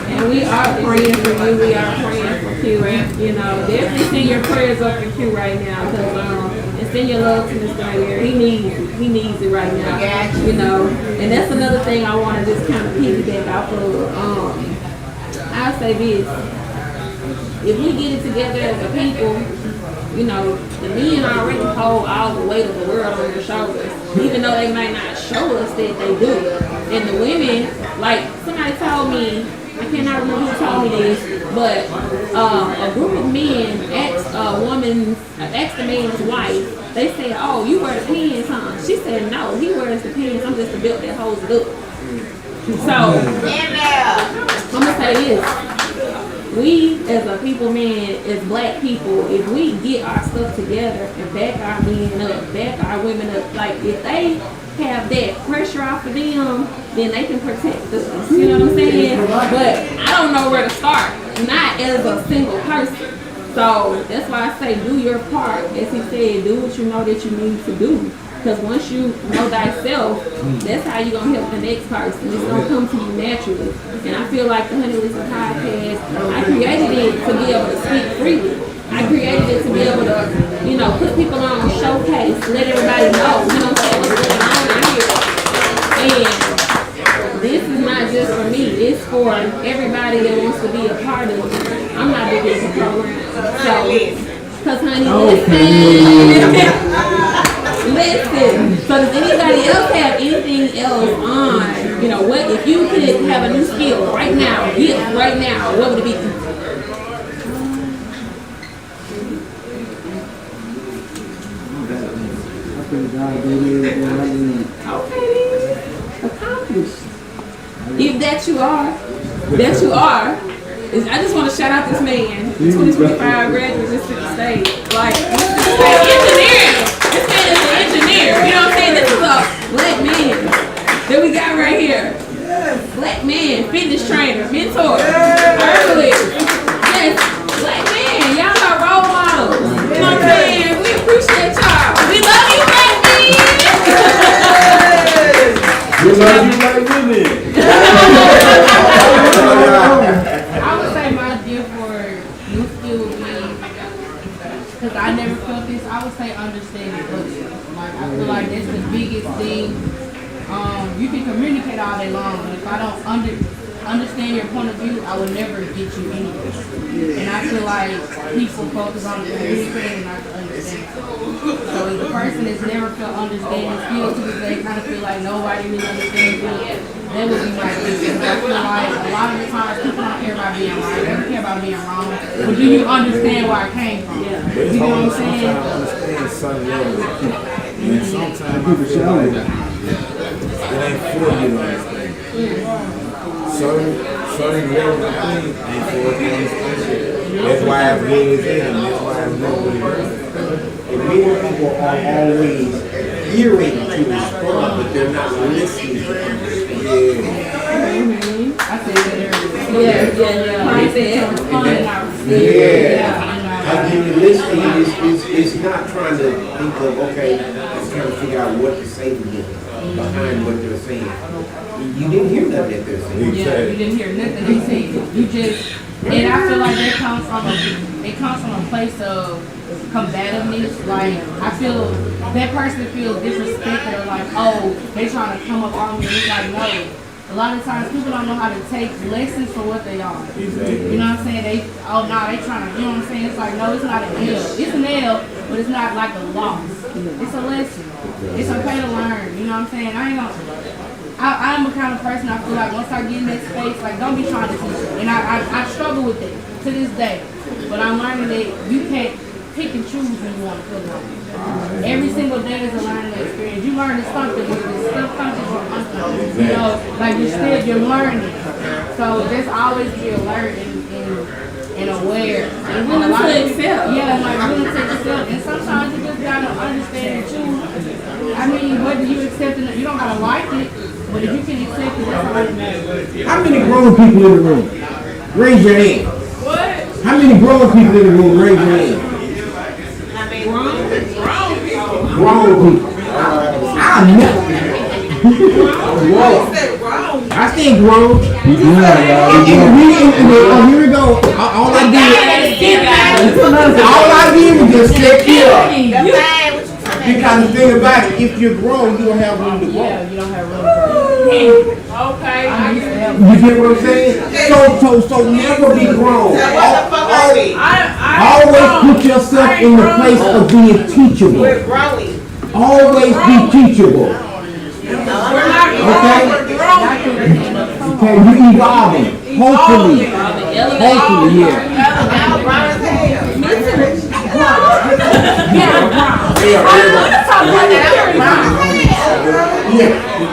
And we are praying for you. We are praying for Q. You know, definitely send your prayers up for Q right now. And send your love to Mr. Mayor. He needs it. He needs it right now. You know, and that's another thing I want to just kind of piggyback off of. I'll say this. If we get it together as a people, you know, the men already hold all the weight of the world on their shoulders, even though they might not show us that they do. And the women, like somebody told me, I cannot remember who told me this, but a group of men asked the man's wife, they said, "Oh, you wear the pants, huh?" She said, "No, he wears the pants. I'm just a belt that holds it up." So, I'm gonna say this. We as a people, man, as black people, if we get our stuff together and back our men up, back our women up, like if they have that pressure off of them, then they can protect us. You know what I'm saying? But I don't know where to start, not as a single person. So that's why I say do your part. As he said, do what you know that you need to do. Because once you know thyself, that's how you're going to help the next person. It's going to come to you naturally. And I feel like the Honey Listen podcast, I created it to be able to speak freely. I created it to be able to, you know, put people on, showcase, let everybody know, you know what I'm saying, what's going on out here. And this is not just for me. It's for everybody that wants to be a part of it. I'm not big into the program. So, because Honey Listen. Listen, so does anybody else have anything else on, you know, what if you could have a new skill right now, right now, what would it be? Okay, accomplished. If that you are. I just want to shout out this man, 2025 graduate, just to the stage. Like, engineering. This man is an engineer. You know what I'm saying? This is a black man that we got right here. Black man, fitness trainer, mentor, herbalist. Yes, black man. Y'all are role models. You know what I'm saying? We appreciate y'all. We love you, black men. We love you like women. I would say my gift for new skill would be, because I never felt this, I would say understanding others. Like, I feel like that's the biggest thing. You can communicate all day long, but if I don't understand your point of view, I will never get you anywhere. And I feel like people focus on communicating and not understanding. So if the person has never felt understanding skills, because they kind of feel like nobody really understands you, that would be my biggest. I feel like a lot of the times people don't care about being right, they don't care about being wrong. But do you understand where I came from? You know what I'm saying? Understand certain levels of people. And sometimes people feel like it ain't for you to understand. Certain levels of things ain't for us to understand. That's why I've heads in, that's why I've known what it is. And many people are always hearing to respond, but they're not listening to understand. I said that Yeah. I mean, listening is not trying to think of, okay, I'm trying to figure out what to say to them behind what they're saying. You didn't hear nothing that they're saying. Yeah, you didn't hear nothing they said. You just, and I feel like that comes from a place of combativeness. Like, I feel that person feels disrespected or like, oh, they trying to come up on me. It's like, no. A lot of times people don't know how to take lessons for what they are. Exactly. You know what I'm saying? They trying to, you know what I'm saying? It's like, no, it's not an L. It's an L, but it's not like a loss. It's a lesson. It's okay to learn. You know what I'm saying? I'm the kind of person I feel like once I get in that space, like, don't be trying to teach me. And I struggle with it to this day. But I'm learning that you can't pick and choose when you want to feel like. Every single day is a learning experience. You learn something, whether it's subconscious or unconscious. You know, like you're learning. So there's always be alert and and aware. And willing to accept. Yeah, like willing to accept. And sometimes you just gotta understand too. I mean, whether you accept it, you don't gotta like it, but if you can accept it, that's all that matters. How many grown people in the room? Raise your hand. What? How many grown people in the room? Raise your hand. Grown people. I never. I say grown. Here we go. All I did was just step here. Because the thing about it, if you're grown, you don't have room to grow. Yeah, you don't have room to grow. Okay, I get it. You get what I'm saying? So never be grown. Always put yourself in the place of being teachable. We're growing. Always be teachable. Okay? Okay, you evolving. Hopefully, yeah.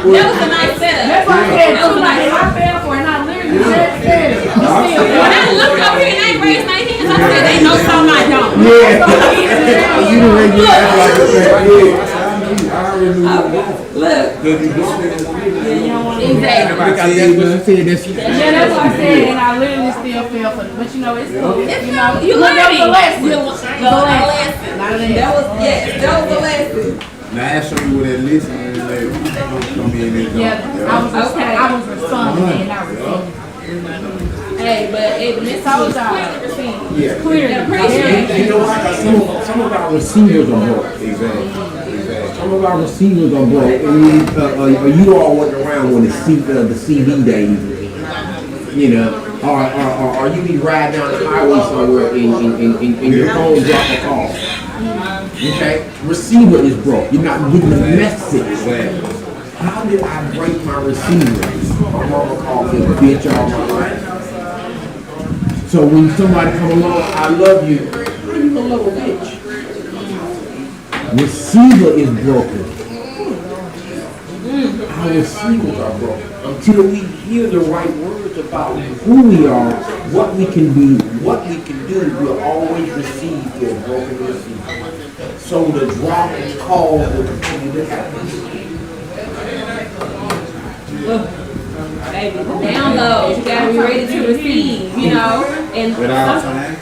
That was a nice setup. That's why I said, I fell for it, and I literally just said it. When I looked up here and they raised my hands, I said they know something I don't. You didn't raise your hand like a Look. Exactly. Yeah, that's what I said, and I literally still fell for it. But you know, it's cool. You know, You learned that was a lesson. That was a lesson. Now ask you what that listen and they come in and Yeah, I was responding and I received. Hey, but It's all about clearly. You know what? Some of our receivers are broke. Exactly. Some of our receivers are broke. And you all wasn't around when the CD days. You know, or you be riding down the highway somewhere and your phone drop a call. Okay? Receiver is broke. You're not getting the message. How did I break my receiver? My mama called me a bitch all my life. So when somebody come along, I love you. How you gonna love a bitch? Receiver is broken. Our receivers are broken. Until we hear the right words about who we are, what we can be, what we can do, we'll always receive through a broken receiver. So the drop and call will continue to happen. Baby, download. You gotta be ready to receive, you know. And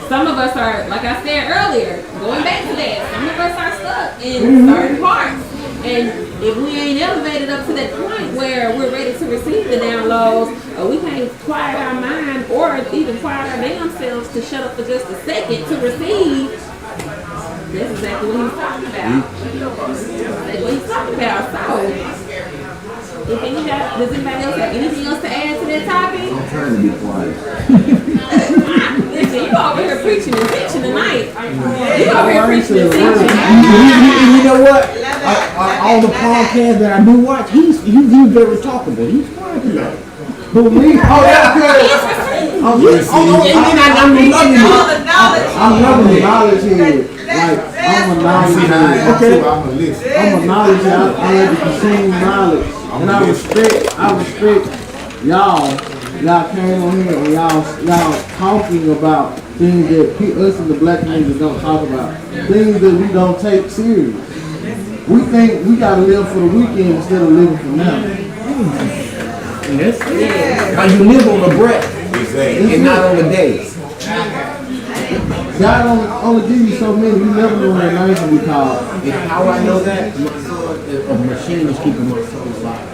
some of us are, like I said earlier, going back to that, some of us are stuck in certain parts. And if we ain't elevated up to that point where we're ready to receive the downloads, or we can't quiet our mind or even quiet our damn selves to shut up for just a second to receive, that's exactly what he's talking about. That's what he's talking about. So, does anybody else have anything else to add to that topic? I'm trying to be quiet. Listen, you over here preaching and teaching tonight. You over here preaching and teaching. You know what? All the podcasts that I do watch, he's very talkable. He's quiet tonight. Who, me? He is for I'm loving it. Knowledge here. Like, I'm a knowledge head. Okay. I'm a list. I'm a knowledge head. I like to consume knowledge. And I respect y'all. Y'all came on here and y'all talking about things that us and the black community don't talk about. Things that we don't take serious. We think we gotta live for the weekend instead of living for now. Yes. Because you live on the breath and not on the days. God only give you so many. You never know when that name's gonna be called. And how I know that? A machine is keeping my soul alive.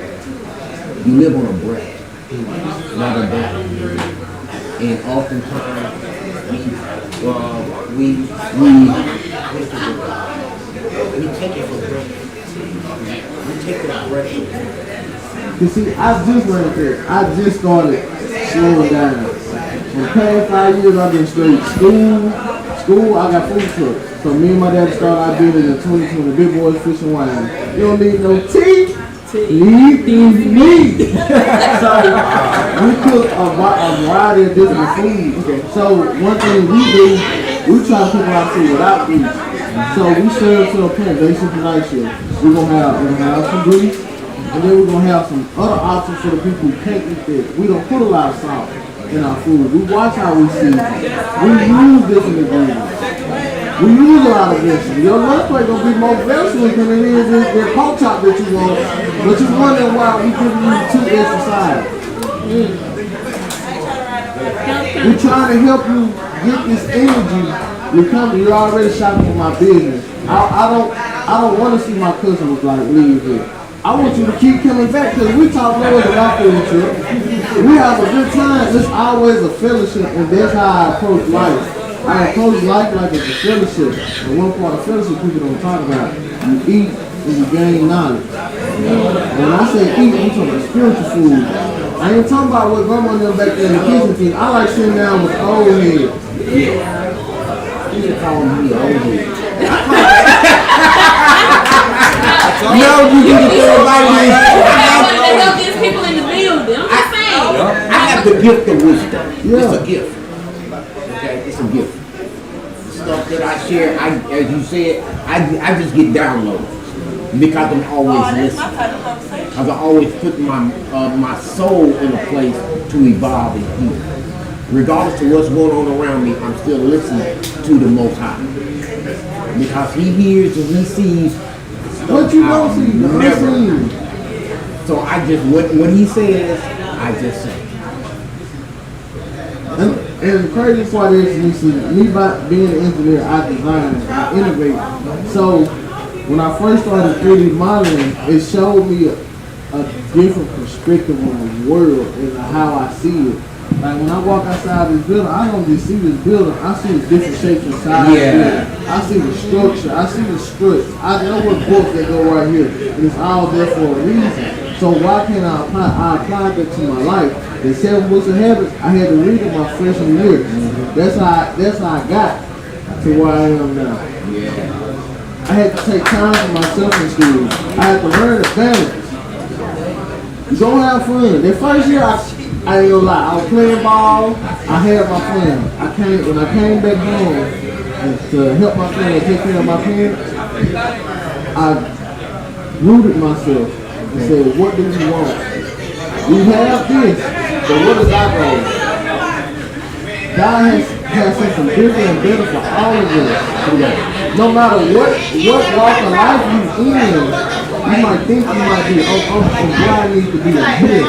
You live on a breath, not a day. And oftentimes we take it for granted. We take it for granted. You see, I just learned that. I just started slowing down. For the past 5 years, I've been straight school, I got food trucks. So me and my dad started our business in 2020, Big Boys Fish and Wine. You don't need no tea. Need things you need. So we cook a variety of different food. So one thing we do, we try to cook our food without grease. So we serve to a plant-based night shift. We're gonna have some grease. And then we're going to have some other options for the people who can't eat that. We don't put a lot of salt. in our food. We watch how we season. We use different ingredients. We use a lot of vegetables. Your lunch plate gonna be more vegetables than it is in pork chop that you want. But you wonder why we giving you 2 extra sides. We're trying to help you get this energy. You're already shopping for my business. I don't want to see my customers like leave here. I want you to keep coming back because we talk more than our food trip. We have a good time. It's always a fellowship, and that's how I approach life. I approach life like it's a fellowship. And one part of fellowship people don't talk about. You eat and you gain knowledge. When I say eat, I'm talking about spiritual food. I ain't talking about what grandma and them back there in the kitchen thing. I like sitting down with old heads. You can call me old head. No, you can get everybody. I help these people in the building. I'm just saying. I have the gift of wisdom. It's a gift. Okay, it's a gift. The stuff that I share, as you said, I just get downloads because I'm always listening. Because I always put my soul in a place to evolve and heal. Regardless of what's going on around me, I'm still listening to the Most High. Because He hears and He sees. What you don't see, never. So I just, when He says, I just say. And the crazy part is, me by being an engineer, I design, I innovate. So when I first started 3D modeling, it showed me a different perspective on the world and how I see it. Like when I walk outside this building, I don't just see this building, I see the different shapes inside the building. I see the structure, I see the struts, I know what books that go right here. And it's all there for a reason. So why can't I apply that to my life? The 7 Books of Habits, I had to read it my freshman year. That's how I got to where I am now. I had to take time for myself in school. I had to learn to balance. You don't have fun. The first year, I ain't gonna lie, I was playing ball, I had my fun. When I came back home to help my family take care of my parents, I rooted myself and said, what do you want? We have this, but what is our goal? God has something bigger and better for all of us. No matter what walk of life you in, you might think you might be, God needs to be a head.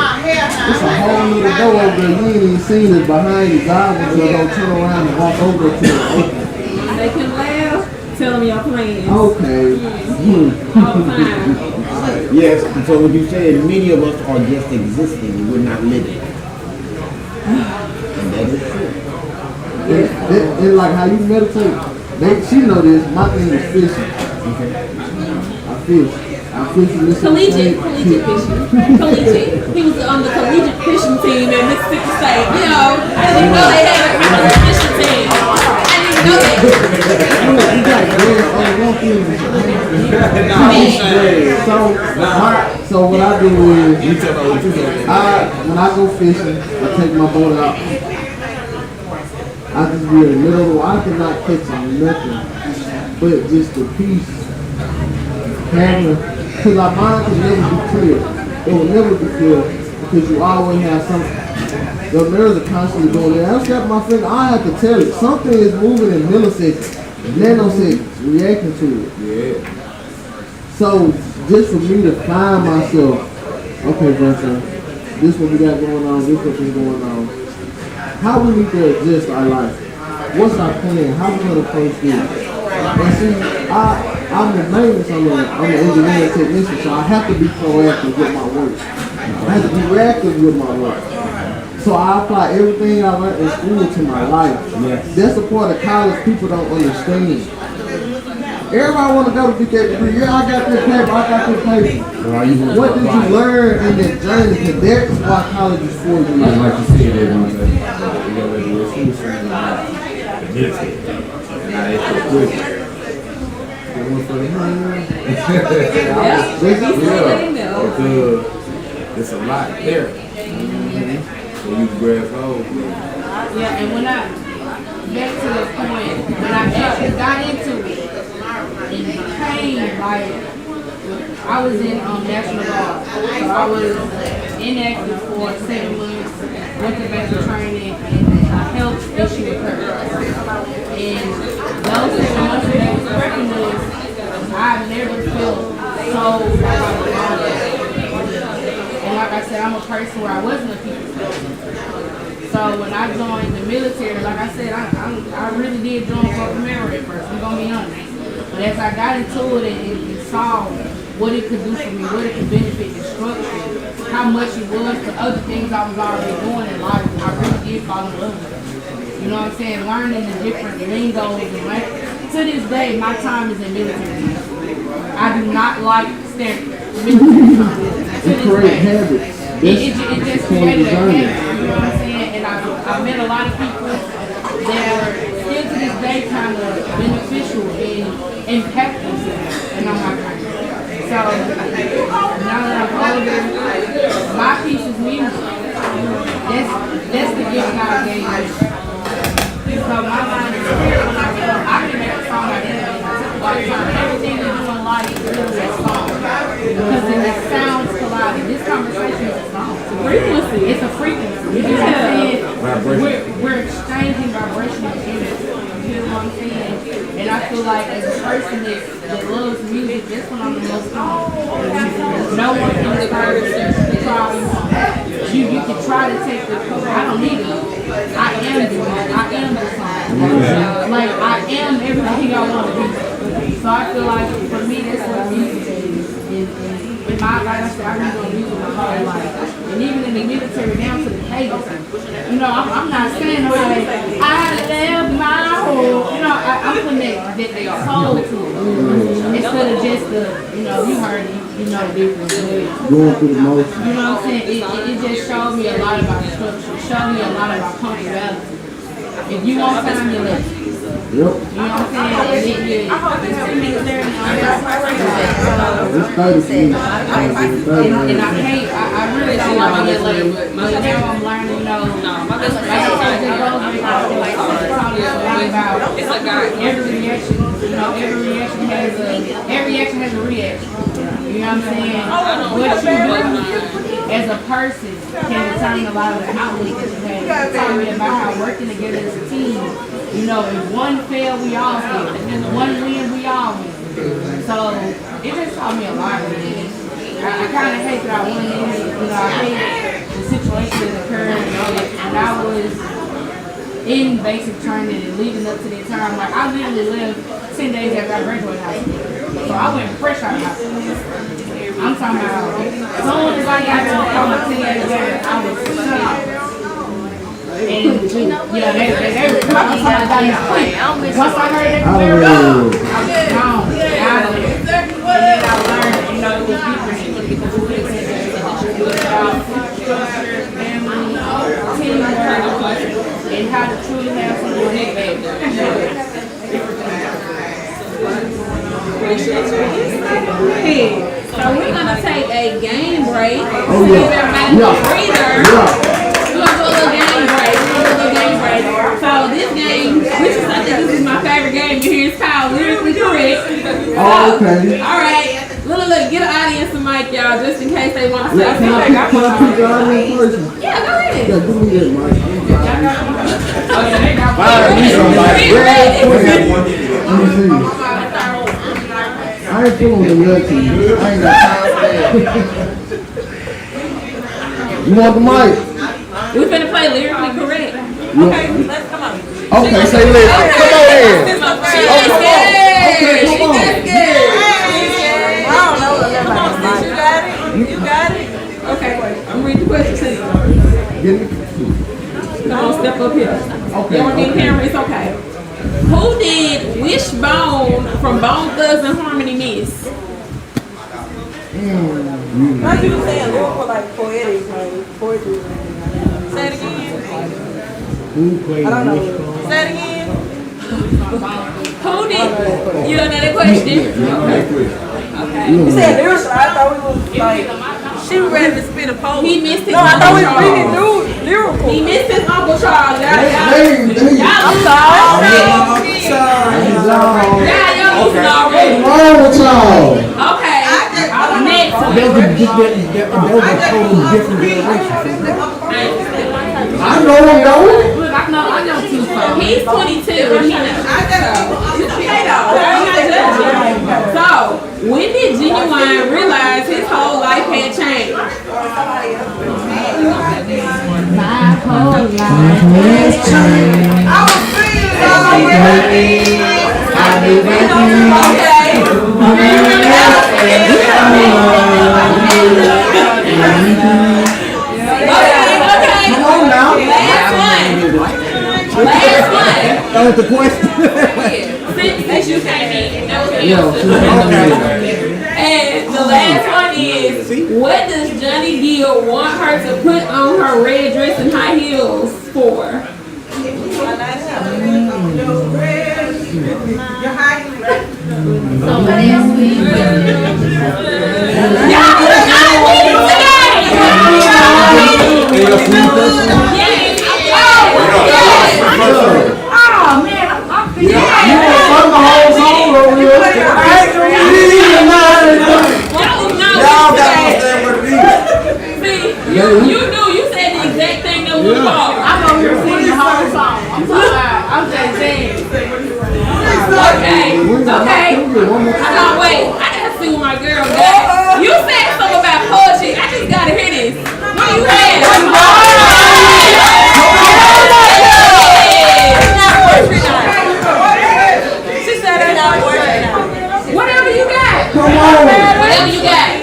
It's a whole little door over there. You ain't even seen it behind you. God wants you to go turn around and walk over to it. They can laugh. Tell them your plans. Okay. All the time. Yes, so what you said, many of us are just existing. We're not living. And that is true. And like how you meditate, she know this. My thing is fishing. I fish. Collegiate fishing. Collegiate. He was on the collegiate fishing team at Mississippi State. You know, I didn't even know they had a collegiate fishing team. I didn't even know that. So what I do is, when I go fishing, I take my boat out. I just be in the middle of the water. I cannot catch nothing, but just the peace, having. Because our mind can never be clear. It will never be clear because you always have something. The mirrors are constantly going there. I snap my finger, I have to tell it. Something is moving in milliseconds, nanoseconds, reacting to it. Yeah. So just for me to find myself, okay, Bertrand, this what we got going on, this what been going on. How we need to adjust our life. What's our plan? How we going to approach this? And see, I'm the maintenance, I'm an engineering technician, so I have to be proactive with my work. I have to be reactive with my work. So I apply everything I learned in school to my life. Yes. That's the part of college people don't understand. Everybody want to go to get that degree. Yeah, I got this paper, I got this paper. What did you learn in that journey? Because that's why college is for you. Like you said, everyone said, you got to do a school training about the meditate. Now they feel quick. For the money. Yeah, because it's a lot there. So you can grab hold. Yeah, and when I back to the point, when I actually got into it, it became like I was in National Guard, so I was inactive for 7 months, went to basic training, and a health issue occurred. And those 7 months that I was pregnant with, I've never felt so like I belonged. And like I said, I'm a person where I wasn't a people's person. So when I joined the military, like I said, I really did join for Camaro at first, I'm gonna be honest. But as I got into it and saw what it could do for me, what it could benefit the structure, how much it was to other things I was already doing in life, I really did fall in love with it. You know what I'm saying? Learning the different lingos and language. To this day, my time is in military. I do not like military time. To this day. It just created a habit, you know what I'm saying? And I've met a lot of people that are still to this day kind of beneficial and impactful. And I'm like, so now that I'm older, my piece is music. That's the gift God gave me. So my mind is clear when I can make a song like that. Everything you do in life is really a song. Because it sounds colliding. This conversation is a song. It's a frequency. It's a frequency. You know what I'm saying? We're exchanging vibrational energy. You know what I'm saying? And I feel like as a person that loves music, that's when I'm the most comfortable. No one can inspire you to try. You can try to take the I don't need it. I am the song. Like I am everything I want to be. So I feel like for me that's what music is. In my life, I said I really don't music my whole life. And even in the military down to the cables. You know, I'm not saying like I left my home. You know, I'm putting that soul to it. Instead of just the, you know, you heard it, you know, different. Going through the motion. You know what I'm saying? It just showed me a lot about structure. It showed me a lot about punctuality. If you want time, you listen. Yep. You know what I'm saying? It's 10 minutes there and It's 30 minutes. and I hate, I really don't want to get late. But now I'm learning, you know, like I said, it goes about every reaction. You know, every reaction has a reaction. You know what I'm saying? What you do as a person can determine a lot of the outlook that you have. It's talking about how working together as a team. You know, if one fail, we all fail. If one win, we all win. So it just taught me a lot. I kind of hate that I went in. You know, I hate the situation that occurred. And I was in basic training and leading up to that time. Like I literally left 10 days after I graduated high school. So I went fresh out of high school. I'm talking about as soon as I got to become a teenager, I was shocked. And yeah, they were talking about that. Once I heard that clear up, I was gone out of there. And then I learned, you know, it was different about structure, family, teamwork, and how to truly have someone that baby. So we're gonna take a game break. Oh, Give yeah. everybody a breather. We're gonna do a little game break. So this game, which is I think this is my favorite game here, is called Lyrically Correct. Oh, okay. All right. Look, get an audience a mic, y'all, just in case they want to say Can something. I pick the audience first? Yeah, go ahead. Yeah, give me that mic. Let me see. I ain't feeling the milk tea. I ain't got time for that. You want the mic? We finna play Lyrically Correct. Okay, let's come on. Okay, say listen. Come on in. She is scared. Okay, come on. I don't know what everybody. You got it? Okay, I'm reading the question to you. Get it? Come on, step up here. Okay. You don't need camera, it's okay. Who did Wishbone from Bone Thugs and Harmony miss? Not you saying lyrical like poetic, like poetry. Say it again. Who played I don't know. Wishbone? Say it again. Who did? You don't know that question? Okay. You said lyrical. I thought we was like. She was ready to spit a poem. He missed his No, I thought we Uncle really Charles. knew lyrical. He missed his Uncle Charles. I'm sorry. Y'all losing already. What's wrong with y'all? Okay. Next. totally different generation. I know him though. Look, I know two folks. He's 22. He knows. So, when did Genuine realize his whole life had changed? My whole life. I was feeling already. I knew that Come on now. Last one. That was the question. Since you came in, that was the Yeah, answer. And the last one is, what does Johnny Gill want her to put on her red dress and high heels for? You knew, you said the exact thing that was wrong. I'm over here singing the whole song. I'm just saying. Okay. Hold on, wait. I gotta see what my girl got. You said something about poetry. I just gotta hear this. What you had? She said that's not working out. Whatever you got. Whatever you got.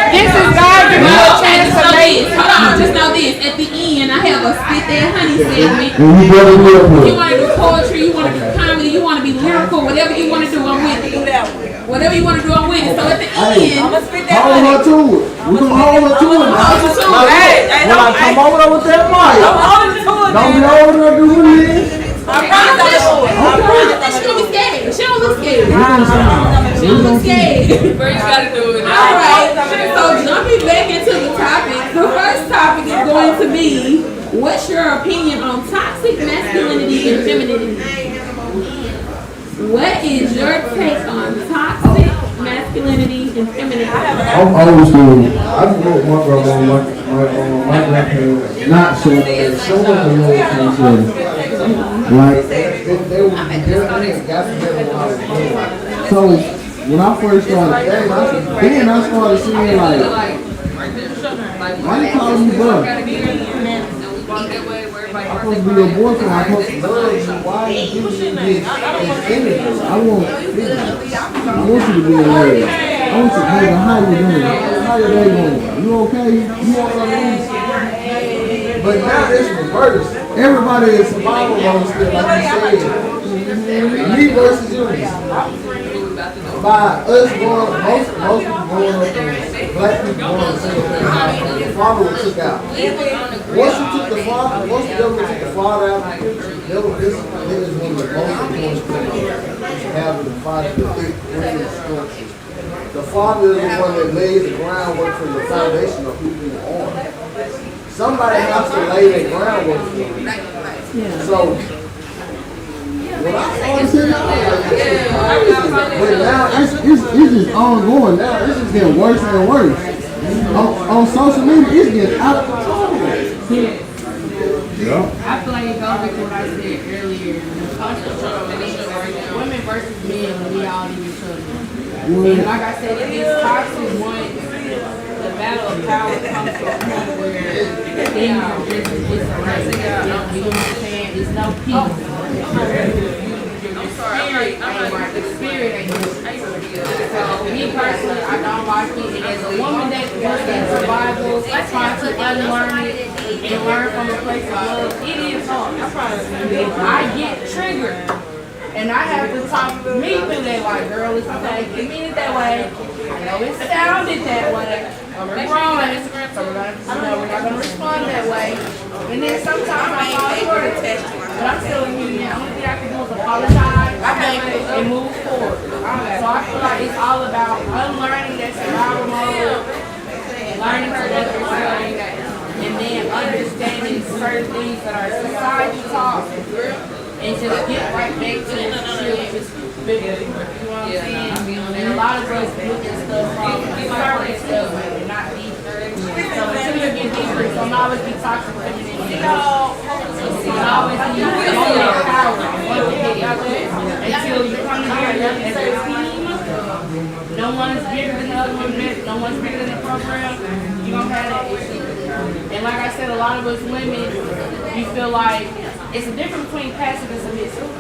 This is God giving you a chance to make. Hold on, just know this. At the end, I have a spit that honey segment. And you better do it. You want to do poetry, you want to do comedy, you want to be lyrical, whatever you want to do, I'm with it. Whatever you want to do, I'm with it. So at the end, I'm gonna spit that Hold her to it. We gonna hold her to it. hold you to it. When I come over there with that mic, don't be over there doing this. She don't be scared. She don't look scared. She don't look scared. First gotta do it. Alright, so jumping back into the topic, the first topic is going to be, what's your opinion on toxic masculinity and femininity? What is your take on toxic masculinity and femininity? I'm old school. I grew up my brother on my grandparents, not so much a little attention. Like, they were got together when I was young. So, when I first started dating, I started seeing like, why you calling me bro? I'm supposed to be your boyfriend. I'm supposed to love you. Why are you giving me this energy? I want you to be a lady. I want you to hey, how you doing? How your day going? You okay? You alright? But now it's reversed. Everybody is survival mode still, like you said. Me versus you. By us going, most people growing up in black people growing up in the father was took out. Once you took the father, once the devil took the father out of the picture, the devil is one of the most important things having the father, the thick, grand structure. The father is the one that lays the groundwork for the foundation of who you are. Somebody has to lay that groundwork for you. So, when I started seeing that, but now it's just ongoing. Now it's just getting worse and worse. On social media, it's getting out of control. I feel like it goes back to what I said earlier. Women versus men, we all need each other. And like I said, it is toxic when the battle of power comes to a point where things are just disarray. You know what I'm saying? There's no peace. The spirit ain't right. So me personally, I don't like it. And as a woman that works in survival, trying to unlearn it and learn from a place of love, it is hard. I get triggered. And I have to talk me through that, like, girl, it's okay, you mean it that way. I know it sounded that way. We're growing, so we're not going to respond that way. And then sometimes I fall short of it. But I'm telling you, the only thing I can do is apologize and move forward. So I feel like it's all about unlearning that survival mode, learning to love yourself, and then understanding certain things that are society taught. And just get right back to the biblical. You know what I'm saying? And a lot of us look at stuff from start with yourself and not deep. So until you get deeper, it's gonna always be toxic femininity. It's gonna always be your power. Once you get out there, until you come together as a team, no one is bigger than the other one, no one's bigger than the program, you're gonna have that issue. And like I said, a lot of us women, you feel like it's a difference between passive and submissive.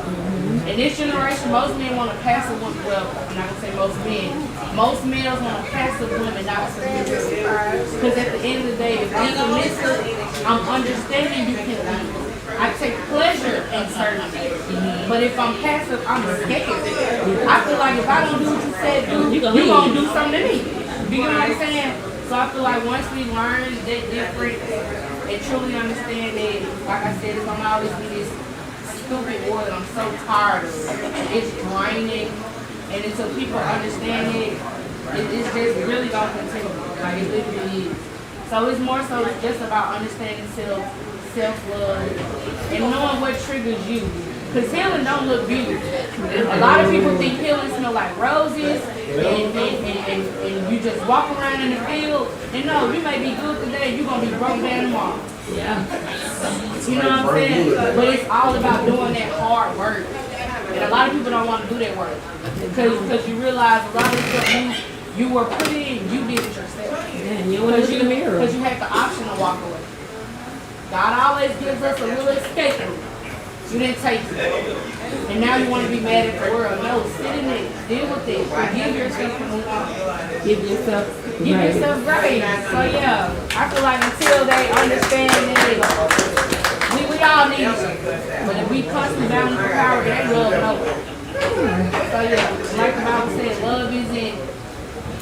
In this generation, most men want a passive woman. Well, I'm not gonna say most men. Most males want a passive woman, not submissive. Because at the end of the day, if I'm submissive, I'm understanding you can lead. I take pleasure in certain things. But if I'm passive, I'm scared. I feel like if I don't do what you said do, you're gonna do something to me. You know what I'm saying? So I feel like once we learn that difference and truly understand that, like I said, it's gonna always be this stupid war that I'm so tired of. It's draining, and until people understand it, it's just really gonna continue. Like it literally is. So it's more so just about understanding self-love and knowing what triggers you. Because healing don't look beautiful. A lot of people think healing smell like roses and you just walk around in the field. And no, you may be good today, you're going to be broke down tomorrow. Yeah. You know what I'm saying? But it's all about doing that hard work. And a lot of people don't want to do that work. Because you realize a lot of stuff you were put in, you did it yourself. Yeah, you went in the mirror. Because you had the option to walk away. God always gives us a little escape route. You didn't take it. And now you want to be mad at the world. No, sit in it. Deal with it. Give yourself a move on. Give yourself grace. So yeah, I feel like until they understand that we all need it. But if we constantly balance the power, that love nowhere. So yeah, like the Bible said, love isn't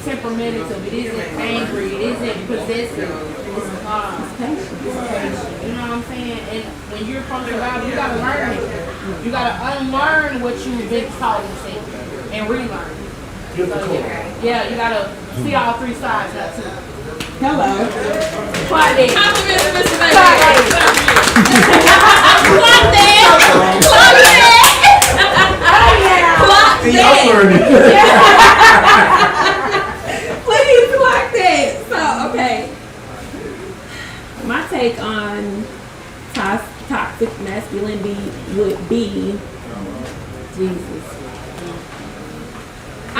temperamental, it isn't angry, it isn't possessive, it's calm. You know what I'm saying? And when you're from the Bible, you gotta learn it. You gotta unlearn what you've been taught and seen and relearn. So, yeah, you gotta see all three sides now too. Hello. Clock that. Compliment to Mr. Baby. Clock that. Please clock that. So, okay. My take on toxic masculinity would be Jesus.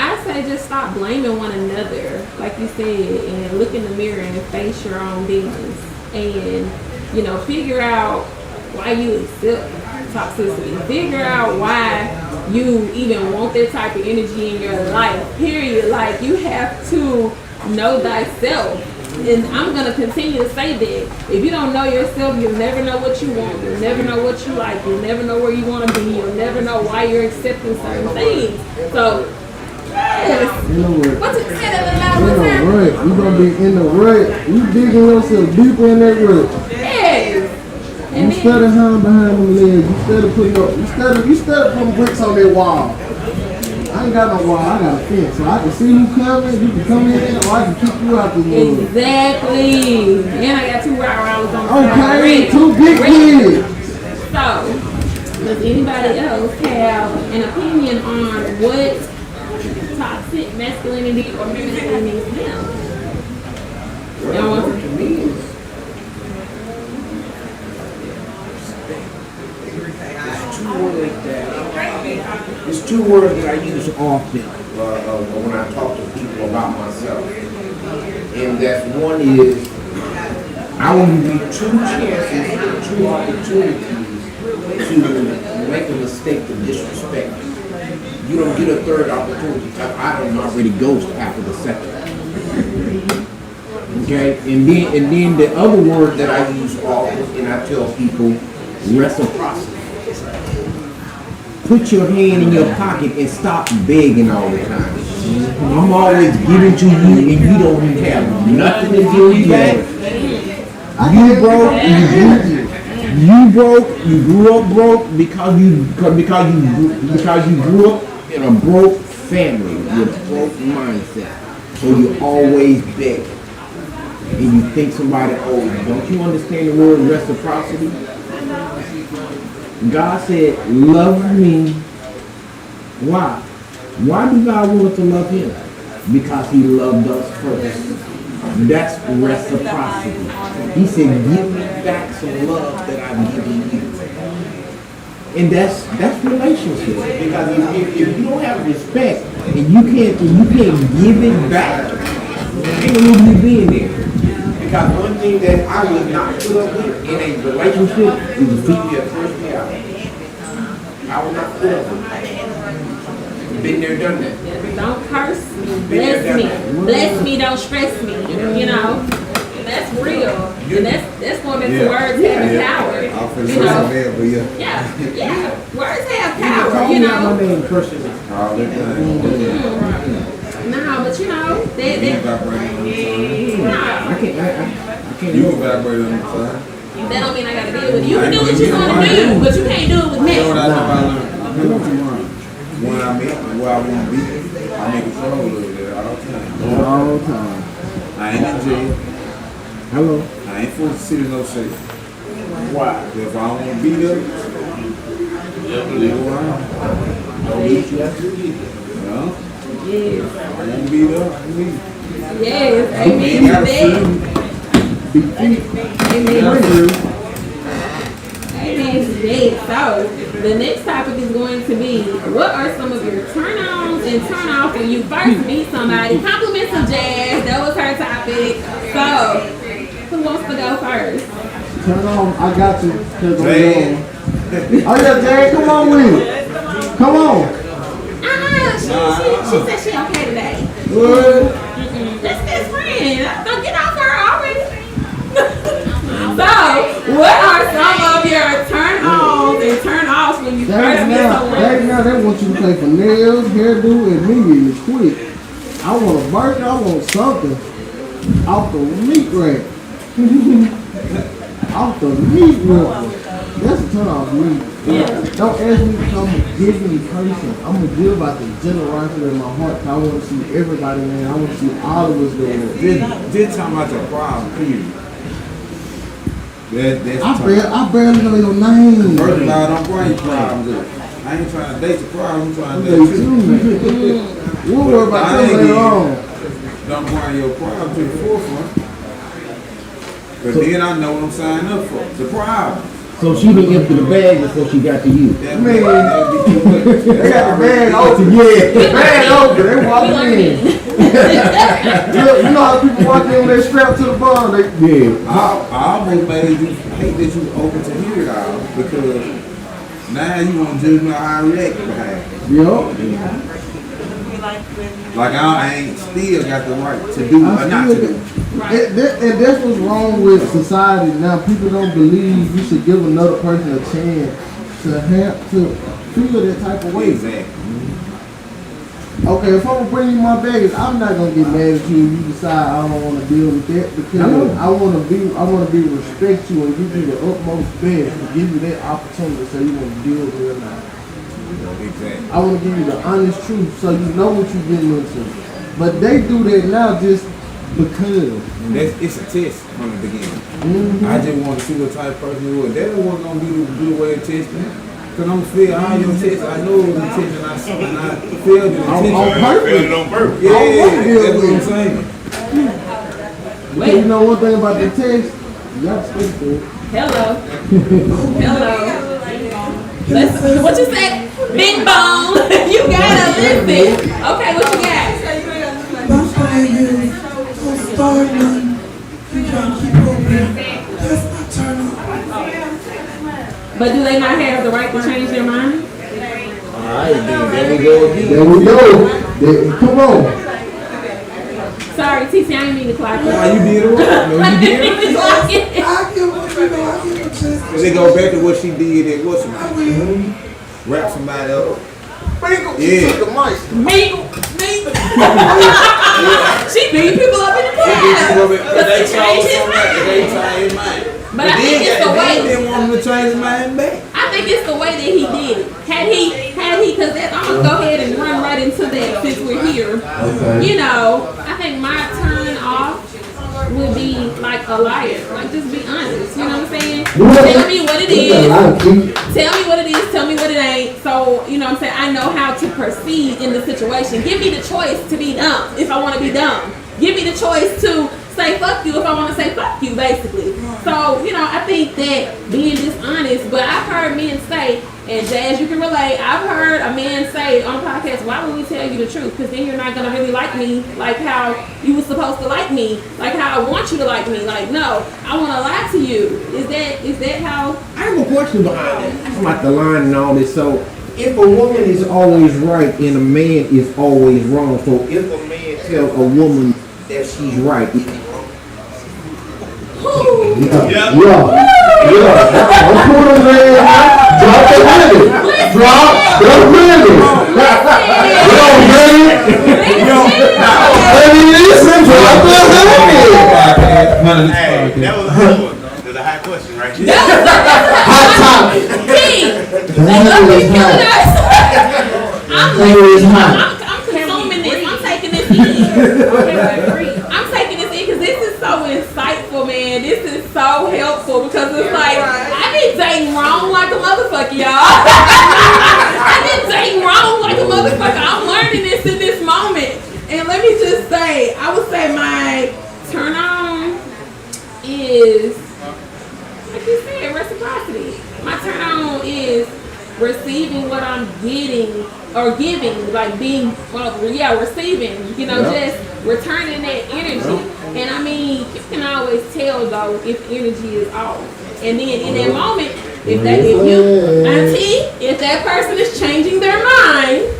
I say just stop blaming one another, like you said, and look in the mirror and face your own demons. And, figure out why you accept toxicity. Figure out why you even want that type of energy in your life, period. Like, you have to know thyself. And I'm going to continue to say that. If you don't know yourself, you'll never know what you want. You'll never know what you like. You'll never know where you want to be. You'll never know why you're accepting certain things. So, yes. In the rut. What you say that In loud? the rut. You gonna be in the rut. You digging yourself deeper in that rut. Yes. You study hiding behind them legs. You study putting up. You study putting bricks on that wall. I ain't got no wall. I got a fence, so I can see who coming. You can come in, or I can kick you out the room. Exactly. And I got 2 rounds on the Okay, 2 big kids. So, does anybody else have an opinion on what toxic masculinity or femininity means to them? Y'all want to? There's 2 words that I use often when I talk to people about myself. And that's one is, I will give you 2 chances, 2 opportunities to make a mistake to disrespect you. You don't get a 3rd opportunity. I don't already ghost after the 2nd. Okay, and then the other word that I use often, and I tell people, reciprocity. Put your hand in your pocket and stop begging all the time. I'm always giving to you and you don't even have nothing to give back. You broke, you grew up broke because you grew up in a broke family with a broke mindset. So you always beg. And you think somebody owes you. Don't you understand the word reciprocity? God said, love me. Why? Why do God want us to love him? because he loved us first. That's reciprocity. He said, give me back some love that I've given you. And that's relationship. Because if you don't have respect and you can't give it back, ain't no need you being there. Because one thing that I would not put up with in a relationship is a female curse me out. I would not put up with it. Been there, done that. Don't curse me, bless me. Bless me, don't stress me. You know? That's real. And that's going back to words having power. You know? Yeah. Words have power, you know. My name curses all the time. No, but you know, I can't. You can vibrate on the side. That don't mean I gotta deal with you. You can do what you want to do, but you can't do it with me. You know what I know I learned? When I meet and where I want to be, I make a sure of that all the time. All the time. I ain't in jail. Hello. I ain't forced to sit in no safe. Why? If I don't want to be there, leave around. Don't be stressed. No. Yes. I want to be there, I leave. Yes. Amen to that. Amen to that. So, the next topic is going to be, what are some of your turn-ons and turn-offs when you first meet somebody? Compliments of Jazz, that was her topic. So, who wants to go first? Turn on, I got you. Oh yeah, Jay, come on with it. Come on. She said she okay today. Good. That's best friend. Don't get off her already. So, what are some of your turn-ons and turn-offs when you first meet someone? Right now, they want you to pay for nails, hairdo, and immediately quick. I want a burger, I want something off the meat rack. Off the meat rack. That's a turn off me. Yeah. Don't ask me to come a giving person. I'm gonna give out the generosity in my heart. I want to see everybody, man. I want to see all of us doing it. Just talking about your problem, period. That's I barely know your name. First of all, don't bring problems up. I ain't trying to date the problem, I'm trying to date you. We'll worry about that later on. Don't bring your problem to the forefront. Because then I know what I'm signing up for. The problem. So she didn't empty the bag before she got to you. That Man, they got the bag open. Yeah, the bag open. They walk in. You know how people walk in when they strap to the bar? I almost made you hate that you open to hear it all because now you want to judge me how I react behind. Like I ain't still got the right to do or not to do. And that's what's wrong with society now. People don't believe you should give another person a chance to feel that type of way. Exactly. Okay, if I'm gonna bring you my baggage, I'm not gonna get mad at you if you decide I don't want to deal with that because I want to be respect you and give you the utmost best to give you that opportunity so you want to deal with it or not. Exactly. I want to give you the honest truth so you know what you're getting into. But they do that now just because. It's a test from the beginning. I just want to see what type of person you are. They don't want to do the way of testing. Because I'm going to feel all your tests. I know the test and I failed the test. On purpose. Yeah, that's what I'm saying. Because you know one thing about the test? Y'all speak to it. Hello. Listen, what you say? Big bone. You gotta listen. Okay, what you got? I'm trying to start one. You trying to keep moving. That's my turn on. But do they not have the right to change their mind? Alright, there we go again. There we go. Come on. Sorry, TC, I didn't mean to clock you. Why you did it wrong? No, you did it. I give what you know, I give a chance. Because they go back to what she did at what's her name? Rap somebody up. Yeah. She beat people up in the past. They changed his mind. But I think it's the way. They want him to change his mind back. I think it's the way that he did it. Had he, because I'm gonna go ahead and run right into that since we're here. You know, I think my turn off would be like a liar. Like, just be honest. You know what I'm saying? Tell me what it is. is. Tell me what it is. Tell me what it ain't. So, you know what I'm saying? I know how to proceed in the situation. Give me the choice to be dumb if I want to be dumb. Give me the choice to say fuck you if I want to say fuck you, basically. So, you know, I think that being dishonest, but I've heard men say, and Jazz, you can relate, I've heard a man say on a podcast, why would we tell you the truth? Because then you're not going to really like me like how you were supposed to like me, like how I want you to like me. Like, no, I want to lie to you. Is that how? I have a question behind that. About the line and all this. So, if a woman is always right and a man is always wrong, so if a man tells a woman that she's right, is he wrong? Yeah. Don't put them there. Drop the minute. Drop the minute. Let me listen. Drop the minute. Hey, that was a good one. That's a high question, right? Hot topic. I'm consuming this. I'm taking this in. I'm taking this in because this is so insightful, man. This is so helpful because it's like, I've been dating wrong like a motherfucker, y'all. I've been dating wrong like a motherfucker. I'm learning this in this moment. And let me just say, I would say my turn on is, like you said, reciprocity. My turn on is receiving what I'm getting or giving, like being, receiving, you know, just returning that energy. And I mean, you can always tell though if energy is off. And then in that moment, if that person is changing their mind,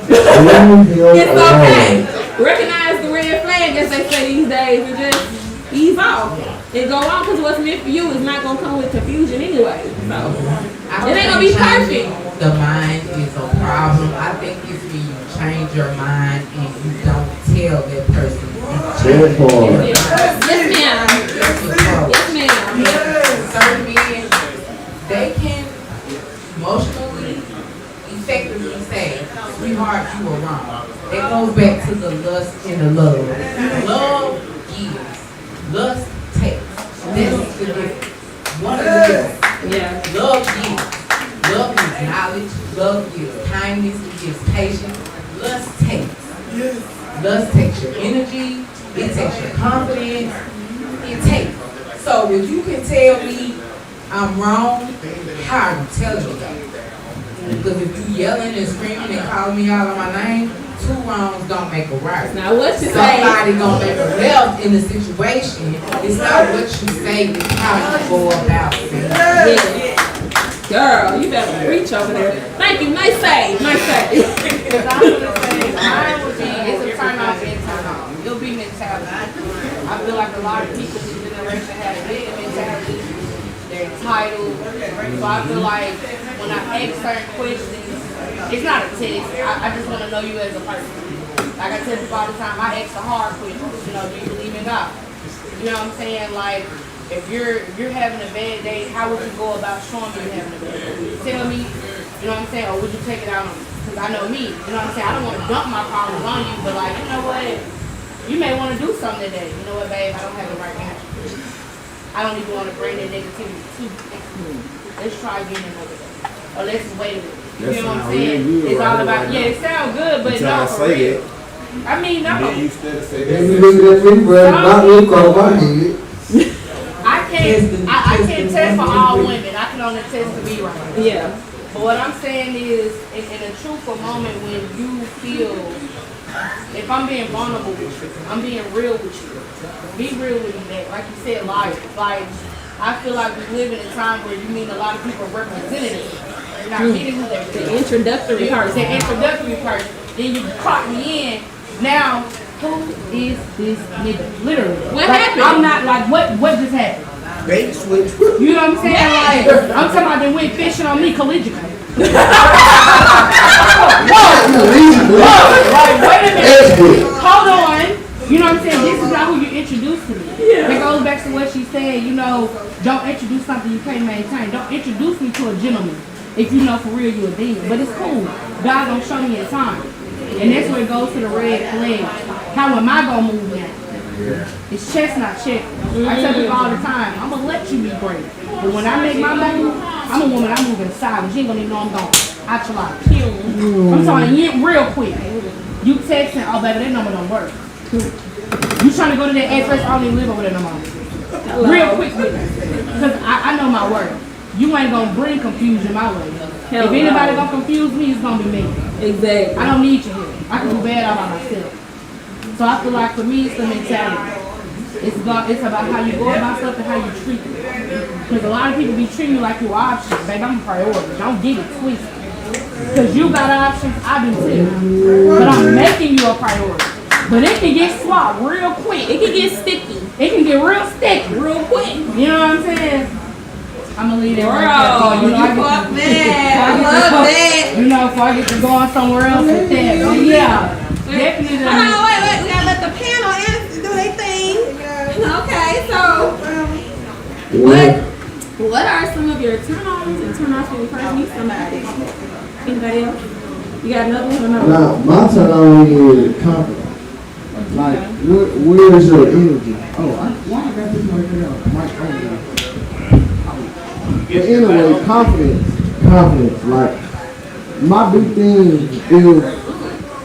it's okay. Recognize the red flag, as they say these days, and just ease off and go on, because what's meant for you is not going to come with confusion anyway. So, it ain't going to be perfect. The mind is a problem. I think it's when you change your mind and you don't tell that person. Yes, ma'am. Yes, ma'am. Certain men, they can emotionally, effectively say, sweetheart, you were wrong. It goes back to the lust and the love. Love gives. Lust takes. That's the difference. One of the difference. Yeah. Love gives. Love gives knowledge. Love gives kindness. It gives patience. Lust takes. Lust takes your energy. It takes your confidence. It takes. So if you can tell me I'm wrong, how are you telling me that? Because if you yelling and screaming and calling me out of my name, two wrongs don't make a right. Now what you say? Somebody gonna make a left in the situation. It's not what you say, it's how you go about it. Yeah. Girl, you better reach over there. Thank you. Nice save. Nice save. Because I'm going to say, mine would be, it's a turn off and turn off. It'll be mentality. I feel like a lot of people in this generation have a big mentality. They're entitled. So I feel like when I ask certain questions, it's not a test. I just want to know you as a person. Like I tell people all the time, I ask the hard questions. You know, do you believe in God? You know what I'm saying? Like, if you're having a bad day, how would you go about showing me you're having a bad day? Would you tell me, you know what I'm saying, or would you take it out on me? Because I know me, you know what I'm saying, I don't want to dump my problems on you, but like, you know what, you may want to do something today. You know what, babe, I don't have the right answer. I don't even want to bring that negativity to you. Let's try again another day. Or let's wait a minute. You know what I'm saying? It's all about, it sounds good, but no, for real. I mean, no. You look at me, bro, not look on my head. I can't test for all women. I can only test to be right. Yeah. But what I'm saying is, in a truthful moment when you feel, if I'm being vulnerable with you, I'm being real with you. Be real with me, man. Like you said, liars. Like, I feel like we live in a time where you meet a lot of people representatives. You're not getting who they're The introductory person. The introductory person. Then you caught me in. Now, who is this nigga? Literally. What happened? I'm not like, what just happened? Bait switch. You know what I'm saying? Like, I'm talking about they went fishing on me collegially. Whoa! Like, wait a minute. Hold on. You know what I'm saying? This is not who you introduced to me. Yeah. It goes back to what she said, you know, don't introduce something you can't maintain. Don't introduce me to a gentleman if you know for real you're a demon. But it's cool. God don't show me in time. And that's where it goes to the red flag. How am I going to move now? It's chest, not check. I tell people all the time, I'm gonna let you be great. But when I make my move, I'm a woman, I move in silence. You ain't gonna even know I'm gone. Out your life. I'm telling you real quick. You texting, oh baby, that number don't work. You trying to go to that address, I don't even live over there no more. Real quick with me. Because I know my word. You ain't gonna bring confusion my way. If anybody gonna confuse me, it's gonna be me. Exactly. I don't need you here. I can do bad all by myself. So I feel like for me, it's the mentality. It's about how you go about stuff and how you treat it. Because a lot of people be treating you like you're options. Baby, I'm a priority. Don't get it twisted. Because you got options, I do too. But I'm making you a priority. But it can get swapped real quick. It can get sticky. It can get real sticky. Real quick. You know what I'm saying? I'm gonna leave it right there. You fuck that. I love that. You know, if I get to go on somewhere else with that. But yeah, definitely. Hold on, wait. We gotta let the panel do their thing. Okay, so what are some of your turn-ons and turn-offs when you first meet somebody? Anybody else? You got another one or no? Now, my turn-on is confidence. Like, where is your energy? Oh, why I got this right there? Mic on. But anyway, confidence. Like, my big thing is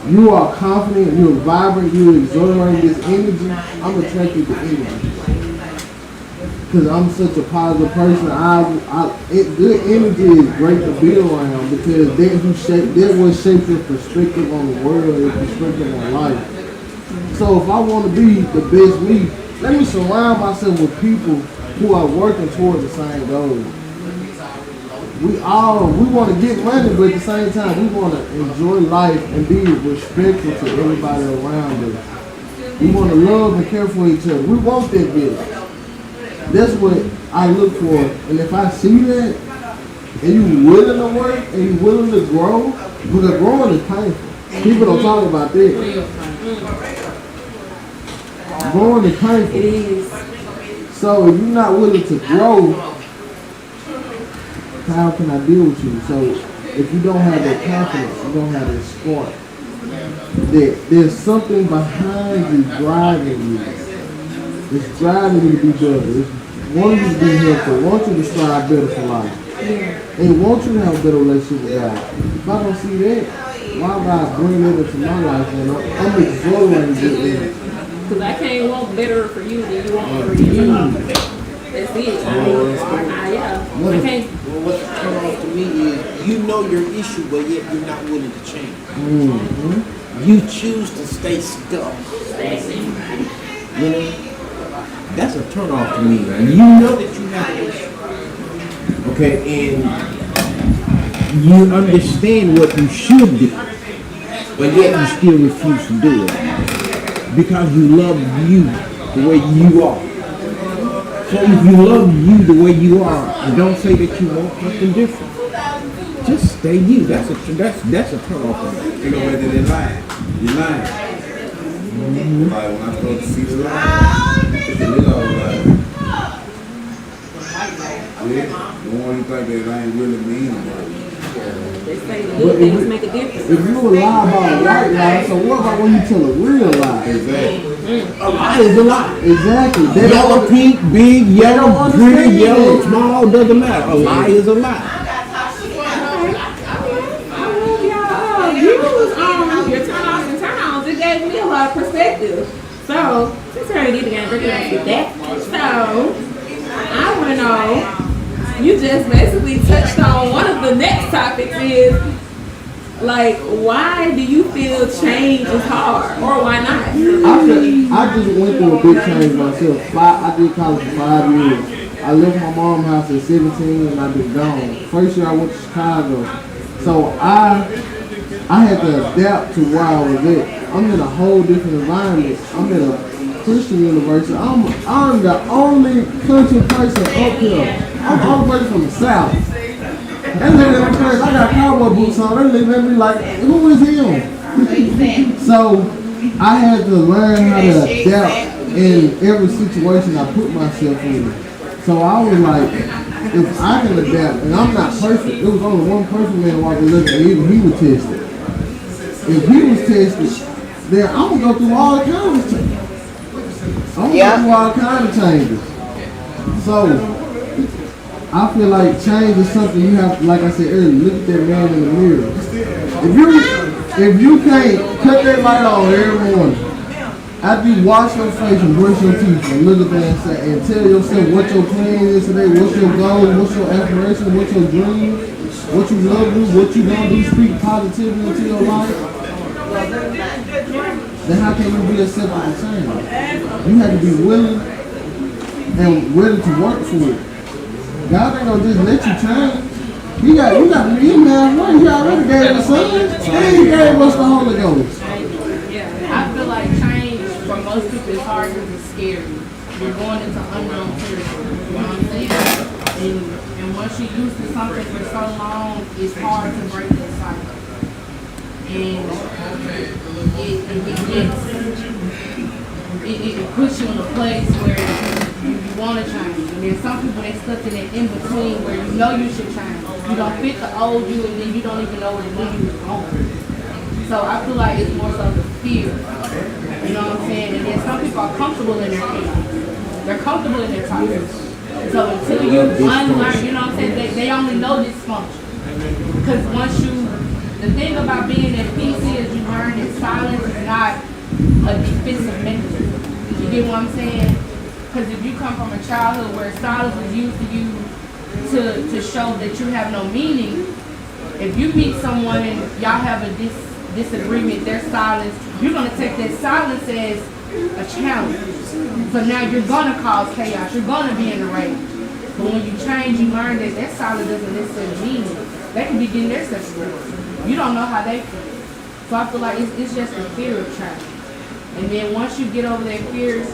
you are confident, you're vibrant, you're exhilarating this energy. I'm attracted to energy. Because I'm such a positive person. Good energy is great to be around because that what shapes your perspective on the world, your perspective on life. So if I want to be the best me, let me surround myself with people who are working toward the same goals. We want to get money, but at the same time, we want to enjoy life and be respectful to everybody around us. We want to love and care for each other. We want that bit. That's what I look for. And if I see that, and you willing to work, and you willing to grow, because growing is painful. People don't talk about that. Growing is painful. It is. So if you're not willing to grow, how can I deal with you? So if you don't have that confidence, you don't have that spark, there's something behind you driving you. It's driving you to be better. It's wanting you to be helpful, want you to strive better for life. And want you to have a better relationship with God. If I don't see that, why would I bring that into my life? And I'm exhilarated with it. Because I can't want better for you than you want for you. That's it. I can't. What's turn off to me is you know your issue, but yet you're not willing to change. You choose to stay stuck. You know, that's a turn off to me. You know that you have an issue. Okay, and you understand what you should do, but yet you still refuse to do it because you love you the way you are. So if you love you the way you are, and don't say that you want something different. Just stay you. That's a turn off. You know whether they're lying. You're lying. Like when I start to see the lie, it's a little lie. Yeah, the one you think that ain't really mean about it. They say little things make a difference. If you lie about a white lie, so what about when you tell a real lie? Exactly. A lie is a lie. Exactly. Yellow, pink, big, yellow, pretty, yellow, small, doesn't matter. A lie is a lie. Your turn-offs and turn-ons, it gave me a lot of perspective. So, since we already did the game, we're going to get that. So, I want to know, you just basically touched on one of the next topics is, like, why do you feel change is hard? Or why not? I just went through a big change myself. I did college for 5 years. I left my mom's house at 17 and I've been gone. First year I went to Chicago. So I had to adapt to where I was at. I'm in a whole different environment. I'm in a Christian university. I'm the only country person up here. I'm the only person from the South. That lady in the church, I got cowboy boots on. That lady at me like, who is him? So I had to learn how to adapt in every situation I put myself in. So I was like, if I can adapt, and I'm not perfect. There was only one perfect man walking living, and even he was tested. If he was tested, then I'm gonna go through all kinds of things. I'm going through all kind of changes. So, I feel like change is something you have, like I said earlier, look at that man in the mirror. If you can't cut that light on every morning, after you wash your face and brush your teeth and look at that and say, and tell yourself what your plan is today, what's your goal, what's your aspiration, what's your dream, what you love to do, what you don't do, speak positively into your life, then how can you be accepted to change? You have to be willing and ready to work for it. God ain't gonna just let you change. You got to be man. He already gave the Son, and He gave us the Holy Ghost. I feel like change for most people is hard because it's scary. You're going into unknown territory. You know what I'm saying? And once you're used to something for so long, it's hard to break that cycle. And it puts you in a place where you want to change. And then some people, they stuck in that in-between where you know you should change. You don't fit the old you, and then you don't even know where the new you is going. So I feel like it's more so the fear. You know what I'm saying? And then some people are comfortable in their fear. They're comfortable in their topics. So until you unlearn, you know what I'm saying, they only know dysfunction. Because once you, the thing about being at peace is you learn that silence is not a defensive mechanism. You get what I'm saying? Because if you come from a childhood where silence was used to you to show that you have no meaning, if you meet someone and y'all have a disagreement, their silence, you're going to take that silence as a challenge. So now you're going to cause chaos. You're going to be in a rage. But when you change, you learn that that silence doesn't necessarily mean it. They can be getting their stuff together. You don't know how they feel. So I feel like it's just the fear of change. And then once you get over that fear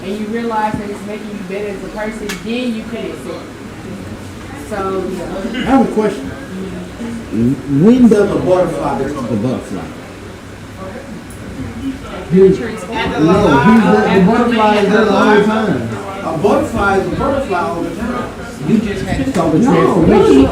and you realize that it's making you better as a person, then you can accept it. So, yeah. I have a question. When does a butterfly become a butterfly? The butterfly is there the whole time. A butterfly is a butterfly all the time. You just had to start the No, transformation.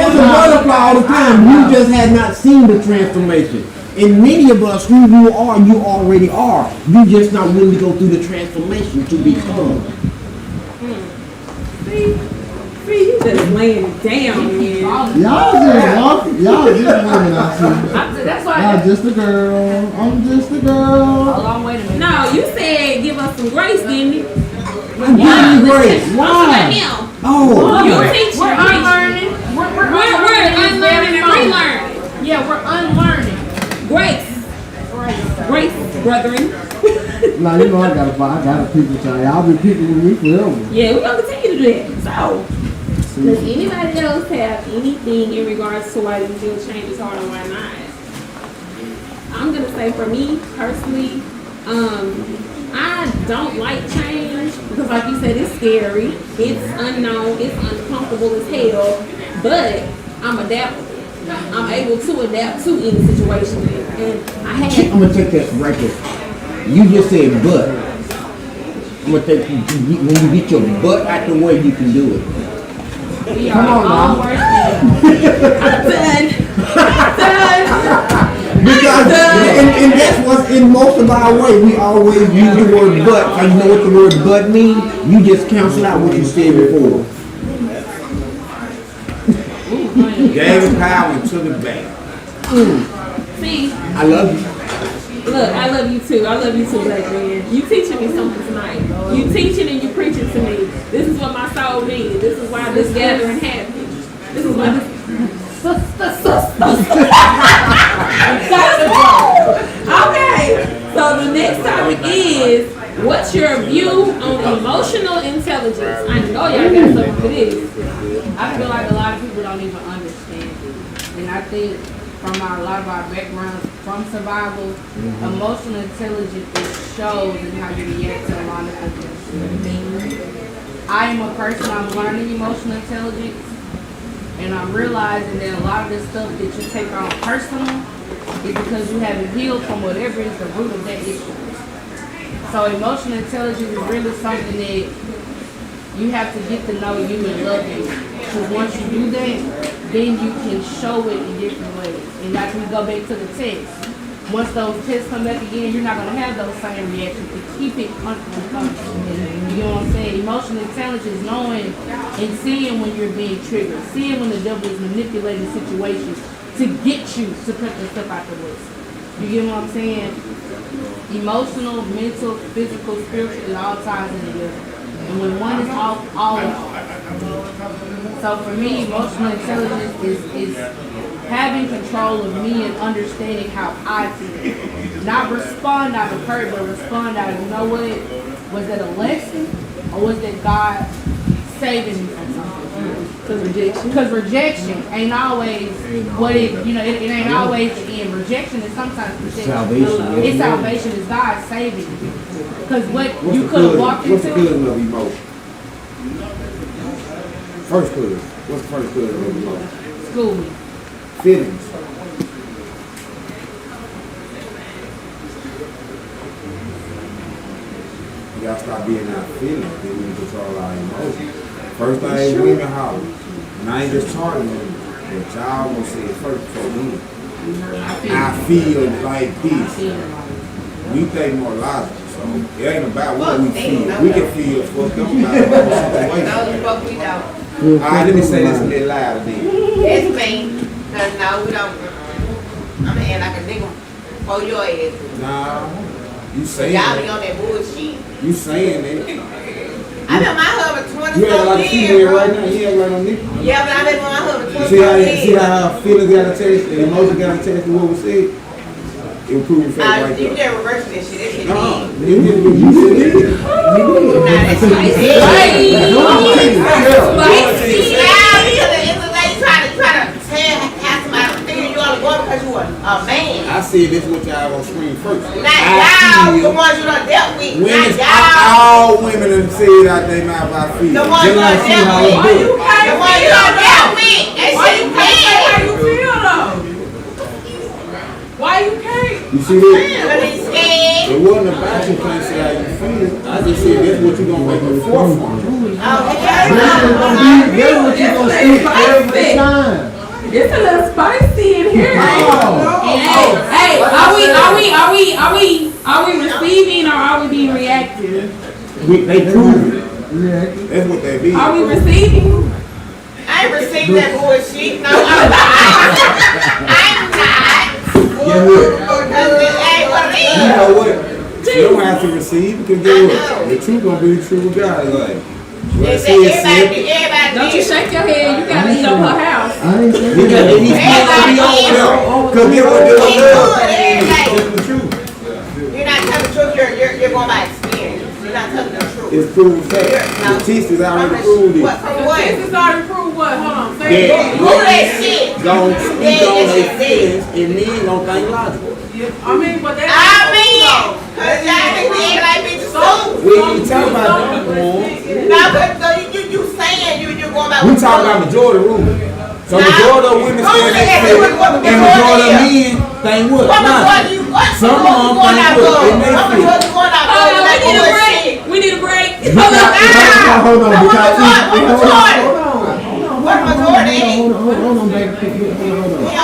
It's a butterfly all the time. You just had not seen the transformation. And many of us, who you already are. You just not willing to go through the transformation to become. See, you just laying down, man. Y'all just walking. Y'all just women out here. That's why Y'all just a girl. I'm just a girl. Hold on, wait a minute. No, you said give us some grace, didn't you? I'm giving you grace. Why? Oh. You teach We're unlearning. We're unlearning and relearning. Yeah, we're unlearning. Grace. Grace, brethren. Now you know I gotta people tell y'all been people with me forever. Yeah, we're gonna continue to do that. So, does anybody else have anything in regards to why you feel change is hard and why not? I'm gonna say for me personally, I don't like change because, like you said, it's scary, it's unknown, it's uncomfortable as hell. But I'm adaptable. I'm able to adapt to any situation, and I'm gonna take that right there. You just said but. I'm gonna take when you get your butt out the way, you can do it. Come on now. I'm done. Because and that's what's in most of our way. We always use the word but. You know what the word but means? You just cancel out what you said before. Gave it power and took it back. See, I love you. look, I love you too. I love you too, black man. You teaching me something tonight. You teaching and you preaching to me. This is what my soul needs. This is why this gathering happens. This is why Okay, so the next topic is, what's your view on emotional intelligence? I know y'all got something for this. I feel like a lot of people don't even understand it. And I think from a lot of our backgrounds, from survival, emotional intelligence shows in how you react to a lot of things. I am a person, I'm learning emotional intelligence, and I'm realizing that a lot of the stuff that you take on personal is because you haven't healed from whatever is the root of that issue. So emotional intelligence is really something that you have to get to know you and love you. Because once you do that, then you can show it in different ways. And like we go back to the text. Once those tests come back again, you're not gonna have those same reactions. To keep it uncomfortable. You know what I'm saying? Emotional intelligence is knowing and seeing when you're being triggered, seeing when the devil is manipulating situations to get you to put the stuff out the list. You get what I'm saying? Emotional, mental, physical, spiritual, it all ties in together. And when one is off, all is off. So for me, emotional intelligence is having control of me and understanding how I feel. Not respond out of hurt, but respond out of, you know what? Was that a lesson? Or was that God saving me from something? Because rejection ain't always what it, it ain't always the end. Rejection is sometimes protection. Salvation. It's salvation. It's God saving you. Because what you could have walked into. What's the cousin of emotion? First cousin. What's the first cousin of emotion? School me. Feelings. We gotta stop being our feelings, then we can control our emotions. First thing women holler, and I ain't just charging them, but y'all gonna say it first for me. I feel like this. We think more logical, so it ain't about what we feel. We can feel fucked up about situation. Alright, let me say this a little louder then. It's me. Cause no, we don't. I'm gonna act like a nigga for your ass. Nah, you saying Y'all be it. on that bullshit. You saying it. I've been my husband 20 You act like a years, female bro. right now, you act like a nigga. Yeah, but I've been with my husband 20 See years. how our feelings got attached and emotions got attached to what we said? It was proven fake right You there. just reverse that shit. That shit No, dead. you said it. I said this what y'all gonna scream first. Not y'all, the ones you done dealt with. Women, Not y'all. all women have said out their mouth about feelings. The ones you done Just like see dealt how with. it do. The ones you done dealt with. That shit How dead. you feel though? Why you can't? You see that? But he's scared. It wasn't about you can't say how you feel. I just said that's what you gonna make the forefront. Oh, That's what you gonna speak every time. It's a little spicy in here. Hey, are we receiving or are we being reactive? They prove it. That's what they did. Are we receiving? I ain't received that bullshit. No, I'm not. Yeah, what? Because it ain't what it You is. know what? You don't have to receive because get what? The truth gonna be the truth with God. It's like, what I said, Everybody Don't you did. shake your head. You gotta eat up her house. because he's supposed to be over there. Because get what? That's the truth. You're not telling the truth. You're going by experience. You're not telling the truth. It's proven fact. The teachers already proved it. What? From what? This is already proved what? Hold on. Say Yeah. it. Who that shit? Don't speak on their feelings and men don't think logical. I mean, but that's. I mean, cause y'all think we ain't like bitches too. We ain't talking about that anymore. Now, but so you saying you're going by. We talking about majority rule. So majority of women say they feel and majority of men think what? Logical. Some of them think what? And they feel. We need a break. Hold on, What majority? Hold on, baby.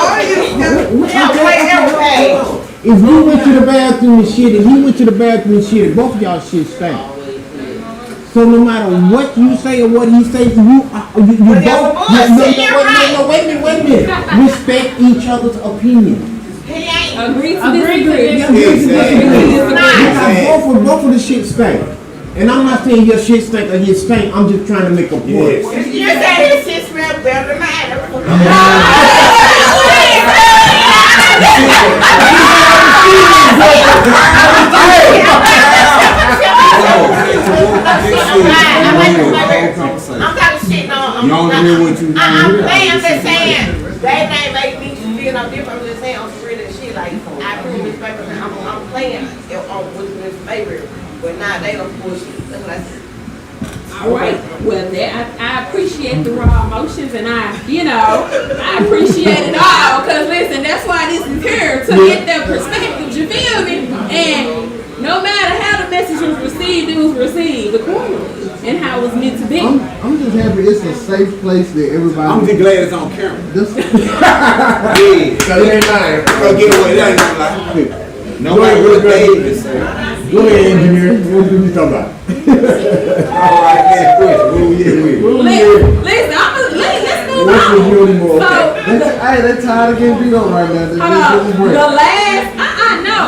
If we went to the bathroom and shit, and he went to the bathroom and shit, both of y'all shit stank. So no matter what you say or what he say, you both. Wait a minute. Respect each other's opinion. Agree to disagree. Both of the shit stank. And I'm not saying your shit stank or his stank. I'm just trying to make a point. You said his shit smell better than mine. I'm talking shit, no. I'm just saying, they ain't make me feel no different. I'm just saying, I'm real as shit. Like, I prove this paper, I'm playing on with this paper, but now they don't bullshit. That's what I said. All right. Well, I appreciate the raw emotions, and I appreciate it all. Cause listen, that's why this is here to get their perspectives. You feel me? And no matter how the message message was received, it was received accordingly and how it was meant to be. I'm just happy it's a safe place that everybody. I'm just glad it's on camera. This, Yeah, so it ain't lying. Don't get away. It ain't gonna lie. Nobody would have Davis. Go ahead, engineer. What are you talking about? All right, next question. What we here with? Listen, let's move on. So, hey, they tired of getting beat on right now. hold on. The last, no,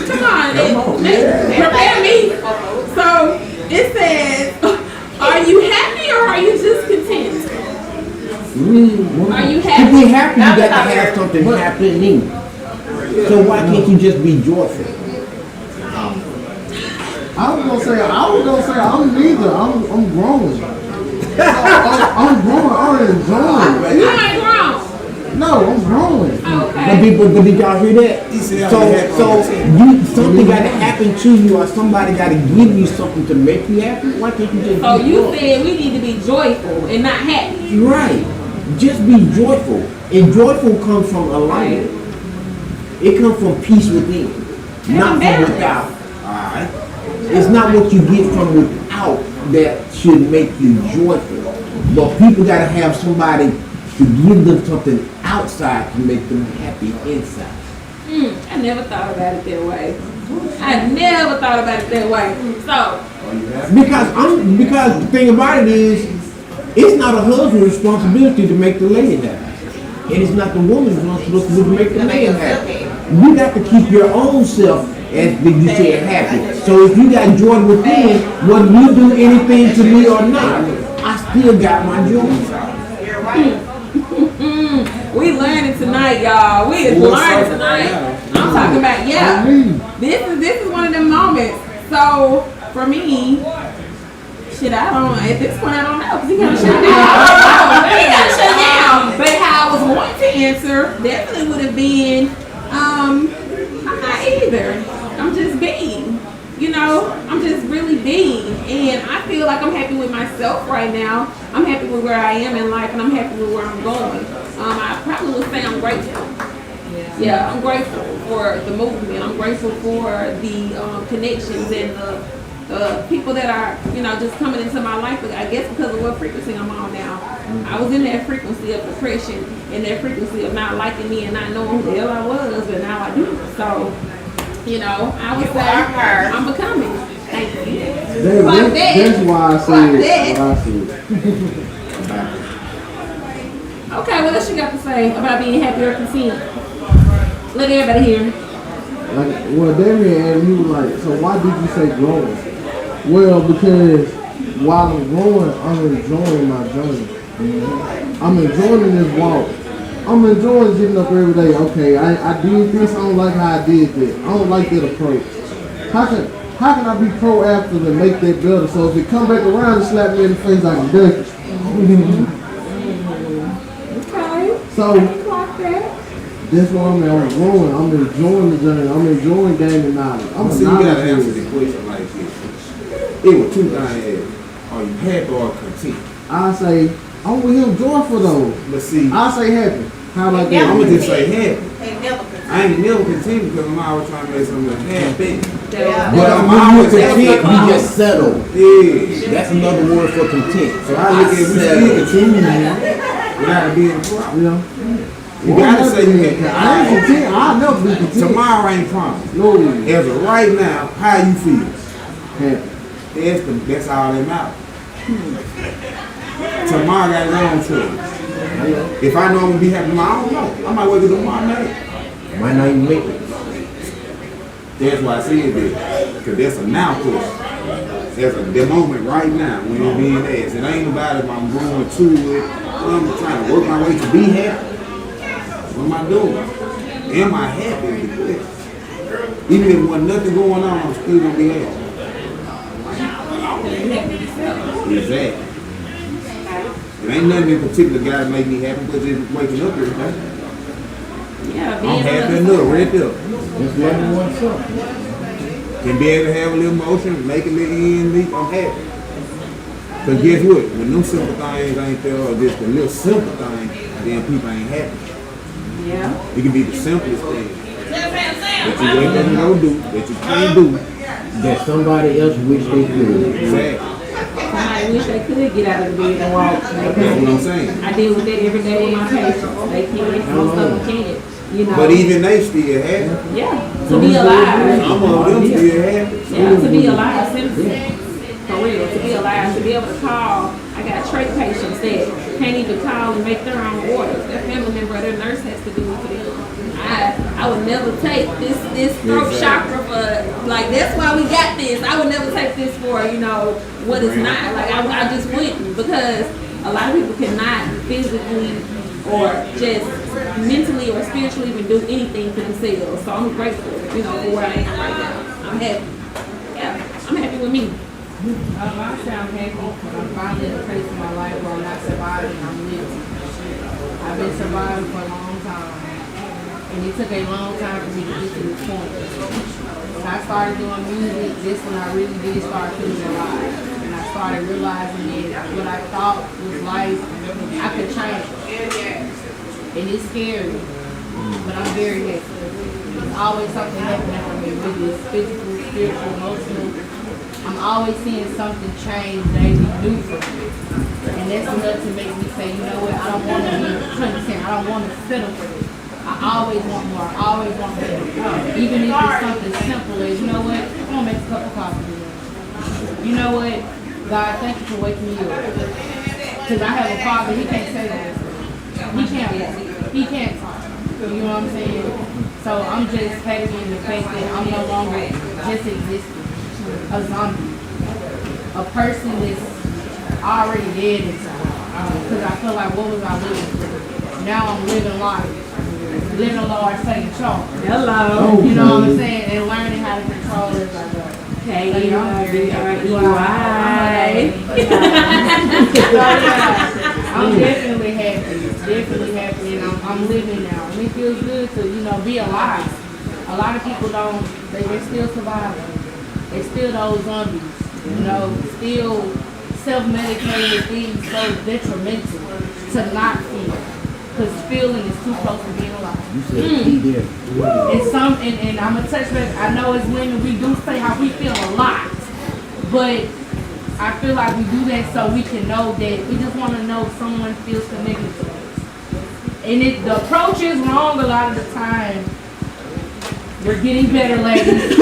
come on, prepare me. So, it says, are you happy or are you just content? Are you happy? To be happy, you got to have something happening. So why can't you just be joyful? I was gonna say I'm neither. I'm growing. I'm growing. I'm enjoying. You ain't grown. No, I'm growing. Okay. But did y'all hear that? So something got to happen to you, or somebody got to give you something to make you happy. Why can't you just? So be you joyful? said we need to be joyful and not happy. Right. Just be joyful, and joyful comes from alignment. It comes from peace within, not from without. Alright. It's not what you get from without that should make you joyful. But people gotta have somebody to give them something outside to make them happy inside. I never thought about it that way. I never thought about it that way. So, Because the thing about it is, it's not a husband's responsibility to make the lady happy. And it's not the woman's responsibility to make the man happy. You got to keep your own self, as you said, happy. So if you got joy within, whether you do anything to me or not, I still got my joy. we learning tonight, y'all. We is learning tonight. I'm talking about, this is one of them moments. So for me, shit, at this point I don't know, because he kind of shut down. He kind of shut down. But how I was wanting to answer definitely would have been, I'm not either. I'm just being. You know, I'm just really being. And I feel like I'm happy with myself right now. I'm happy with where I am in life, and I'm happy with where I'm going. I probably would say I'm grateful. Yeah, I'm grateful for the movement. I'm grateful for the connections and the people that are, just coming into my life. But I guess because of what frequency I'm on now. I was in that frequency of depression and that frequency of not liking me and not knowing who the hell I was, but now I do. So, I would say I'm becoming. Thank you. That's why I said what I said. Okay, what else you got to say about being happy or content? Let everybody hear. Damien and you were like, so why did you say growing? Well, because while I'm growing, I'm enjoying my journey. I'm enjoying this walk. I'm enjoying getting up every day. Okay, I did this. I don't like how I did that. I don't like that approach. How can I be proactive and make that better? So if it come back around and slap me in the face, I can duck it. Okay. So that's what I'm growing. I'm enjoying the journey. I'm enjoying gaining knowledge. See, you gotta answer the question like this. It was two things. Are you happy or content? I say, I'm with him joyful though. But see, I say happy. How like that? I'm gonna just say happy. I ain't never content because I'm always trying to make something happy. But when you're content, you just settle. Yeah. That's another word for content. So I look at we still continue without being a problem. You gotta say you can. I ain't content. I'll never be content. Tomorrow ain't promised. No. As of right now, how you feel? Happy. That's all that matters. Tomorrow got its own choice. If I know I'm gonna be happy tomorrow, I don't know. I might wake up tomorrow night. Might not even make it. That's why I said that. Because that's a now question. That's the moment right now when you're being asked. It ain't about if I'm going to it. I'm trying to work my way to be happy. What am I doing? Am I happy is the question. Even if there's nothing going on, I'm still gonna be happy. Exactly. It ain't nothing in particular gotta make me happy, but just waking up every day. Yeah, I'm happy enough right there. Just loving oneself. Can be able to have a little emotion, make a little end, I'm happy. Because guess what? When them simple things ain't there, or just a little simple thing, then people ain't happy. Yeah. It can be the simplest thing that you wake up and go do, that you can't do, that somebody else wish they could. Exactly. Somebody wish they could get out of the bed and walk. That's what I'm saying. I deal with that every day with my patients. They can't, most of them can't. You know. But even they still have it. Yeah, to be alive. Some of them still have it. Yeah, to be alive, simply. For real, to be alive, to be able to call. I got trach patients that can't even call and make their own orders. Their family member or their nurse has to do it for them. I would never take this throat chakra for, like, that's why we got this. I would never take this for, you know, what it's not. Like, I just wouldn't, because a lot of people cannot physically or just mentally or spiritually even do anything for themselves. So I'm grateful, you know, for where I am right now. I'm happy. Yeah, I'm happy with me. I sound happy because I'm finally at a place in my life where I'm not surviving, I'm living. I've been surviving for a long time. And it took a long time for me to get to this point. When I started doing music, this when I really did start feeling alive. And I started realizing that what I thought was life, I could change. And it's scary, but I'm very happy. There's always something happening for me, whether it's physical, spiritual, emotional. I'm always seeing something change daily new for me. And that's enough to make me say, you know what, I don't want to be content. I don't want to settle for this. I always want more. I always want better. Even if it's something simple as, you know what, I'm going to make a cup of coffee today. You know what, God, thank you for waking me up. Because I have a father, he can't say that. He can't walk. He can't talk. You know what I'm saying? So I'm just happy in the fact that I'm no longer just existing. A zombie. A person that's already dead inside. Because I feel like, what was I living for? Now I'm living life. Living a Lord taking charge. Hello. You know what I'm saying? And learning how to control it as I go. Okay, So, you I'm very happy. I'm definitely happy. Definitely happy. And I'm living now. And it feels good to, you know, be alive. A lot of people don't, they're still surviving. They still those zombies. You know, still self-medicating with things so detrimental to not feel. Because feeling is too close to being alive. You said be there. And I'm gonna touch that. I know as women we do say how we feel a lot, but I feel like we do that so we can know that we just want to know someone feels connected to us. And the approach is wrong a lot of the time. We're getting better, ladies. It's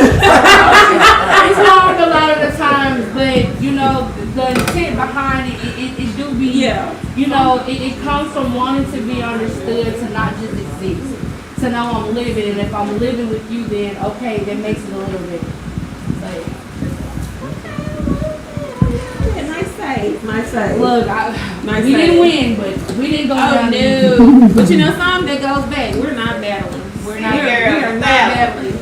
wrong a lot of the times, but you know the intent behind it do be. Yeah. You know, it comes from wanting to be understood, to not just exist. To know I'm living, and if I'm living with you, then okay, that makes it a little bit. Yeah, nice save. Nice save. Look, Nice we save. didn't win, but we didn't go down. No. But you know, some that goes back. We're not battling. We are not battling.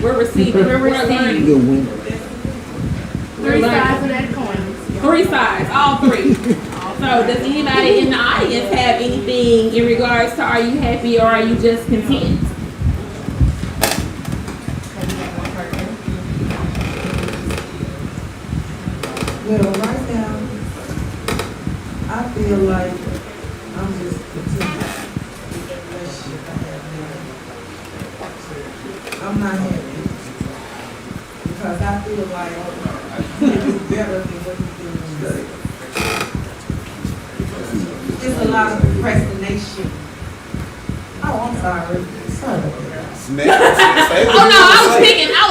We're receiving. We're learning. You're a winner. Three sides of that coin. 3 sides, all 3. So does anybody in the audience have anything in regards to are you happy or are you just content? Well, right now, I feel like I'm just content with the relationship I have now. I'm not happy because I feel like it's better than what you're doing. It's a lot of procrastination. Oh, I'm sorry. Sorry. Oh no, I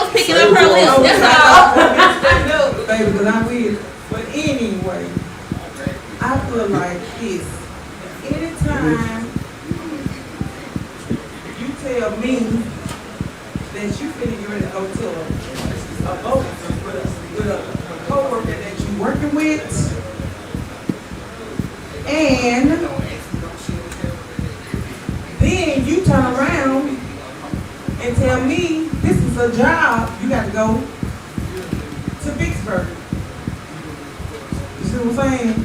was picking up her list. That's all. Stand up, baby, because I'm with. But anyway, I feel like this. Anytime you tell me that you finna get ready to go to a boat with a co-worker that you're working with, and then you turn around and tell me this is a job, you got to go to Vicksburg. You see what I'm saying?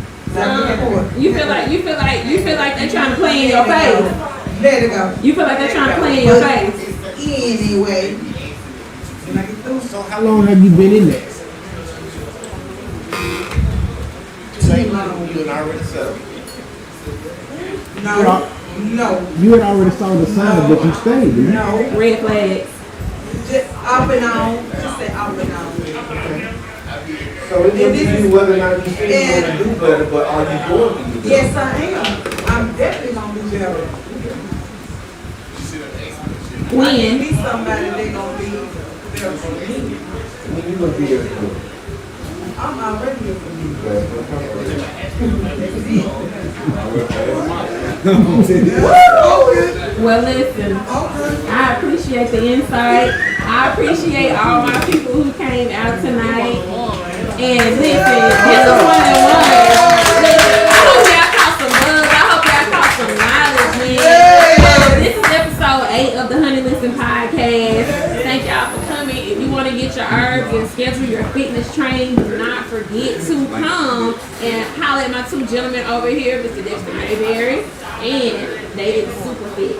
You feel like they're trying to play in your face. Let it go. You feel like they're trying to play in your face. Anyway, when I get through, So how long have you been in there? too long. You and I already settled. No. You had already saw the sign, but you stayed, didn't you? No. Red flags. Just, Off and on, just say off and on. So it's up to you whether or not you think you're gonna do better, but are you going to do better? Yes, I am. I'm definitely gonna do better. I When? can be somebody they gonna be there for me. When you gonna be there for? I'm already here for me. Well, listen, I appreciate the insight. I appreciate all my people who came out tonight. And listen, this is one and one. Listen, I hope y'all caught some buzz. I hope y'all caught some knowledge, man. This is episode 8 of the Honey Listen podcast. Thank y'all for coming. If you want to get your herbs and schedule your fitness training, do not forget to come and holler at my 2 gentlemen over here, Mr. Dexter Mayberry and David Super Fit.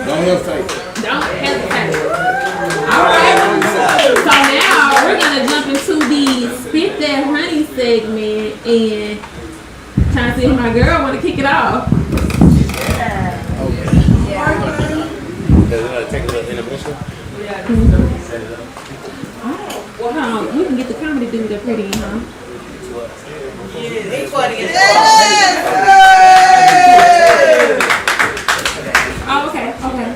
Don't hesitate. Don't hesitate. Alright. So now we're gonna jump into the Spit That Honey segment and trying to see if my girl wanna kick it off. Take a little intermission. Well, hold on. You can get the comedy dude up here then, huh? Oh, okay, okay.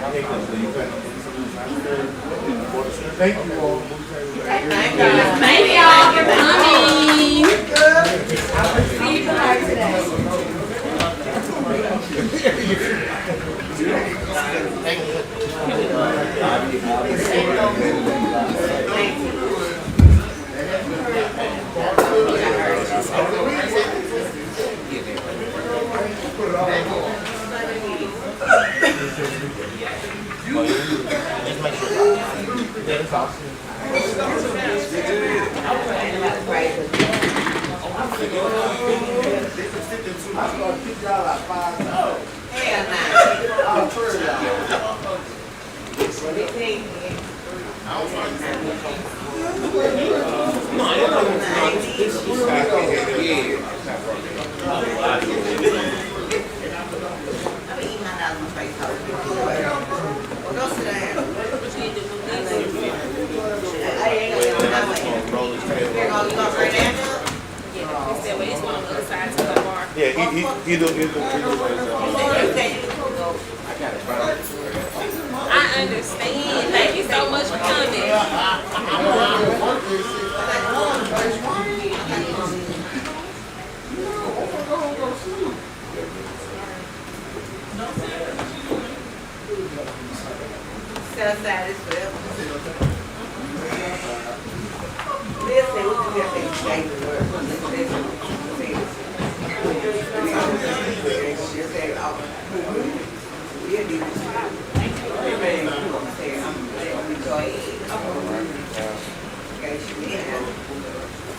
Thank you all. Thank y'all for coming. See you tonight today. I understand. Thank you so much for coming. Set aside this forever. Listen, we can get things straight to work.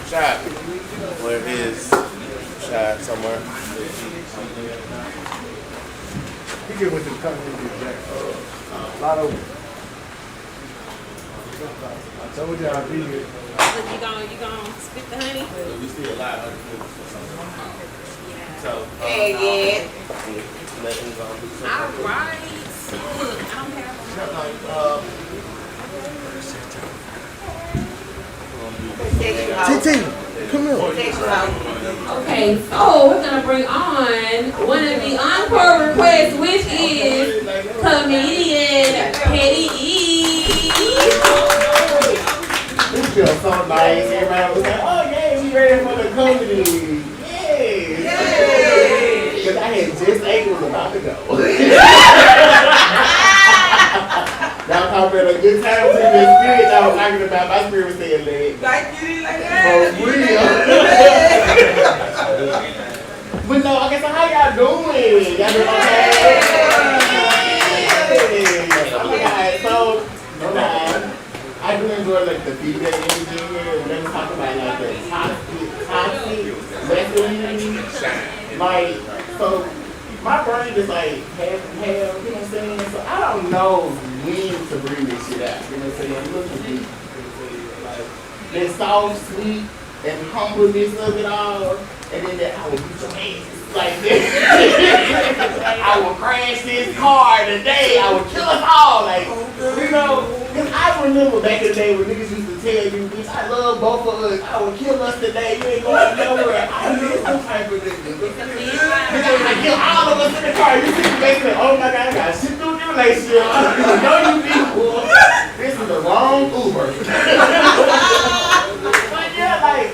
Shot. Where is Shot somewhere? He get with the company with Jack. A lot of. I told you I'd be here. So you gonna spit the honey? We still alive. So. Hey, All right. I don't have TT, come here. Okay, so we're gonna bring on one of the encore requests, which is comedian Petty E. This feels so nice. Everybody was like, oh yeah, we ready for the comedy. Yay! Because I had just ate was about to go. Y'all talking about a good time with the spirit I was talking about. My spirit was saying that. Like you, like that. For real. But no, okay, so how y'all doing? Y'all doing okay? Okay, so I do enjoy like the feedback energy here. When they talk about like the toxic masculinity, like so. My brain is like half and half, you know what I'm saying? So I don't know when to bring this shit out, you know what I'm saying? Look at me. Like, that soft, sweet, and humbleness of it all, and then that I will beat your ass. Like that. I will crash this car today, I will kill us all, like, you know? Cause I remember back in the day when niggas used to tell you, bitch, I love both of us. I would kill us today. You ain't going nowhere. I miss some type of nigga. I kill all of us in the car. You see me basically, oh my God, I got shit through the relationship. I know you people. This is the wrong Uber. But yeah, like,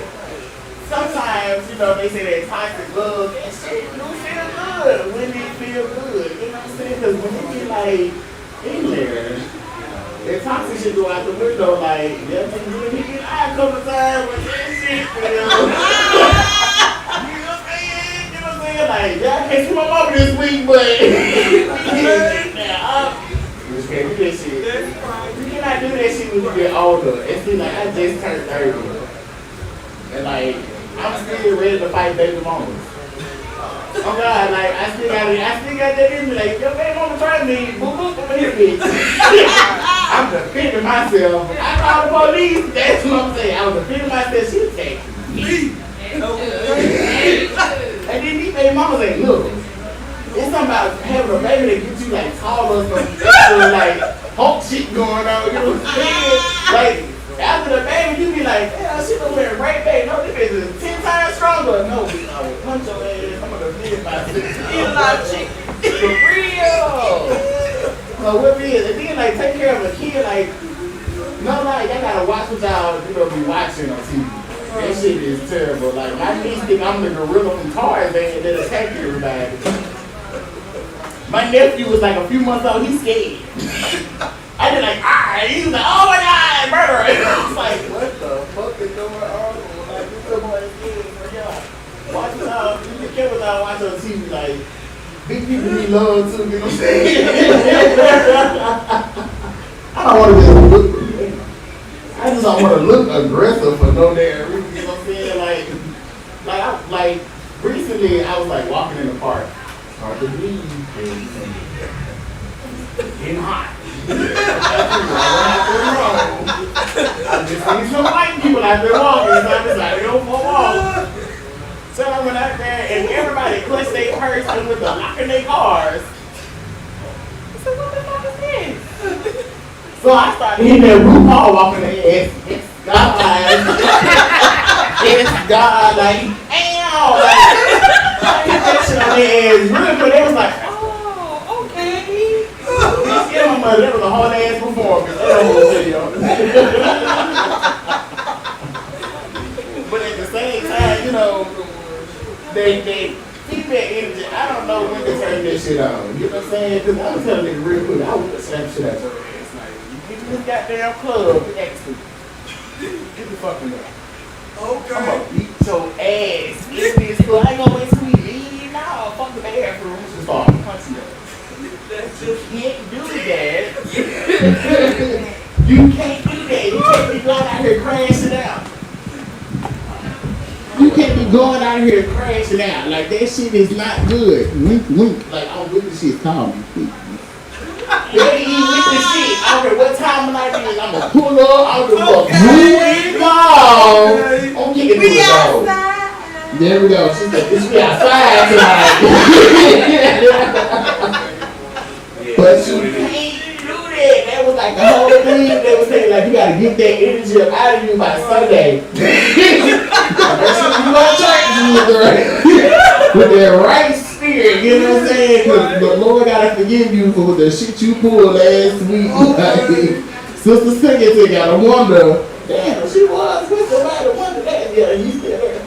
sometimes, you know, they say that toxic love, that shit do feel good when it feel good. You know what I'm saying? Because when you get like in there, that toxic shit go out the window, like, yeah, nigga, he get eye a couple times with that shit, you know? You know what I'm saying? You know what I'm saying? Like, yeah, I can't see my mama this week, but now, you just can't do that shit. You cannot do that shit when you get older. It's been like, I just turned 30. And like, I'm still ready to fight baby mamas. Oh God, like I still got that in me. Like your baby mama tried me, boop boop, I'm here, bitch. I'm defending myself. I called the police. That's what I'm saying. I was defending myself. She was saying, me. And then these baby mamas like, look, it's something about having a baby that gets you like taller, some extra like Hulk shit going on. You know what I'm saying? Like. After the baby, you be like, damn, she don't wear a great baby. No, this bitch is 10 times stronger. No, bitch, I will punch your ass. I'm gonna defend myself. Eat a lot of chicken. For real. So what it is, and then like take care of a kid, like, no, like, y'all gotta watch what y'all, you know, be watching on TV. That shit is terrible. Like, my niece think I'm the gorilla from Tarzan that attack everybody. My nephew was like a few months old, he's scared. I did like, he was like, oh my God, murder! I was like, what the fuck is going on? Like, this somebody scared, but yeah. Watch it out, you be careful now, watch on TV, like, big people need love too, you know what I'm saying? I don't want to just look, I just don't want to look aggressive for no damn reason, you know what I'm saying? Like, recently I was like walking in the park, hard to breathe, getting hot. I just seen some white people out there walking, so I decided to go for a walk. So I went out there and everybody clutched their purse and with the lock in their cars. I said, what the fuck is this? So I started hitting that RuPaul walking their ass. It's God. It's God. Like, ow! Like, I hit that shit on their ass real quick. They was like, oh, okay. Yeah, my mother, that was a hard ass performance. But at the same time, you know, they keep that energy. I don't know when to turn that shit on. You know what I'm saying? Because I'm telling you real quick, I would slap shit out your ass. Like, you get to this goddamn club, extra. Get the fucking up. Okay. I'm gonna beat your ass in this club. I ain't gonna wait till we leave. No, fuck the bathroom. Just start punching up. You can't do that. You can't do that. You can't be going out here crashing out. You can't be going out here crashing out. Like, that shit is not good. Wink, wink. Like, I'm with the shit. Call me. You ain't even with the shit. I don't care what time of night it is. I'm going to pull up. I'm going to move along. I'm kicking to the dog. There we go. She said, bitch, we outside tonight. But you can't do that. That was like the whole thing. They was saying like you gotta get that energy up out of you by Sunday. That's what you want to church with that right spirit. You know what I'm saying? Because the Lord gotta forgive you for the shit you pulled last week. Like, Sister Singleton gotta wonder. Damn, she was with somebody wonder that. Yeah, you still there.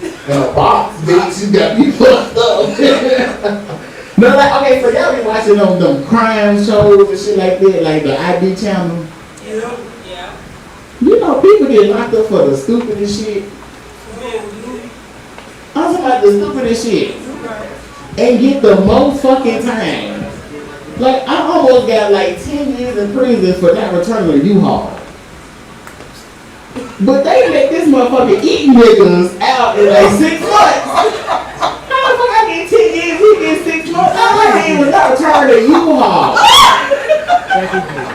In a box, bitch. You got me fucked up. No, like, okay, so y'all be watching on them crime shows and shit like that, like the ID channel. Yeah. You know, people get locked up for the stupidest shit. I'm talking about the stupidest shit. And get the most fucking time. Like, I almost got like 10 years in prison for not returning a U-Haul. But they let this motherfucker eat niggas out in like 6 months. How the fuck I get 10 years, he get 6 months? All I did was not return a U-Haul.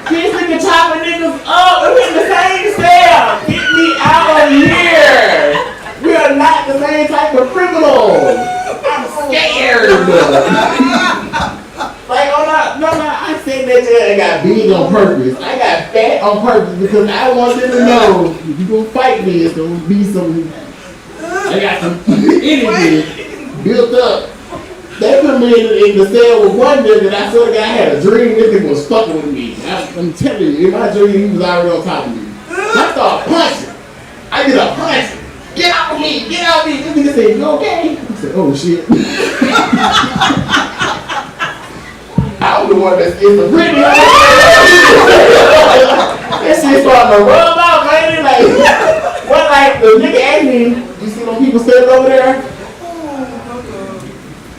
This nigga chopping niggas up, we're in the same cell. Get me out of here. We are not the same type of criminals. I'm scared. Like, oh no, I said that shit. I got beat on purpose. I got that on purpose because I want them to know if you gonna fight me, it's gonna be some. I got some energy built up. They put me in the cell with one nigga, and I swear to God, I had a dream this nigga was fucking with me. I'm telling you, in my dream, he was already on top of me. I started punching. I did a punch. Get out of me! Get out of me! This nigga said, you okay? I said, oh shit. I'm the one that's schizophrenic. That shit starting to rub out, man. Like, what, like, the nigga asked me, you see those people standing over there?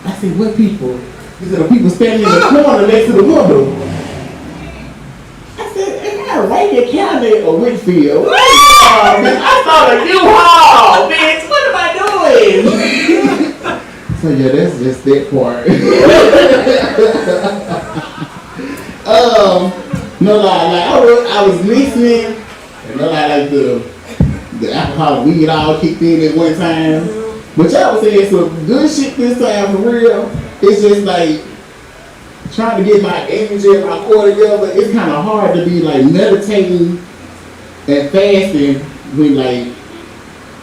I said, what people? He said, the people standing in the corner next to the window. I said, am I right in County or Whitfield? I saw the U-Haul, bitch. What am I doing? So yeah, that's just that part. No lie, like I was listening, and no lie, like the alcohol, weed all kicked in at one time. But y'all was saying some good shit this time for real. It's just like trying to get my energy and my core together. It's kind of hard to be like meditating and fasting when like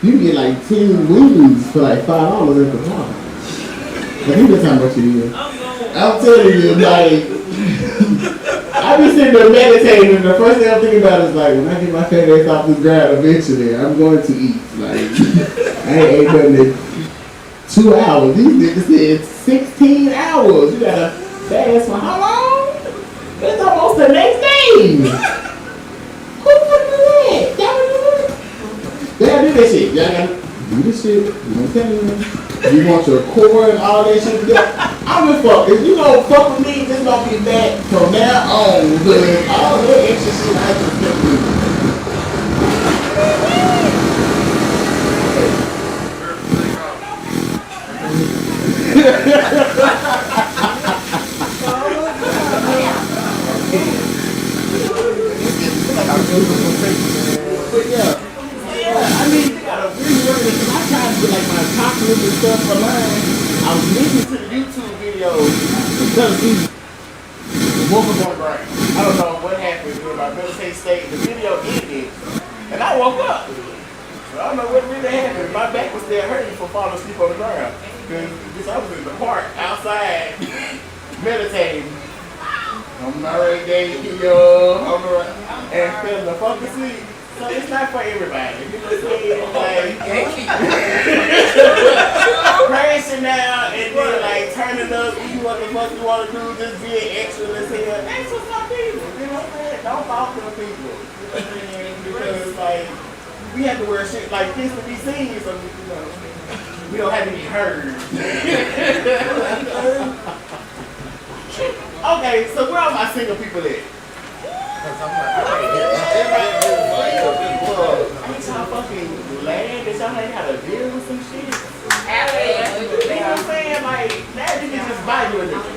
you can get like 10 wings for like $5 at the bar. I think that's how much it is. I'm telling you, like I be sitting there meditating, and the first thing I'm thinking about is like when I get my fat ass off this ground eventually, I'm going to eat. Like I ain't ate nothing in 2 hours. These niggas said 16 hours. You gotta fast for how long? It's almost the next day. Who wanna do that? Y'all wanna do it? They gotta do that shit. Y'all gotta do this shit. I'm telling you. You want your core and all that shit together. I'm gonna fuck. If you don't fuck with me, just gonna be back from now on. But all that extra shit I just can't do. But yeah, I mean, you gotta really work this. I tried to get like my chocolates and stuff online. I was listening to the YouTube videos because the woman on the ground. I don't know what happened during my meditation state. The video ended, and I woke up. So I don't know what really happened. My back was still hurting for falling asleep on the ground. Because I was in the park outside meditating. I'm already dating you, and feeling the fucking sleep. So it's not for everybody. You know what I'm saying? Like, crashing out and then like turning up, you what the fuck you want to do, just being extra, let's say, that's for some people. You know what I'm saying? Don't fall for the people. You know what I'm saying? Because like, we have to wear shit like this to be seen, so you know, we don't have to be heard. Okay, so where are my single people at? Ain't y'all fucking glad that y'all ain't had to deal with some shit? You know what I'm saying? Like, that you can just buy you a nigga.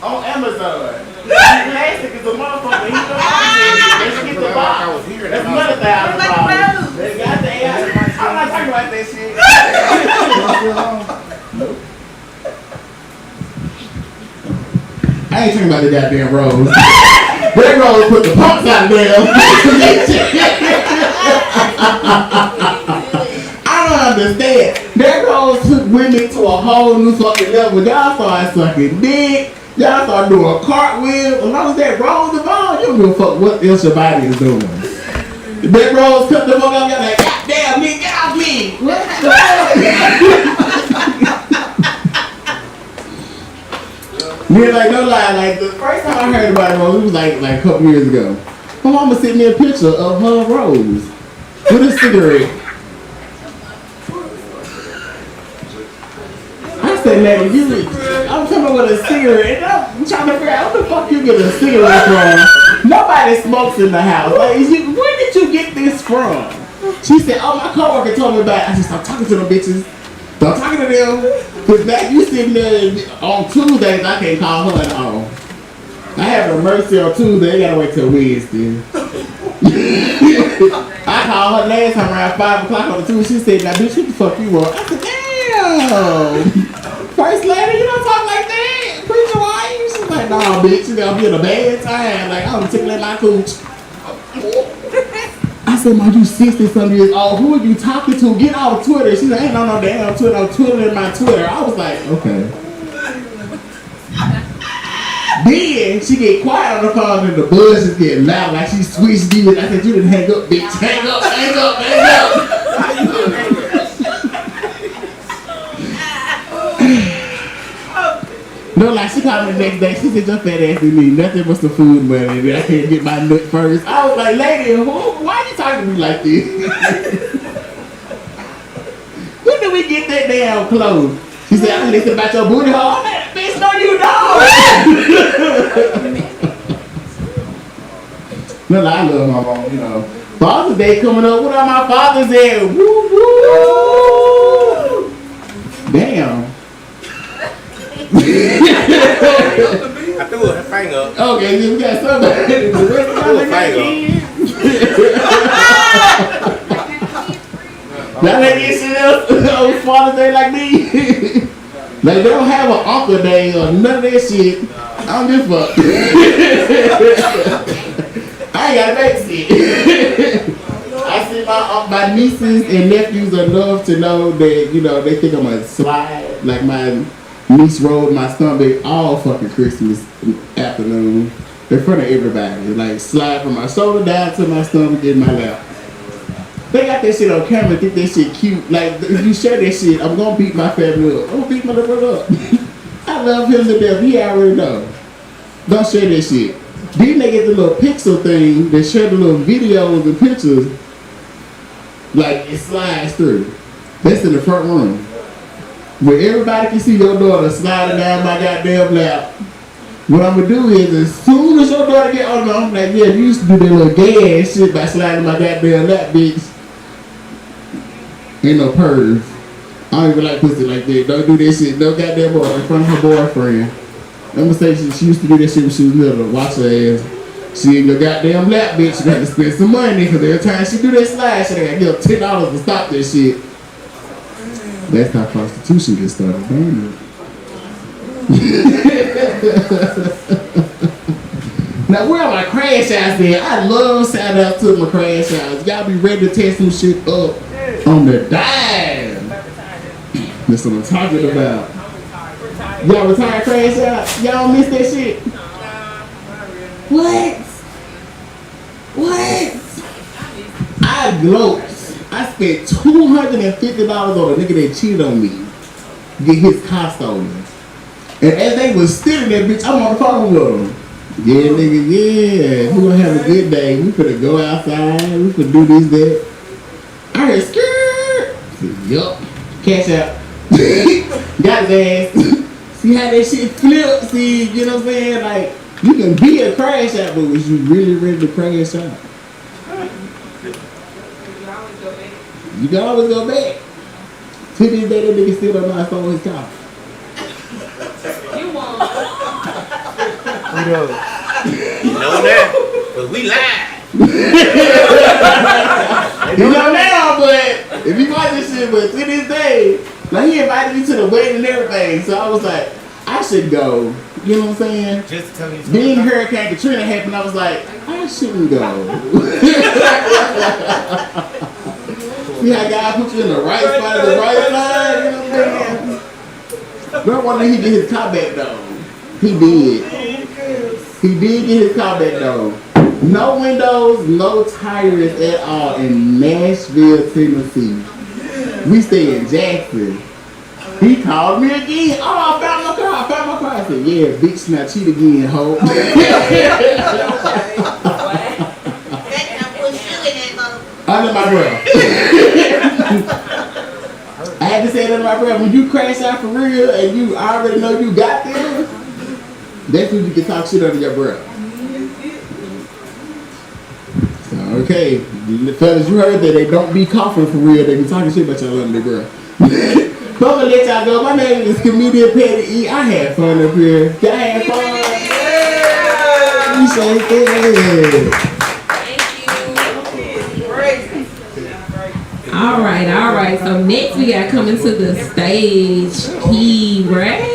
On Amazon. Plastic is a motherfucker. He don't get the box. That's another $1,000. They got the AI. I'm not talking about that shit. I ain't talking about the goddamn Rose. That Rose put the pumps out there. I don't understand. That Rose took women to a whole new fucking level. Y'all started sucking dick. Y'all started doing cartwheels. As long as that Rose involved, you don't give a fuck what else your body is doing. That Rose cut the fuck up. Y'all like, goddamn, nigga, get off me. Yeah, like no lie, like the first time I heard about Rose, it was like a couple years ago. My mama sent me a picture of her Rose with a cigarette. I said, man, I'm talking about with a cigarette. I'm trying to figure out what the fuck you get a cigarette from. Nobody smokes in the house. Like, where did you get this from? She said, oh, my coworker told me about it. I just stopped talking to them bitches. Stop talking to them. Cause now you sitting there on Tuesdays, I can't call her at all. I have an emergency on Tuesday, they gotta wait till Wednesday. I called her last time around 5 o'clock on the Tuesday. She said, now bitch, what the fuck you want? I said, damn. First lady, you don't talk like that. Preacher wife. She's like, nah bitch, you gonna be in a bad time. Like, I'm tickling my cooch. I said, "Mom, you 60-something years old. Who are you talking to? Get off Twitter." She's like, "Ain't no damn Twitter. I'm twittering my Twitter." I was like, "Okay." Then she get quiet on the phone and the buzz is getting loud like she switched gears. I said, "You didn't hang up, bitch. Hang up, hang up, hang up." No, like she called me the next day. She said, "Your fat ass didn't need nothing but some food money. I can't get my nut first." I was like, "Lady, why you talking to me like this?" When did we get that damn clothes? She said, "I listen about your booty hole." I'm like, "Bitch, no, you don't." No, I love my mom, you know. Father's Day coming up. What are my fathers at? Woo, woo. Damn. I threw a finger up. Okay, we got somebody. Y'all ain't get shit else on Father's Day like me. Like they don't have an Uncle Day or none of that shit. I don't give a fuck. I ain't got to babysit. I see my nieces and nephews enough to know that, you know, they think I'm a slide. Like my niece rolled my stomach all fucking Christmas afternoon in front of everybody. Like slide from my shoulder down to my stomach in my lap. They got that shit on camera, think that shit cute. Like if you share that shit, I'm gonna beat my family up. I'm gonna beat my little brother up. I love him to death. He already know. Don't share that shit. Then they get the little pixel thing that share the little videos and pictures. Like it slides through. That's in the front room. Where everybody can see your daughter sliding down my goddamn lap. What I'm gonna do is, as soon as your daughter get on me, I'm like, "Yeah, you used to do that little gay ass shit by sliding my goddamn lap, bitch." Ain't no purrs. I don't even like pussy like that. Don't do that shit. No goddamn boy in front of her boyfriend. I'm gonna say she used to do that shit when she was little. Watch her ass. She ain't your goddamn lap, bitch. She got to spend some money because every time she do that slide, she got to give $10 to stop that shit. That's how prostitution gets started, damn it. Now where are my crash outs there? I love shout outs to my crash outs. Y'all be ready to tear some shit up on the dime. That's what I'm talking about. Y'all retired crash out? Y'all miss that shit? What? I gloat. I spent $250 on a nigga that cheated on me. Get his car stolen. And as they was stealing that bitch, I'm on the phone with them. "Yeah, nigga, yeah. We gonna have a good day. We finna go outside. We finna do this, that." I heard skirt. Yup. Cash out. Got his ass. See how that shit flip? See, you know what I'm saying? Like, you can be a crash out, but was you really ready to crash out? You can always go back. To this day, that nigga still don't know I stole his car. You won. You know that? Because we live. You know now, but if you watch this shit, but to this day, like he invited me to the wedding and everything, so I was like, I should go. You know what I'm saying? Just to tell you Then Hurricane Katrina happened, I was like, I shouldn't go. See how God put you in the right spot at the right time? You know what I'm saying? But one day he get his car back though. He did. He did get his car back though. No windows, no tires at all in Nashville, Tennessee. We stay in Jackson. He called me again. "Oh, I found my car. I said, "Yeah, bitch, now cheat again, ho." Under my breath. I had to say it under my breath. When you crash out for real and you already know you got there, that's when you can talk shit under your breath. So, okay, fellas, you heard that they don't be coughing for real. They be talking shit about y'all under their breath. But I'm gonna let y'all go. My name is Comedian Petty E. I had fun up here. Y'all had fun? You say it. All right. So next we got coming to the stage, Key Ray.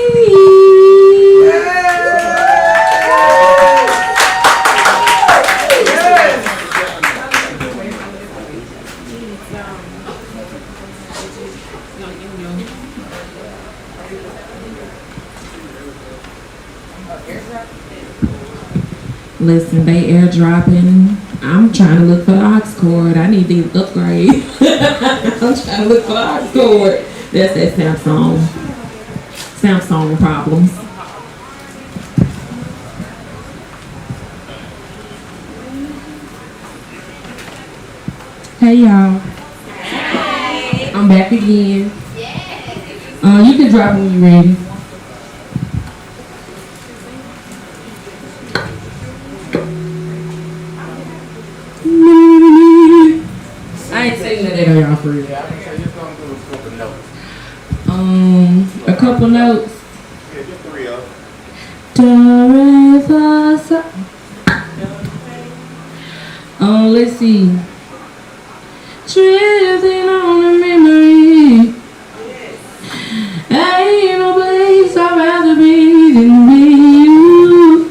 Listen, they airdropping. I'm trying to look for the aux cord. I need to upgrade. I'm trying to look for the aux cord. That's that Samsung problems. Hey y'all. Hey. I'm back again. You can drop when you're ready. I ain't saying that on y'all for real. Yeah, I think I just gonna do a couple notes. A couple notes. Yeah, just 3 of them. Do, re, fa, so. Let's see. Drifting on a memory. Ain't no place I'd rather be than be you.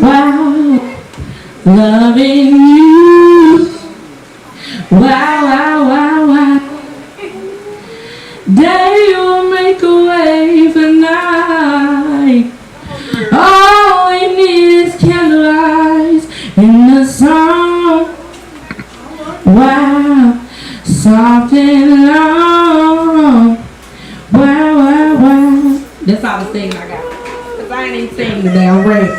Wow, loving you. Wow, wow, wow, wow. Day will make a way for night. All we need is candlelight in the sun. Wow, soft and long. Wow, wow, wow. That's all the singing I got. Cause I ain't even singing the damn rap.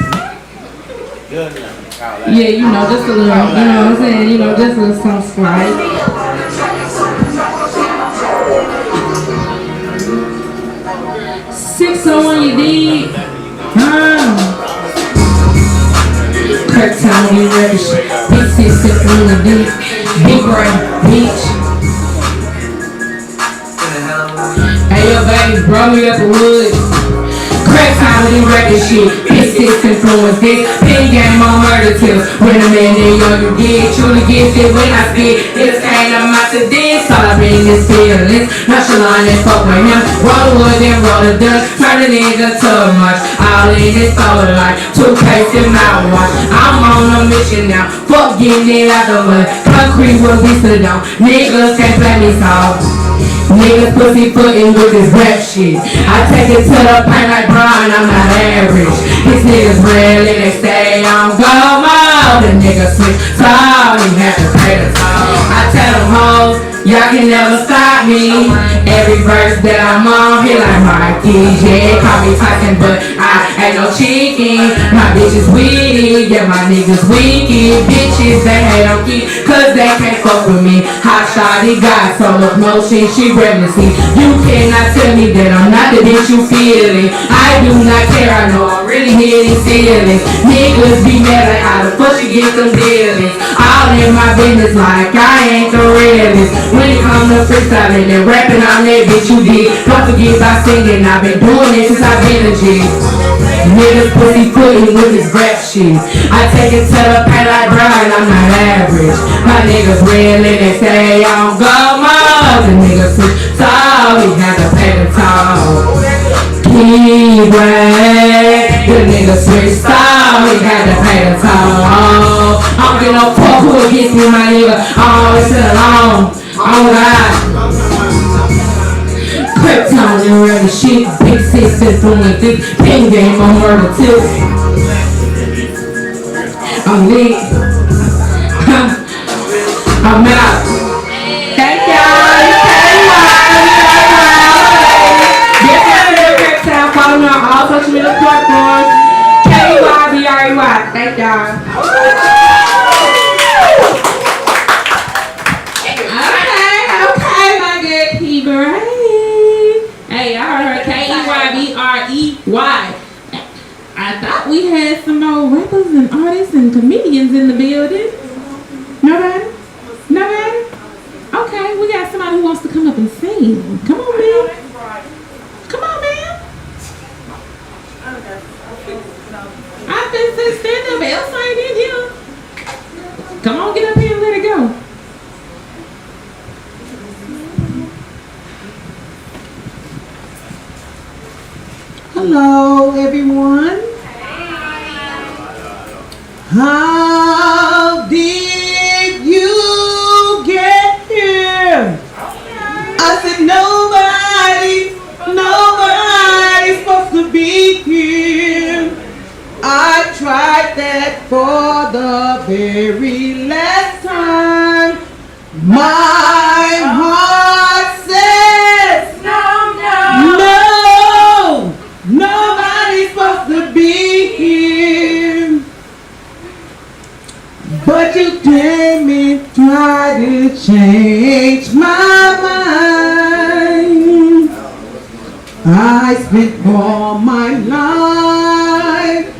Yeah, you know, just a little, you know what I'm saying? You know, just a little some slight. 601 you did. Kirk time we rich. Big sis in the deep. Big brain, beach. Hey yo baby, brought me up a wood. Crack time we wrecking shit. Big sis influence this. Pin game on murder till. When a man in young you get. Truly gifted when I spit. This ain't I'm out to this. All I been is feelings. Nonchalant and fuck with him. Roll the wood and roll the dust. Turn a nigga too much. All in this soul life. Toothpaste and mouthwash. I'm on a mission now. Fuck getting it out the mud. Concrete will be stood on. Niggas can't play me soft. Niggas pussyfootin' with this rap shit. I take it to the paint like Brian, I'm not average. These niggas real and they stay on go mode. The niggas switch tall, he had to pay the toll. I tell them hoes, y'all can never stop me. Every verse that I'm on, he like Mikey. Yeah, call me Tyson, but I ain't no chicken. My bitch is weedy, yeah, my niggas wicked. Bitches, they hate on key, cause they can't fuck with me. Hot shawty got so much motion, she reminiscing. You cannot tell me that I'm not the bitch you feeling. I do not care, I know I'm really hitting ceilings. Niggas be mad like how the fuck you get them dealings. All in my business like I ain't the realest. When it comes to freestyling and rapping, I'm that bitch you did. Don't forget about singing, I've been doing it since I've been a G. Niggas pussyfootin' with this rap shit. I take it to the paint like Brian, I'm not average. My niggas real and they say I don't go mode. The niggas switch tall, he had to pay the toll. Keyway, the niggas switch tall, he had to pay the toll. I don't give no fuck who gets me, my nigga. I always sit alone. Oh God. Krypton and ready shit. Big sis influence this. Pin game on murder too. I'm lit. I'm out. Thank y'all. Get my little Krypton. Follow me on all social media platforms. KYBREY. Thank y'all. Hey, I heard KEYBREY. I thought we had some more rappers and artists and comedians in the building. Nobody? Nobody? Okay, we got somebody who wants to come up and sing. Come on, man. Come on, man. I've been saying stand up. Elsa ain't in here. Come on, get up here and let it go. Hello, everyone. How did you get here? I said nobody knows. very last time. My heart says no, nobody's supposed to be here. But you came and tried to change my mind. I spent all my life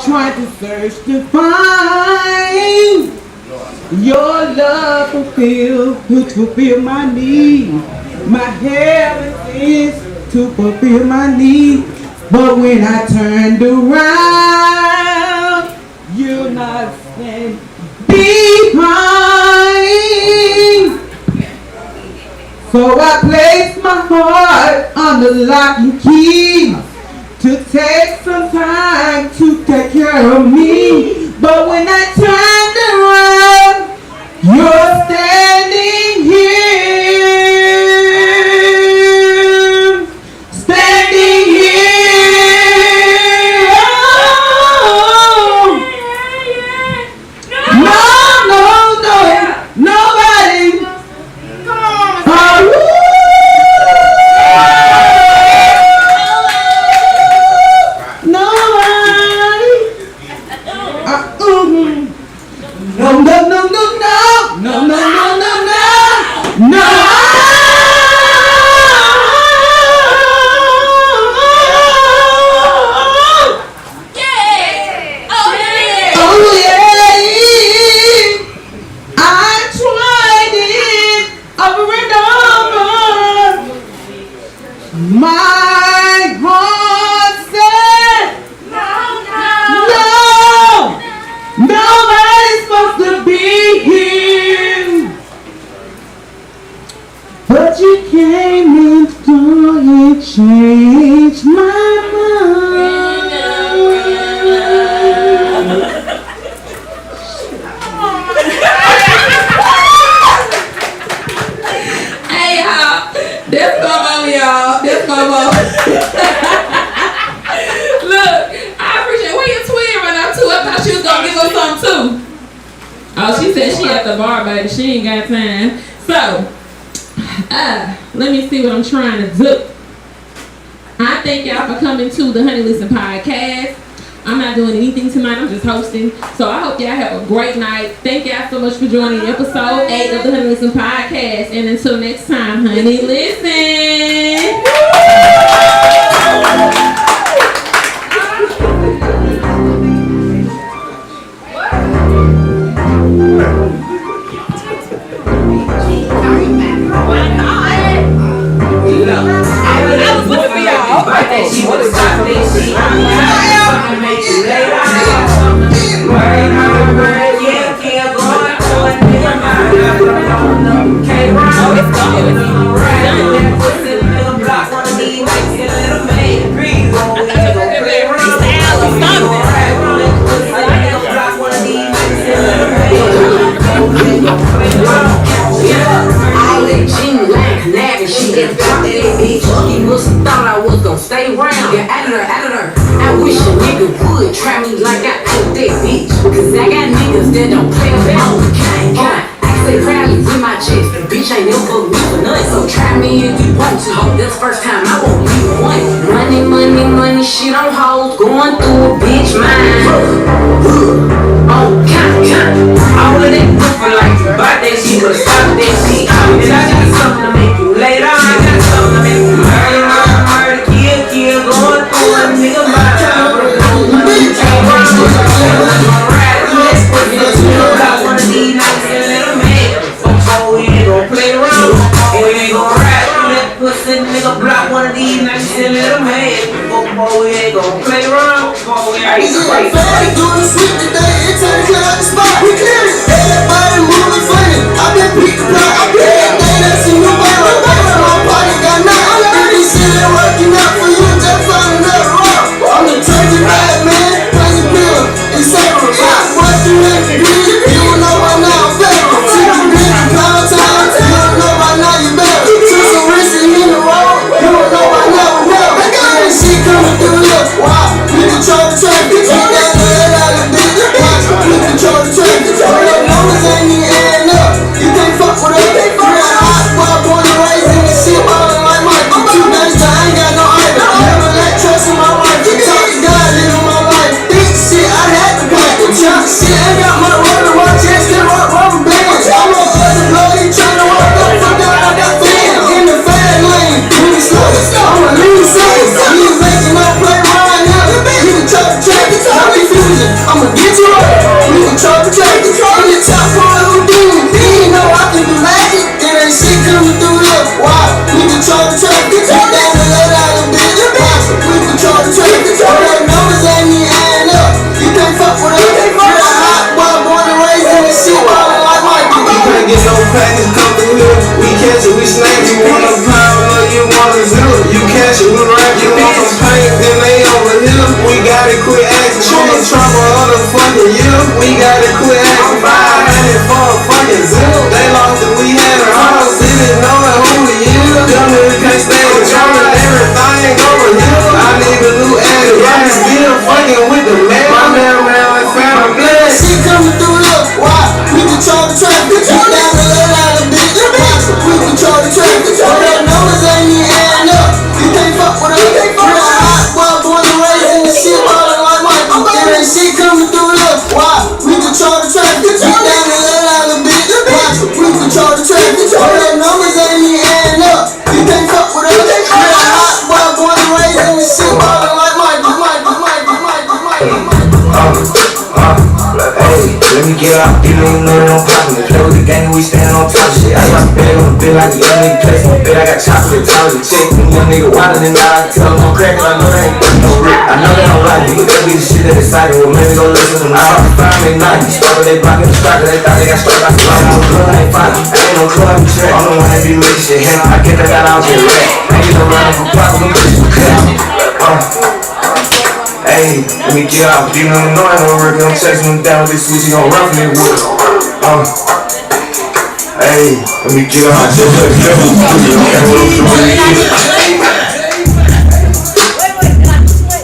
trying to search to find your love to fulfill my need. My heaven is to fulfill my need. But when I turned around, you're not standing behind. So I placed my heart under lock and key to take some time to take care of me. But when I turned around, you're standing here. Standing here. Oh. No, nobody. But you came and changed my mind. Hey y'all, this come on y'all. This come on. Look, I appreciate where your twin run up to. I thought she was gonna give us something too. Oh, she said she at the bar, baby. She ain't got time. So, let me see what I'm trying to do. I thank y'all for coming to the Honey Listen podcast. I'm not doing anything tonight. I'm just hosting. So I hope y'all have a great night. Thank y'all so much for joining episode 8 of the Honey Listen podcast. And until next time, Honey Listen. She would stop this shit. I'm gonna make you lay down. Yeah, can't go on to a nigga. Can't run. It's going. That pussy little block, one of these makes it a little maid. Breathe on it. Go play around. Pussy little block, one of these makes it a little maid. Go play around. All that Gene like nagging shit. That bitch. He must have thought I was gonna stay around. Yeah, out of her. I wish a nigga would try me like I ate that bitch. Cause I got niggas that don't play about the kind. I say proudly with my chest. The bitch ain't never fuck me for nothing. So try me if you want to. That's the first time I won't be one. Money, shit on hoes. Going through a bitch mind. Oh, count. All of that for like about that shit. But stop that shit. And I got something to make you lay down. I got something to make you murder, kill, going through a nigga mind. One of these nights and let them hit. Before we ain't gon' play around. And we ain't gon' ride through that pussy nigga block. One of these nights and let them hit. Before we ain't gon' play around. Before we ain't gon' play around. Doing the sweet today, it's time to clear out the spot. We clear it. Everybody moving funny. I been picked the block. I been everything that's in your body. My body got knocked. If you see it working out for you, just find another rock. I'm the turkey bad man, crazy pill, etc. What you make me do? You don't know by now I'm better. See you bitch pound time, you don't know by now you better. Took some risks in the road, you don't know by now I'm better. I got this shit coming through here. Wow, we control the traffic. Keep that head out of the bitch. Watch, we control the traffic. out, you know they don't pop me. Play with the gang, we stand on top of shit. I got the bag on the bed like a young nigga place on the bed. I got chocolate, towers and check. Them young nigga wilder than I tell them I'm crackin'. I know they ain't no rip. I know they don't like me, but that be the shit that excited. Well, maybe go listen to them. I about to find me night. Started they blocking the striker. They thought they got struck. I said, I'm on the club, they fight. I ain't no club, you track. I'm the one that be making shit happen. I get that out here rap. I ain't no running for pop, them bitches for cut. Hey, let me get out. You know I ain't no working. I'm chasing them down with this switch. You gon' run from me with it. Hey, let me get out.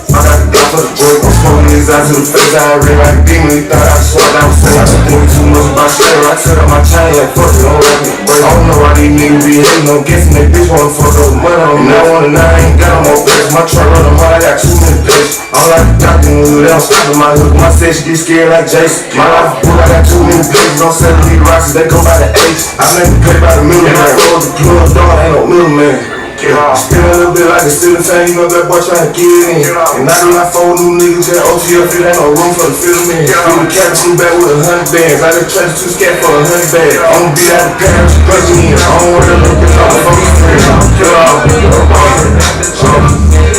I got the gun for the boy. I'm smoking these eyes to the face. I ran like a demon. He thought I swore down the face. I been thinking too much about slavery. I took out my chain like fuck it. Don't let me break. I don't know why these niggas be hating. I'm guessing they bitch wanna fuck up money on me. Now I wanna know I ain't got no more place. My truck running hard. I got too many places. I don't like the doctor when they don't stop in my hook. My station get scared like Jason. My life is I got too many places. Don't sell these rocks. They go by the ace. I make them pay by the middleman. I close the plug door. Ain't no middleman. Spin a little bit like a ceiling fan, you know that boy tryna get it in. And I do not fold new niggas that OTF, it ain't no room for the fiddleman. Feel the cat too back with 100 bands, I just trust too scared for 100 bags. I'ma be out the parents, plug me in. I don't worry about looking on the phone screen.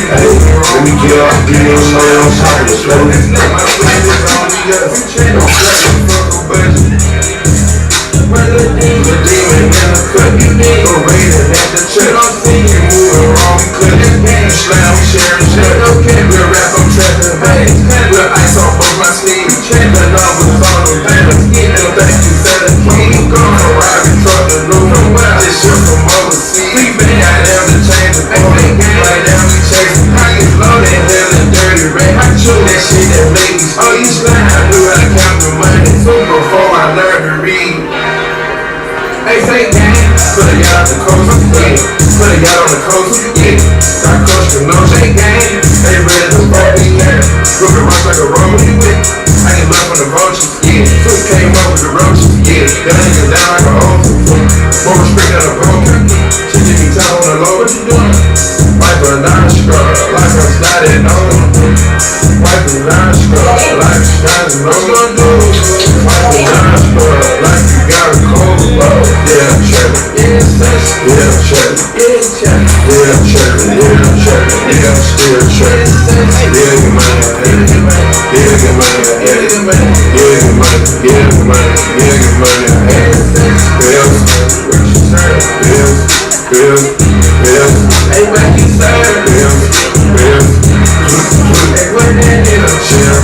Hey, let me get off, you know they don't shop the slow. The demon in the cut, you need a rating at the check. I'm seeing you moving wrong, cut it. You slam, sharing shit. Okay, we'll rap, I'm trapping bangs. We'll ice off both my sleeves. The numbers on the banners. And thank you, Santa King. Gonna ride the truck to New. This shit from overseas. We been out there to change the game. Right now we chasing pockets. Loaded hell and dirty rain. I chew that shit that made me speak. Oh, you slime, I knew how to count the money. So before I learned to read. Hey, say gang, put a yacht on the coast, yeah. Put a yacht on the coast, yeah. Got coach to know, say gang. They ready to party, yeah. Looking rock like a road, you with. I get love from the vultures, yeah. So came up with the roaches, yeah. That nigga down like a hoe. More respect than a broker. She give me time on the low, what you doing? Wipe a non-scrub, like I'm sliding on. Wipe a non-scrub, like I'm sliding on. What you gonna do? Wipe a non-scrub, like you got a cold. Yeah, I'm trippin', yeah, I'm trippin', yeah, I'm trippin', yeah, I'm trippin', yeah, I'm still trippin'. Yeah, get money, yeah, get money, yeah, get money, yeah, get money, yeah, get money, yeah, get money, bills, hey, man, you serve, bills, hey, what that is, chill.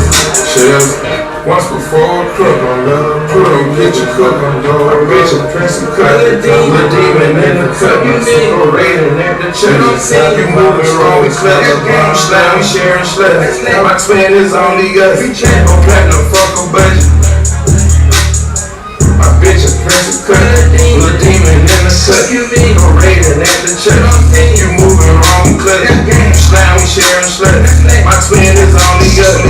Once before, crook on love, put on get your cook on door, I bet your prince and cut, the demon in the cut, you nigga rating at the church, you moving wrong, we club, you slam, we sharing sluts, my twin is only us, on platinum, fuck a budget, my bitch a prince and cut, the demon in the cut, you nigga rating at the church, you moving wrong, we club, you slam, we sharing sluts, my twin is only us,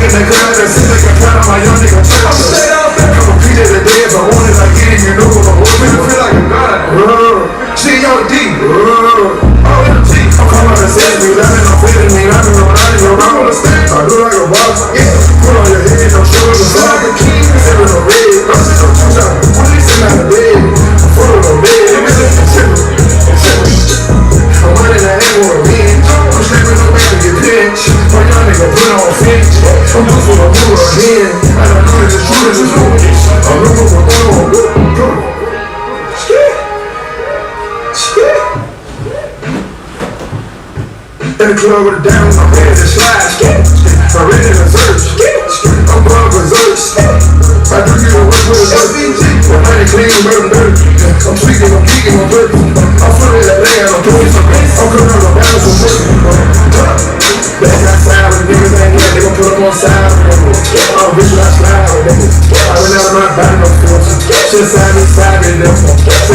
they come out and sit like a pound on my young nigga church. I'm straight out back. I'm a Peter the dead, but wanted like getting you know what I'm working. I feel like a god. She on D. Oh, MT. I'm coming out and saying me, laughing, I'm feeling me, laughing, I'm riding around on the stand. I look like a box. Yeah. Put on your head, I'm showing the side. The king is in the red. I'm sitting on two times. I'm sitting out of bed. I'm full of the bed. I'm tripping. I'm running the head with a bench. I'm slapping the back to get pinched. My young nigga put on fence. I'm looking for a new again. I don't know if it's true as it's true. I'm looking for a new. Skit. In the club with a down, I'm ready to slide. Skit. I'm ready to search. Skit. I'm going berserk. I do get a work with a SBG. I'm running clean, but I'm dirty. I'm tweaking, I'm geeking, I'm dirty. I'm full of that land, I'm doing something. I'm coming out of balance, I'm working. Back outside with the niggas ain't here, they gon' put up on side. I'm rich when I slide with niggas. I went out of my body, no filter. Shit side me, Send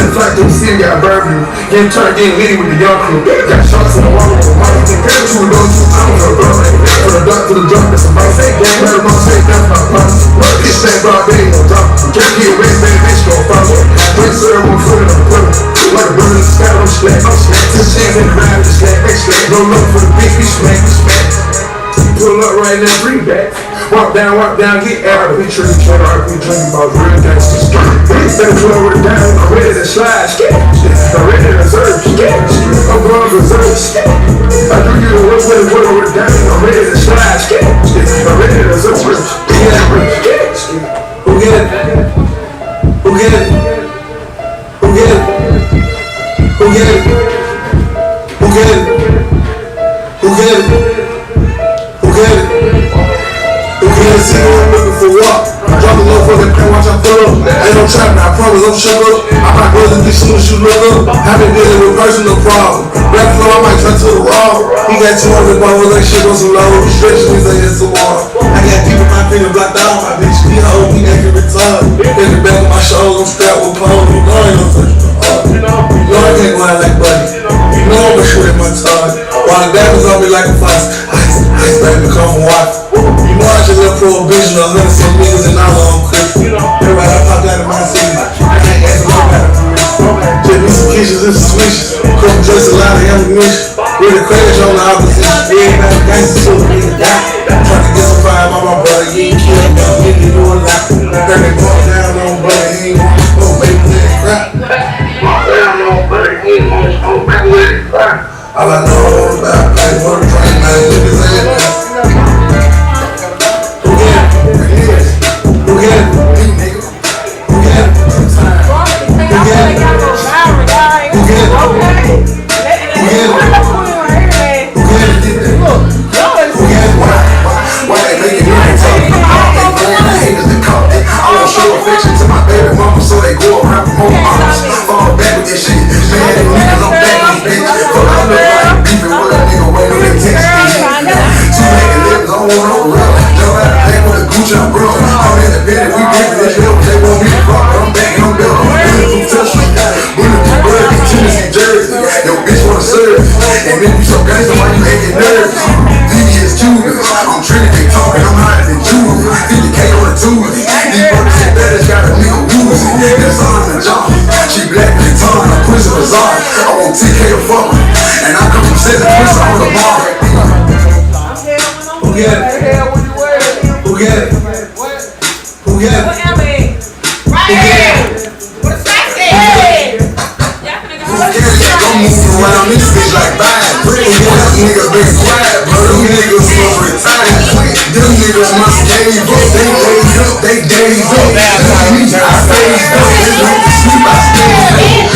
the flight to the city, got barbecue. Getting turned, getting litty with the young crew. Got shots in the wall with the money. Can't you go to, I don't know, bro. From the dark to the drunk, that's a boss. Gang, heard my face, that's my boss. Bitch, that broad day, no drop. Can't get red, baby, bitch, gon' follow. Prince, sir, one foot in the puddle. Like a bird in the sky, I'm slack. Ten chance in the ride, just slack. No love for the bitch, we smack. Pull up right now, free. free backs. Walk down, get out. We treat each other like we drinking about real gangsters. Better flow it down, I'm ready to slide. I'm ready to serve. I'm going to reserve. I do you the work with it down. I'm ready to slide. I'm ready to serve. Who get it? Who get it? Who get it? Who get it? Who get it? Who get it? Who get it? Who get it? See what I'm looking for what? Drop a low for the pen, watch I pull up. Ain't no trap, I promise I'm shut up. I might go to these soon as you look up. I've been dealing with personal problem. Rap flow, I might turn to the raw. He got 200 bottles, like shit on some low. Stretching his ass some water. I got people my finger blocked out, my bitch be hoe, he acting retarded. In the back of my shoulder, I'm strapped with clothes. You know I ain't no touch the heart. You know I can't go out like buddy. You know I'm a shoot at my target. While the diamonds on me like a fox. Ice baby come from water. You know I just left prohibition, 100 some niggas and all on clip. Everybody I popped out of my city. I ain't asking nobody for real. Just me some kitchens and some switches. Couple just a lot of ammunition. With a crash on the opposition. Everybody gangsta so the nigga die. Trying to get some fire by my brother. You ain't killed me, nigga, you a lot. Turn that ball down on brother, he ain't want to smoke, baby, let it cry. Ball down on brother, he ain't want to smoke, baby, let it cry. All I know about like one train, man, niggas ain't that. Who get it? Who get it? Who get it? Who get it? Affection to my baby mama, so they go around promoting honors. Fall back with this shit, man, them niggas, I'm back with this bitch. Fuck, I look like beefing with a nigga waiting on that text speech. Two niggas living on one on real. Jump out of back with a Gucci, I'm real. I'm independent, we different, this real. They want me to rock, but I'm back and I'm built. Bulletproof Tesla, bulletproof blood, Tennessee Jersey. Yo, bitch wanna serve. And then you so gangsta, why you acting nervous? VVS Junior, I'm Trinity talking, I'm higher than Junior. 50K on a Tuesday. Got a nigga woozy, that's all in the job. She black and tongue, I'm pushing bizarre. I want 10K to fuck with, and I come from 7 push on the bar. Who get it? Who get it? Who get it? Right here! What's that say? I'm moving around this bitch like bad. Them niggas been quiet, but them niggas must retire. Them niggas must gave up, they gave up. I stayed up, they went to sleep, I stayed up.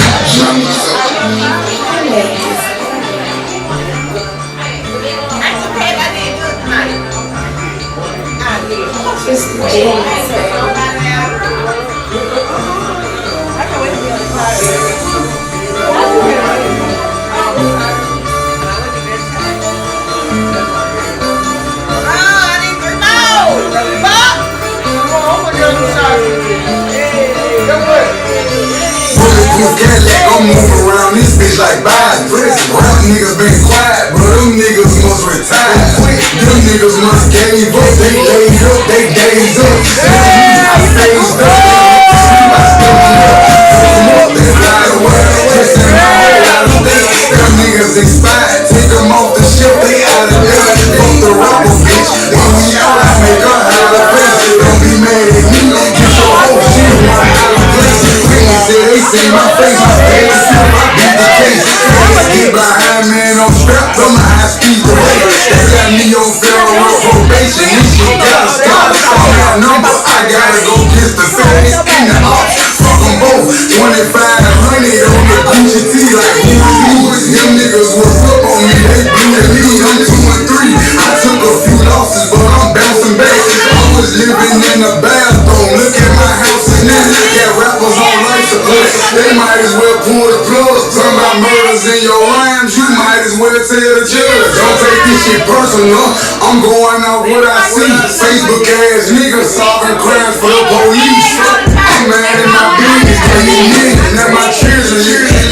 Cadillac, I'm moving around this bitch like Biden. Rap niggas been quiet, but them niggas must retire. Them niggas must gave up, they gave up, they gave up. I stayed up, I stayed up. They fly the world, chasing my whole out of state. Them niggas expired, take them off the ship, they out of there. Fuck the rubber bitch, when we out, I make her out of face. Don't be mad at me, get your whole shit out of place. They see my face, they see my beat the case. Get behind me and I'm strapped, I'm a high speed delay. They got me on federal probation, this shit gotta stop. I'm my number, I gotta go kiss the face in the off. Fuck them both, 2500 on the Gucci T like them niggas was up on me, they blew me, I'm 2 and 3. I took a few losses, but I'm bouncing back. I was living in the bathroom, look at my house and that. Got rappers on life support, they might as well pull the plug. Talking about murders in your rhymes, you might as well tell the judge. Don't take this shit personal, I'm going out what I see. Facebook ass niggas solving crimes for the police. I'm mad at my business, paying niggas, not my children.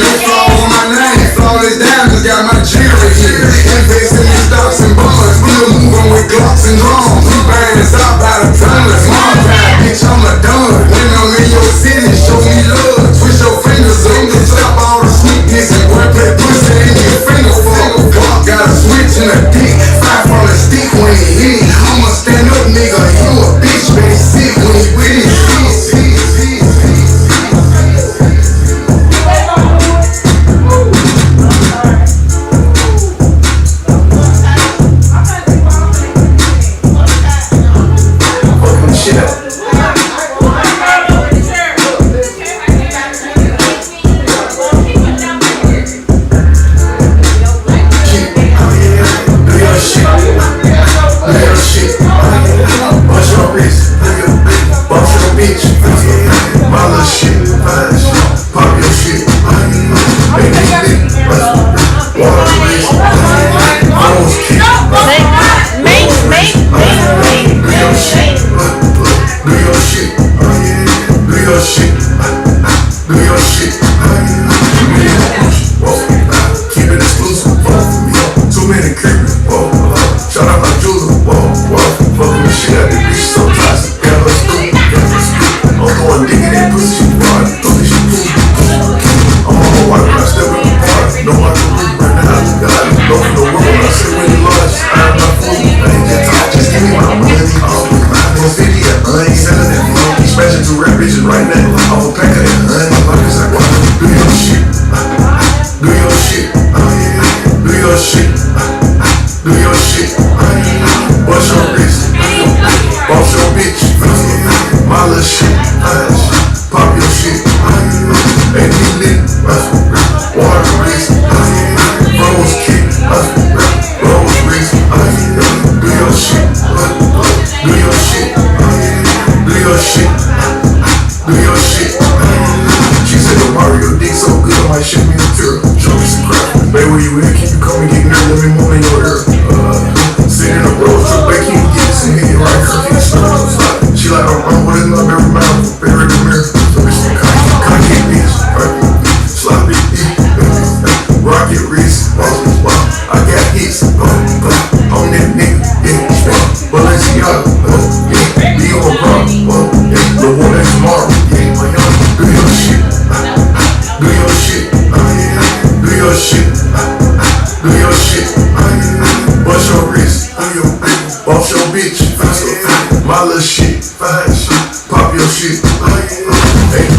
Don't fall on my name, flawless diamonds, got my jewelry here. Investing in stocks and bonds, still moving with Glocks and drums. We buying stop by the tunnels, mom time, bitch, I'm a done. When I'm in your city, show me love, twist your fingers up, stop all the sweetness and boy play pussy in your finger. Got a switch in a dick, fire from the stick when it hit. I'ma stand up. fine shit. Pop your shit. Make it lit. Water wrist. Phones kick. Do your shit. Do your shit. Do your shit. Do your shit. Keep it exclusive. Too many creepers. Shout out my jeweler. Fucking the shit out of this bitch so toxic. Got her stupid. I'm going digging that pussy. She brought it. Pussy she cool. I'm on my water when I step in the park. Know I can move right now. God, don't for the world when I say when you lost. I'm not fooling. I ain't just talk. Just give me my money. I'm 50 at honey. Selling that money. Smashing 2 rap bitches right now. I'm a pack of that honey. Like it's like, do your shit. Do your shit. Do your shit. Do your shit. Bust your wrist. Boss your bitch. My little shit. Pop your shit. Make me lit. Water wrist. Rose kick. Rose wrist. Do your shit. Do your shit. Do your shit. Do your shit. She said the Mario dick so good I might ship me a tear. Show me some crap. Baby, where you at? Can you come and get nerve? Let me move in your ear. Sitting in a road trip, back here, get this and hit it right here. Can't stop. She like, I'm with it, love every mouth. Bury the mirror. So bitch, cocky bitch. Sloppy. Rocket wrist. I got hits. On that nigga. Yeah. Balenciaga. Yeah. Be on rock. The one that's tomorrow. Yeah. Do your shit. Do your shit. Do your shit. Do your shit. Bust your wrist. Boss your bitch. My little shit. Pop your shit. Hey.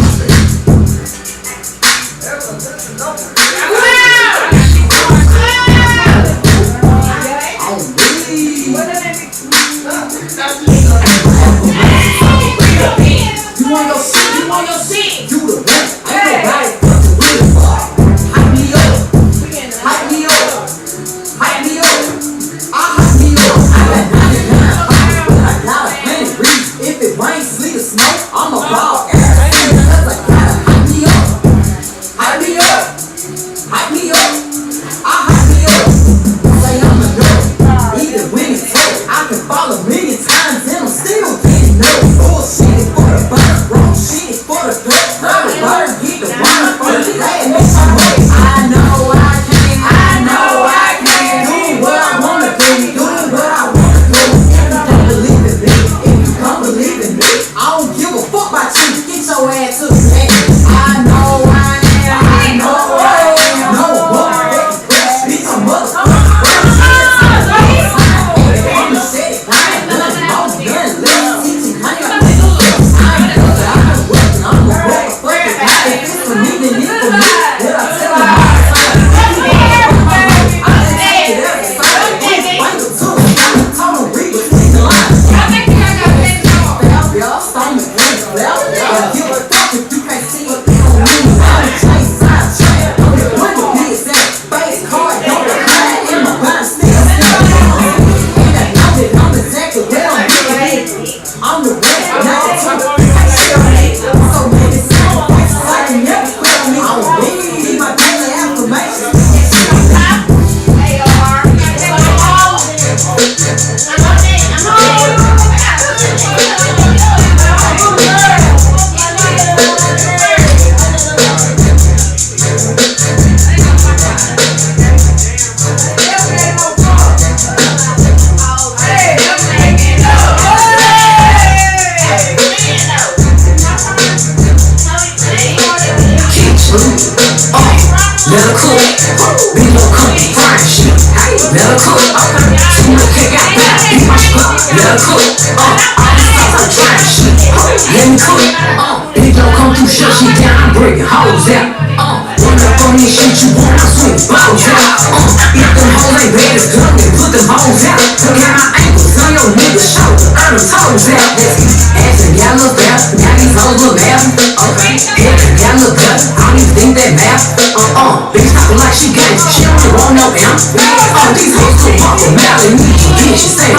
Let her cook, be no cook, frying shit. Let her cook, sweet cake out there, be my spot. Let her cook, all the stuff I'm trying shit. Let me cook, if don't come through, shut shit down, I'm bringing hoes out. Run up on this shit you want, I'm swinging balls out. If them hoes ain't bad as good, then put them hoes out. Look at my ankles on your nigga's shoulder, earn them toes out. Ass and y'all look out, now these hoes look out. Head and y'all look up, I don't even think that math. Bitch talking like she gay, she don't want no amp. These hoes could pop a mouth and need you, bitch, she say,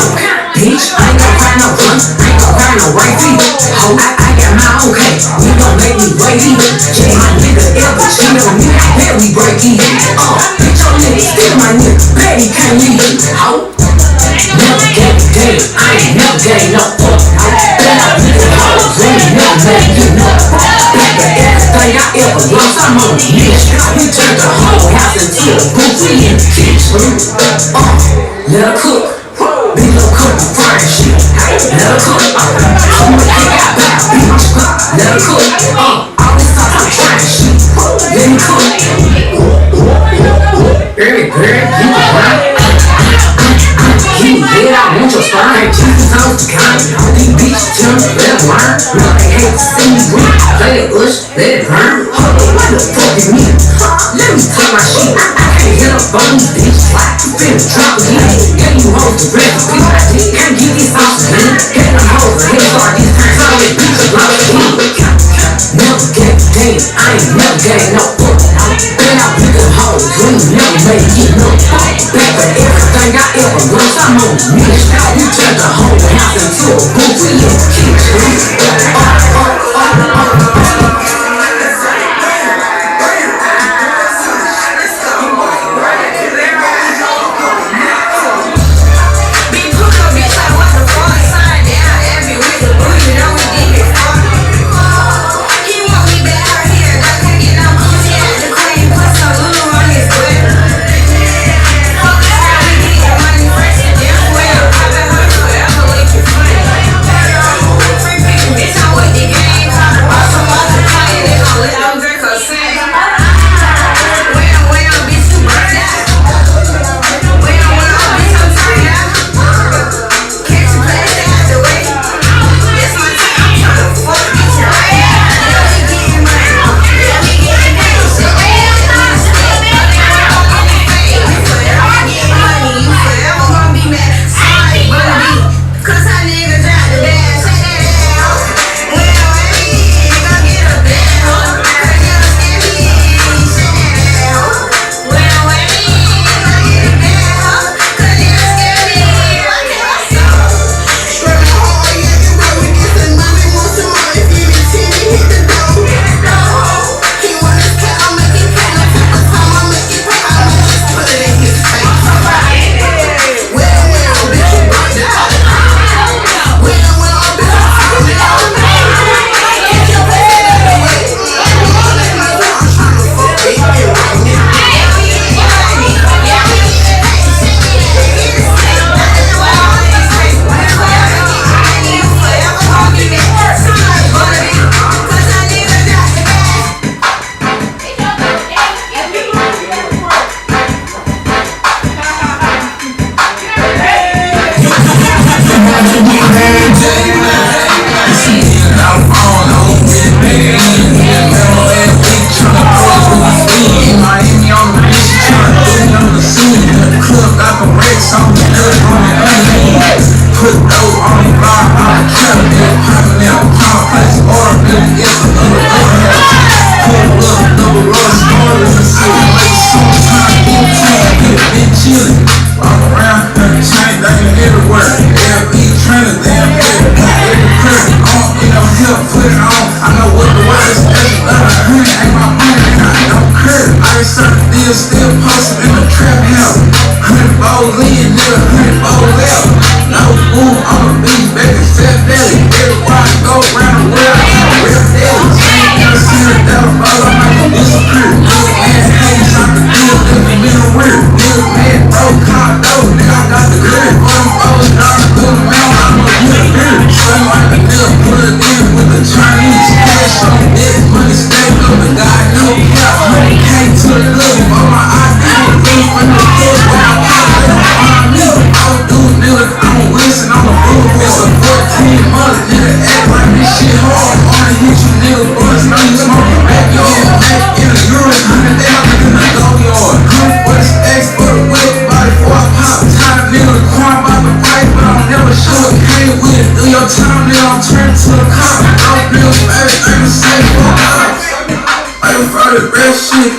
bitch, I ain't gon' cry no guns, I ain't gon' cry no white feet. Ho, I got my own cake, you gon' make me way he look. Just my nigga ever cheat on me, bet we break even. Bitch, your nigga still my nigga, bet he can't leave it. Ho, never gave a damn, I ain't never gave no fuck. Bet I look at hoes, we ain't never made you no fuck. Bet for everything I ever lost, I'm on the mission. We turned the whole house into a booth, we in the kitchen. Let her cook, big little cook, frying shit. Let her cook, I'm gonna kick out back, beat my spot. Let her cook, all this stuff I'm trying shit. Let me cook. Girl, you right. You dead, I want your spine. Jesus on the kind. All these bitches tell me let it learn. Now they hate to see me win. Play it ush, let it burn. Hold on, what the fuck is me? Let me take my shit. I can't hit up on these bitches. Like, you finna drop again. Yeah, you hold the recipe. Can't get this off the hand. Get them hoes a head start this time. All these bitches lost again. Never gave a damn, I ain't never gave no fuck. Bet I pick up hoes, we ain't never made it no fuck. Bet for everything I ever lost, I'm on the mission. We turned the whole house into a booth, we in the kitchen.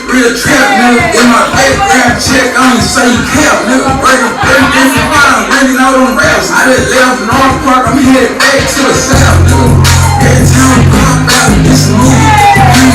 Real trap, nigga. In my background check, I only say you cap, nigga. Breaking 30 different lines, really know them raps. I just left North Park, I'm headed back to the south, nigga. Every time I pop out, it's a movie.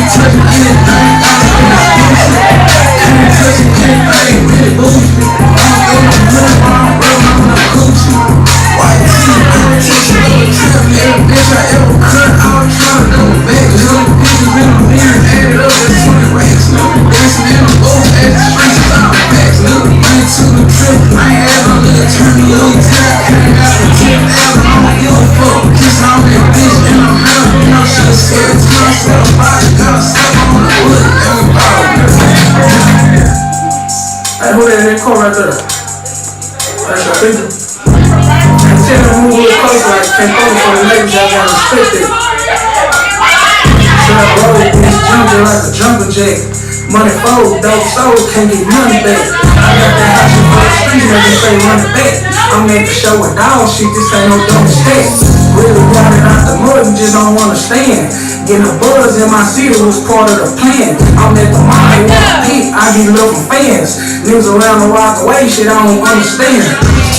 right there. That's your thinking. And tell them move a little closer, like can't focus on the neighbors, y'all gotta respect it. Trap road, it's jumping like a jumping jack. Money fold, dope soul, can't get money back. I got that house in the streets, make them say run it back. I'm at the show with dog shit, this ain't no dumb stack. Really wanted out the mud, you just don't understand. Getting a buzz in my city was part of the plan. I'm at the mine, wanna peak, I be looking fans. Niggas around the rock away, shit I don't understand.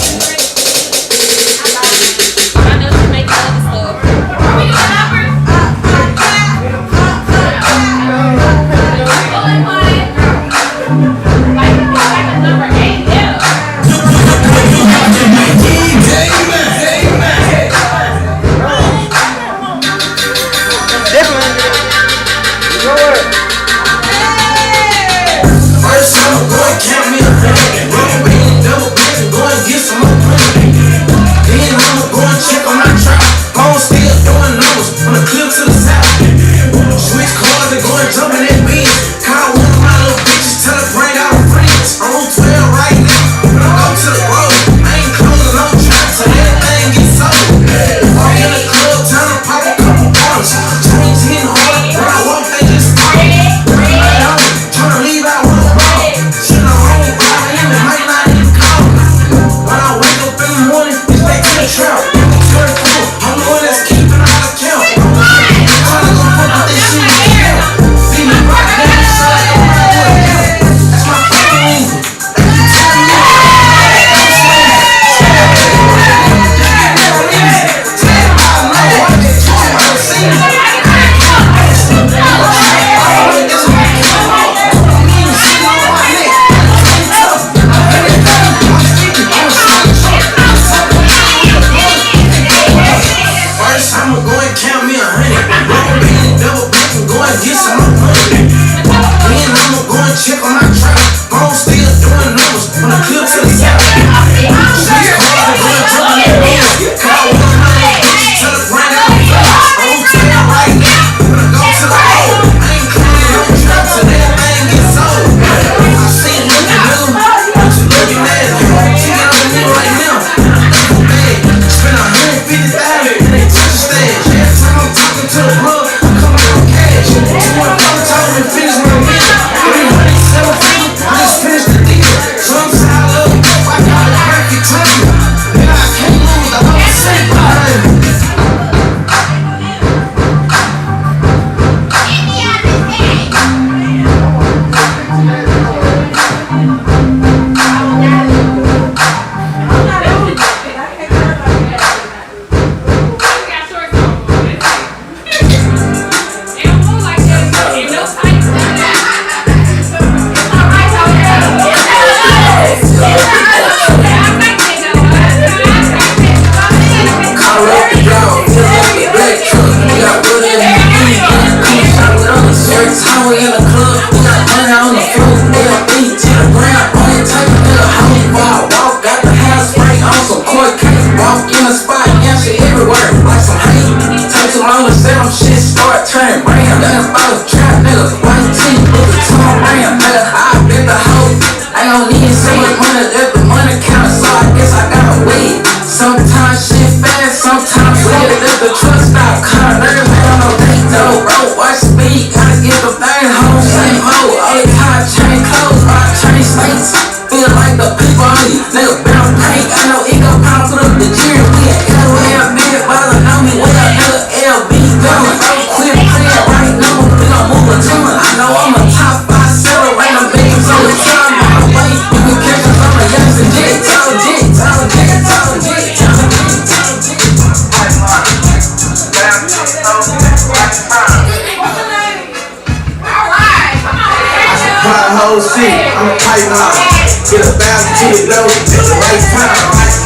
whole shit, I'm a pipe line. Get a thousand to the dough at the right time.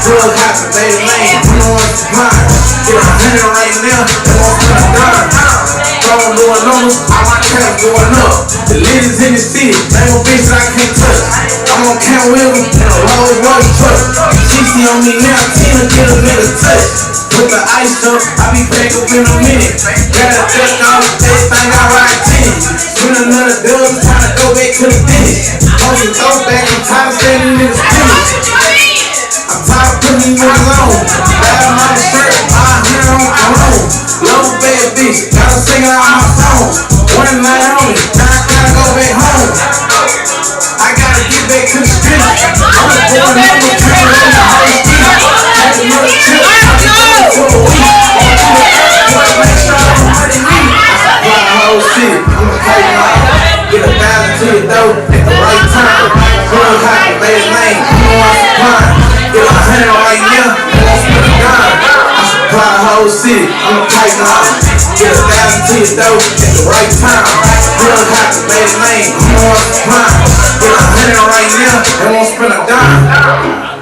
Drug hopping, baby lane, I'm the one to mine. Get 100 right now, they won't put a dime. Phone going on, all my trap going up. The ladies in the city, they gon' bitch that I can't touch. I'm on Count William in a Rolls Royce truck. 60 on me now, 10 get a nigga touch. Put the ice up, I be back up in a minute. Got a duck off, everything I ride 10. Spin another dub, time to go back to the finish. Hold your toe back, I'm tired of standing in the streets. I'm tired of putting you alone. Bad on the shirt, $500 on cologne. Love bad bitch, gotta sing it out my song. One night only, now I gotta go back home. I gotta get back to the street. I'm going to number 10 on the whole street. Had another trip, I can go for a week. Make sure I'm money me. Fly the whole city, I'ma take it out. Get 1,000 to your door at the right time. Club hot, lay lane, you know I'm supplying. Get 100 right now, and let's put a dime. I supply the whole city, I'ma take it out. Get 1,000 to your door at the right time. Club hot, lay lane, you know I'm supplying. Get 100 right now, and won't spend a dime.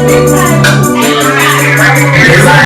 Yeah.